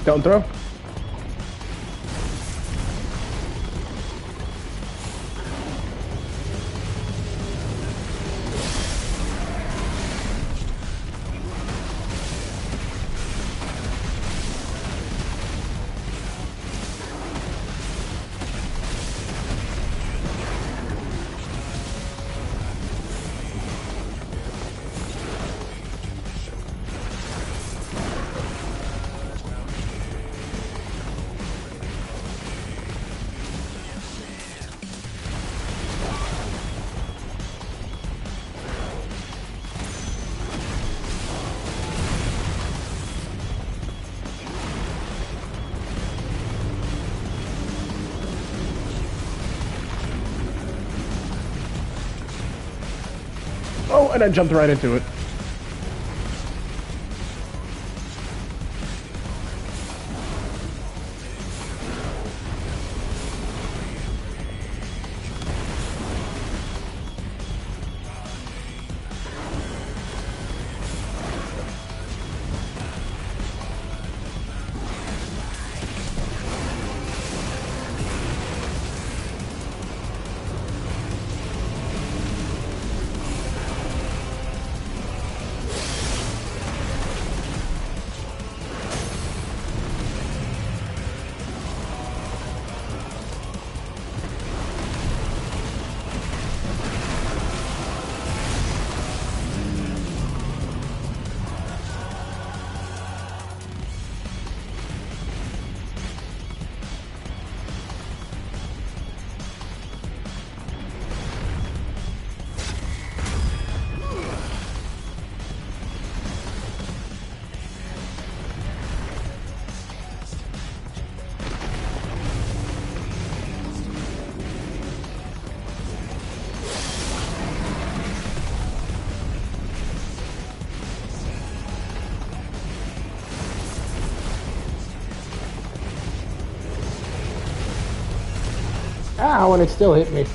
Stone throw. Oh, and I jumped right into it. Ow, and it still hit me.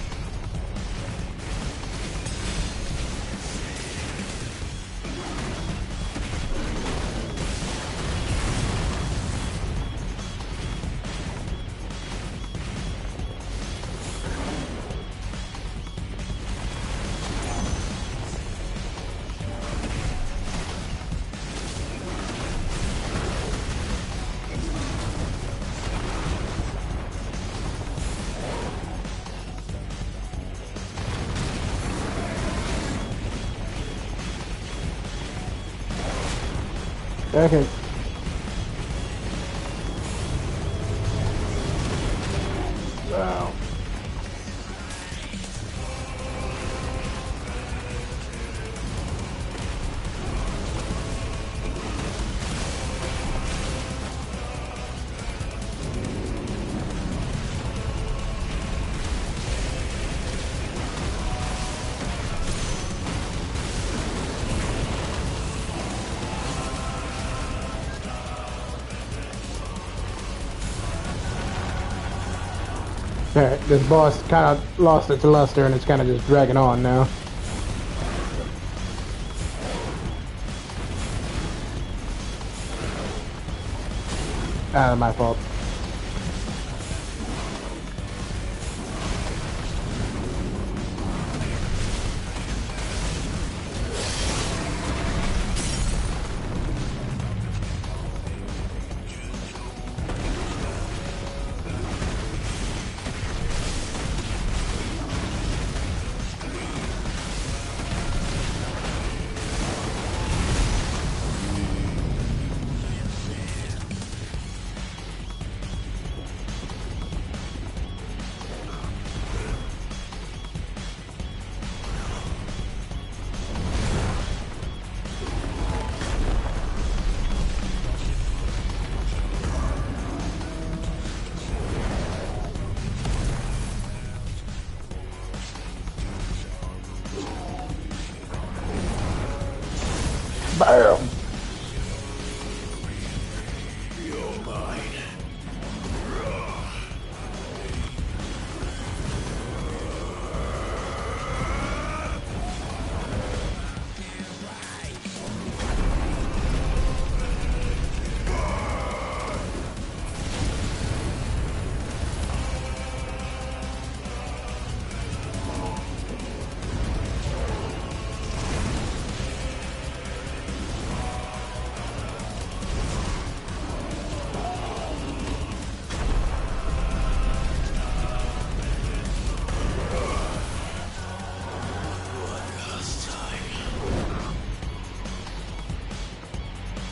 Okay. Alright, this boss kind of lost its luster and it's kind of just dragging on now. My fault. Bam! You're mine.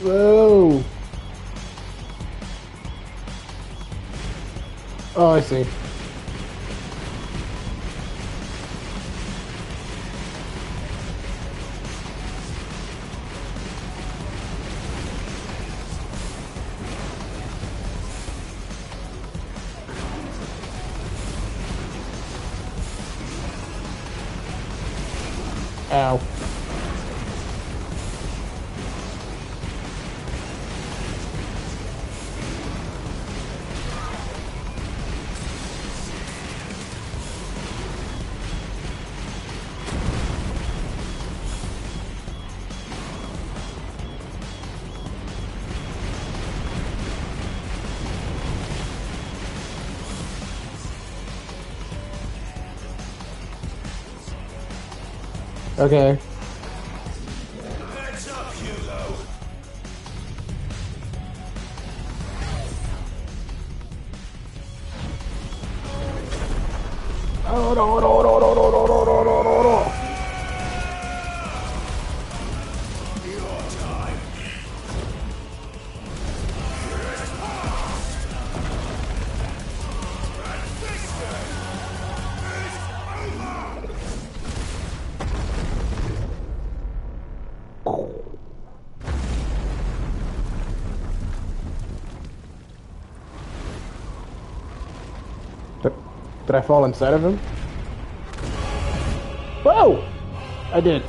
Whoa! Oh, I see. Ow. Okay. Heads up, Hugo. Oh, no, no, no, no, no, no, no, no, no, no, no. Your time. Did I fall inside of him? Whoa! I did.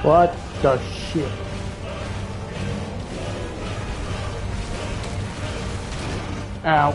What the shit? Ow.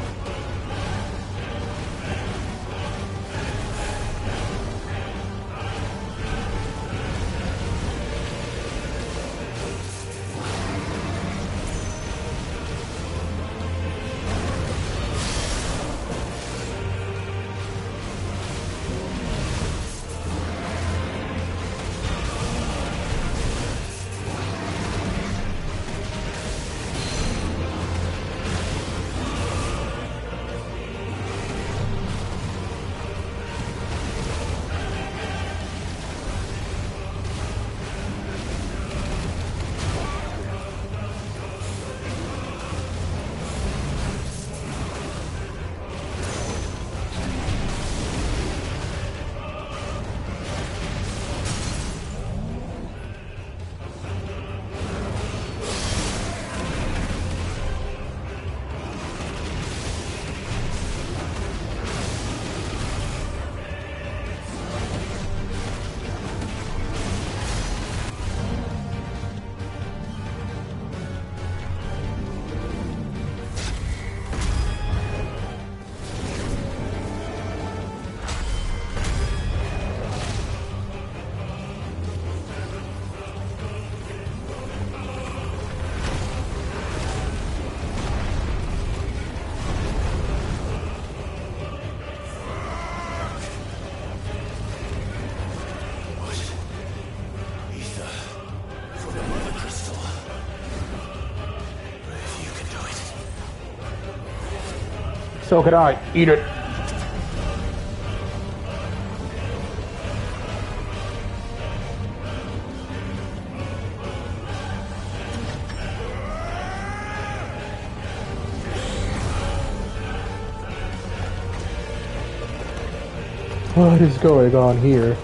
So could I. Eat it. What is going on here?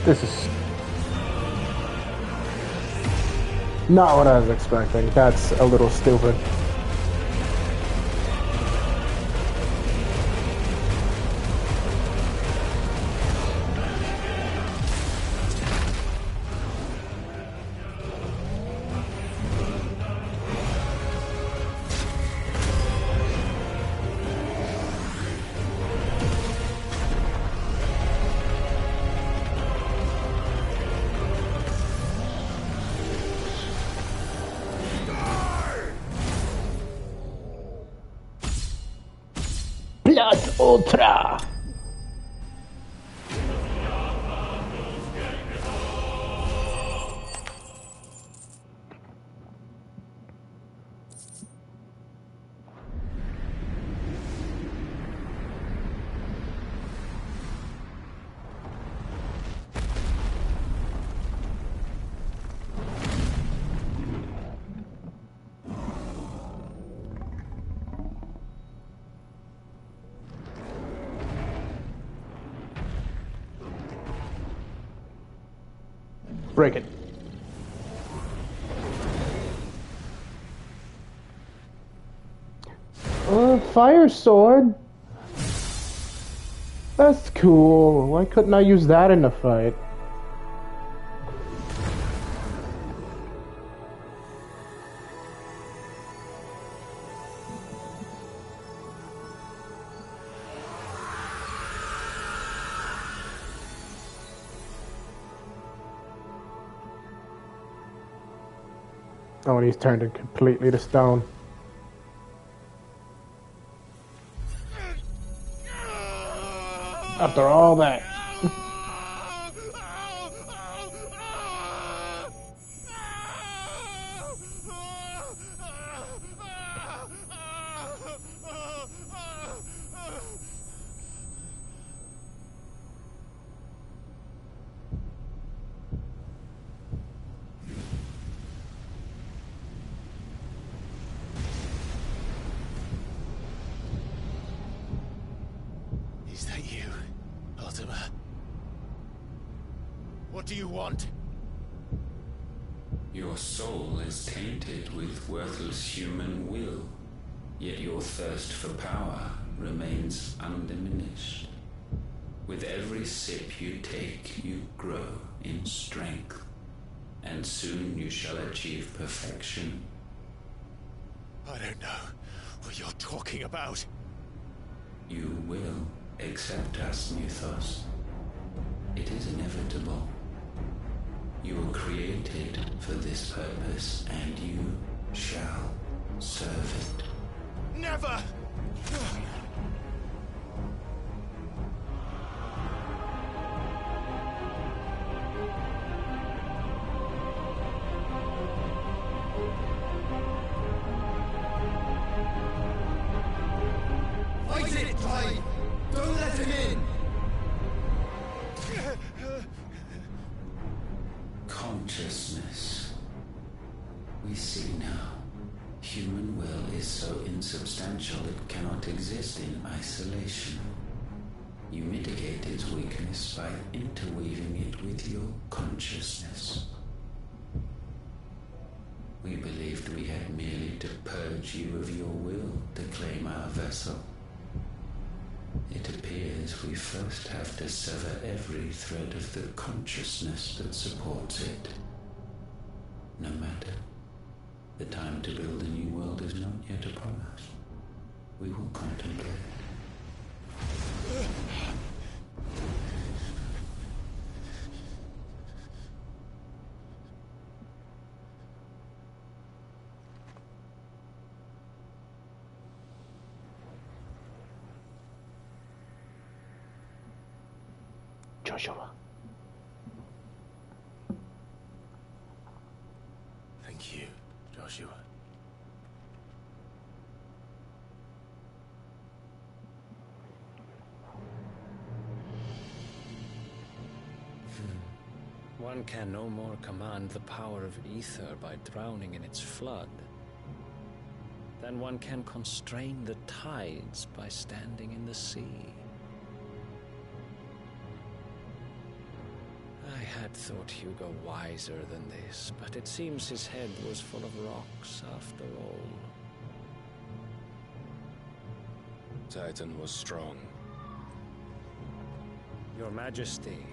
This is not what I was expecting. That's a little stupid. Blood Ultra! Break it. Fire sword? That's cool. Why couldn't I use that in the fight? Oh, and he's turned it completely to stone. After all that. Is that you, Ultima? What do you want? Your soul is tainted with worthless human will, yet your thirst for power remains undiminished. With every sip you take, you grow in strength, and soon you shall achieve perfection. I don't know what you're talking about. You will accept us, Mythos. It is inevitable. You were created for this purpose, and you shall serve it. Never! Fight it, Tide! Don't let him in! Consciousness. We see now. Human will is so insubstantial it cannot exist in isolation. You mitigate its weakness by interweaving it with your consciousness. We believed we had merely to purge you of your will to claim our vessel. It appears we first have to sever every thread of the consciousness that supports it. No matter. The time to build a new world is not yet upon us. We will contemplate. Joshua. One can no more command the power of ether by drowning in its flood than one can constrain the tides by standing in the sea. I had thought Hugo wiser than this, but it seems his head was full of rocks after all. Titan was strong. Your Majesty.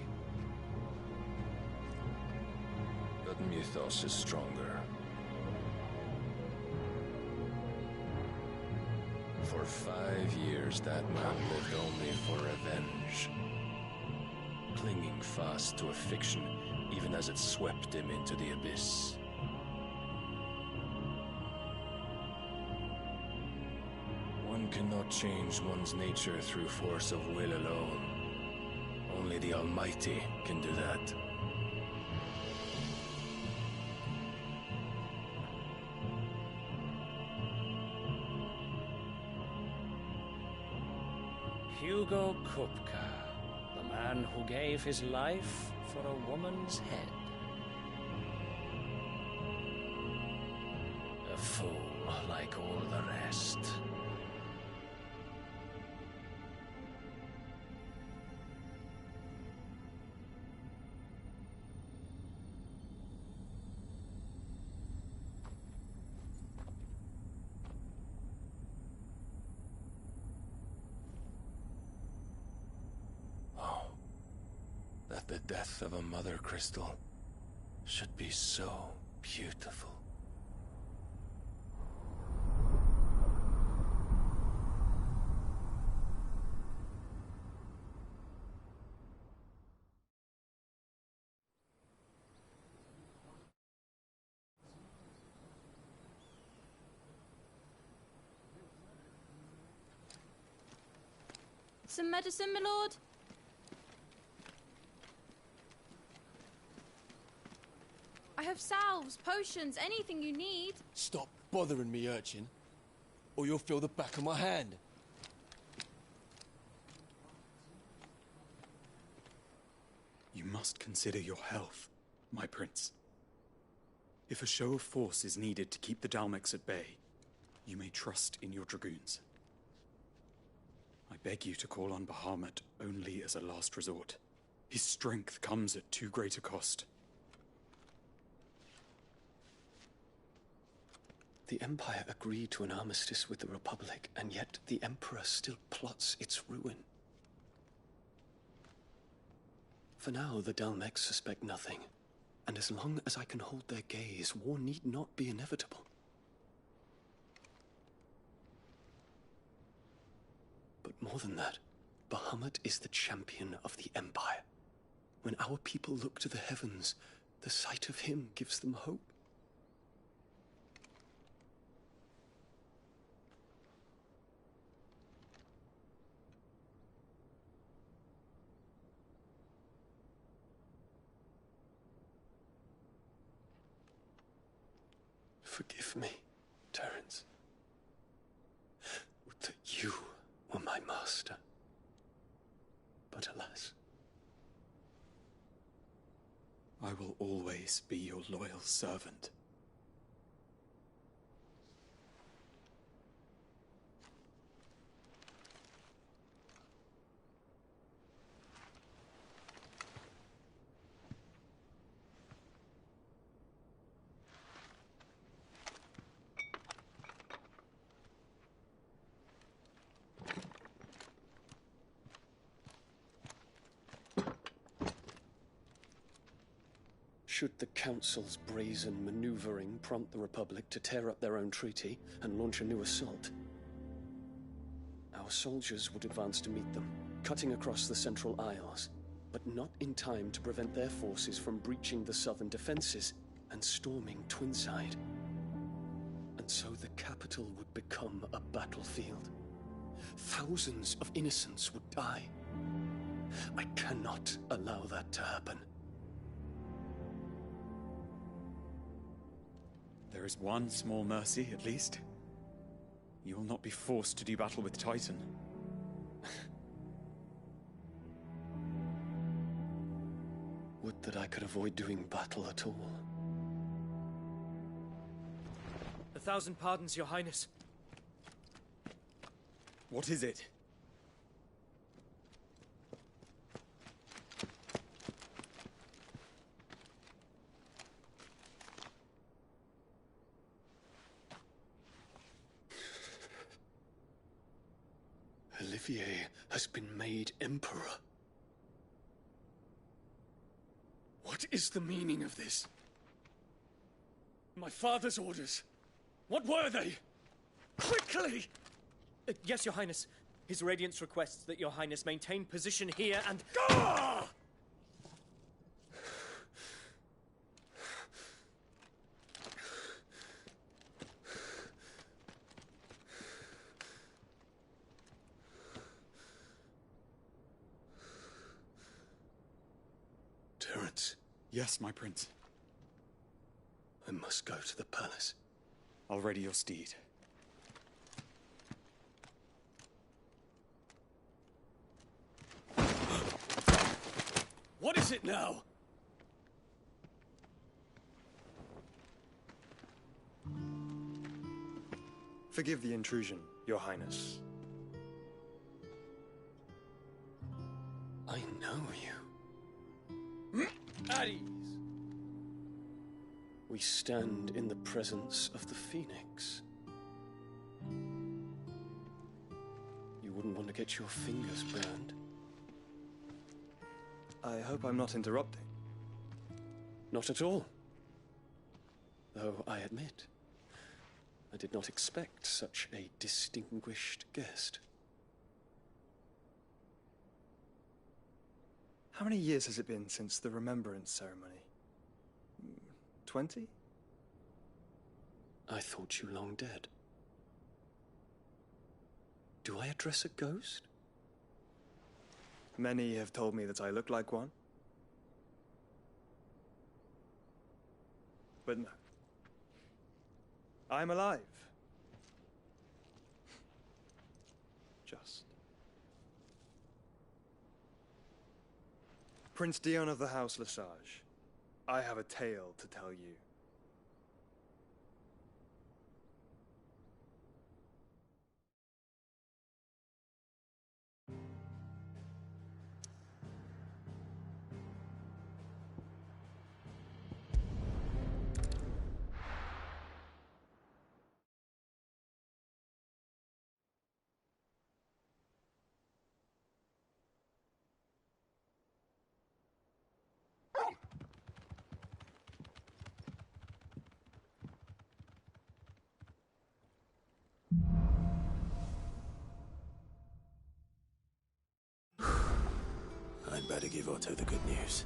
But Mythos is stronger. For 5 years, that man lived only for revenge. Clinging fast to a fiction, even as it swept him into the abyss. One cannot change one's nature through force of will alone. Only the Almighty can do that. Hugo Kupka, the man who gave his life for a woman's head. A fool like all the rest. That the death of a mother crystal should be so beautiful. Some medicine, my lord? I have salves, potions, anything you need. Stop bothering me, urchin, or you'll feel the back of my hand. You must consider your health, my prince. If a show of force is needed to keep the Dalmex at bay, you may trust in your dragoons. I beg you to call on Bahamut only as a last resort. His strength comes at too great a cost. The Empire agreed to an armistice with the Republic, and yet the Emperor still plots its ruin. For now, the Dalmex suspect nothing, and as long as I can hold their gaze, war need not be inevitable. But more than that, Bahamut is the champion of the Empire. When our people look to the heavens, the sight of him gives them hope. Forgive me, Terence. Would that you were my master. But alas. I will always be your loyal servant. Should the Council's brazen maneuvering prompt the Republic to tear up their own treaty and launch a new assault, our soldiers would advance to meet them, cutting across the Central Isles, but not in time to prevent their forces from breaching the southern defenses and storming Twinside. And so the capital would become a battlefield. Thousands of innocents would die. I cannot allow that to happen. There is one small mercy, at least. You will not be forced to do battle with Titan. Would that I could avoid doing battle at all. 1,000 pardons, Your Highness. What is it? Olivier has been made Emperor. What is the meaning of this? My father's orders. What were they? Quickly! Yes, Your Highness. His Radiance requests that Your Highness maintain position here and... Ah! Terence. Yes, my prince. I must go to the palace. I'll ready your steed. What is it now? Forgive the intrusion, Your Highness. I know you. At ease. We stand in the presence of the Phoenix. You wouldn't want to get your fingers burned. I hope I'm not interrupting. Not at all. Though I admit, I did not expect such a distinguished guest. How many years has it been since the Remembrance ceremony? 20? I thought you long dead. Do I address a ghost? Many have told me that I look like one. But no. I'm alive. Just. Prince Dion of the House Lesage, I have a tale to tell you. I'd better give Otto the good news.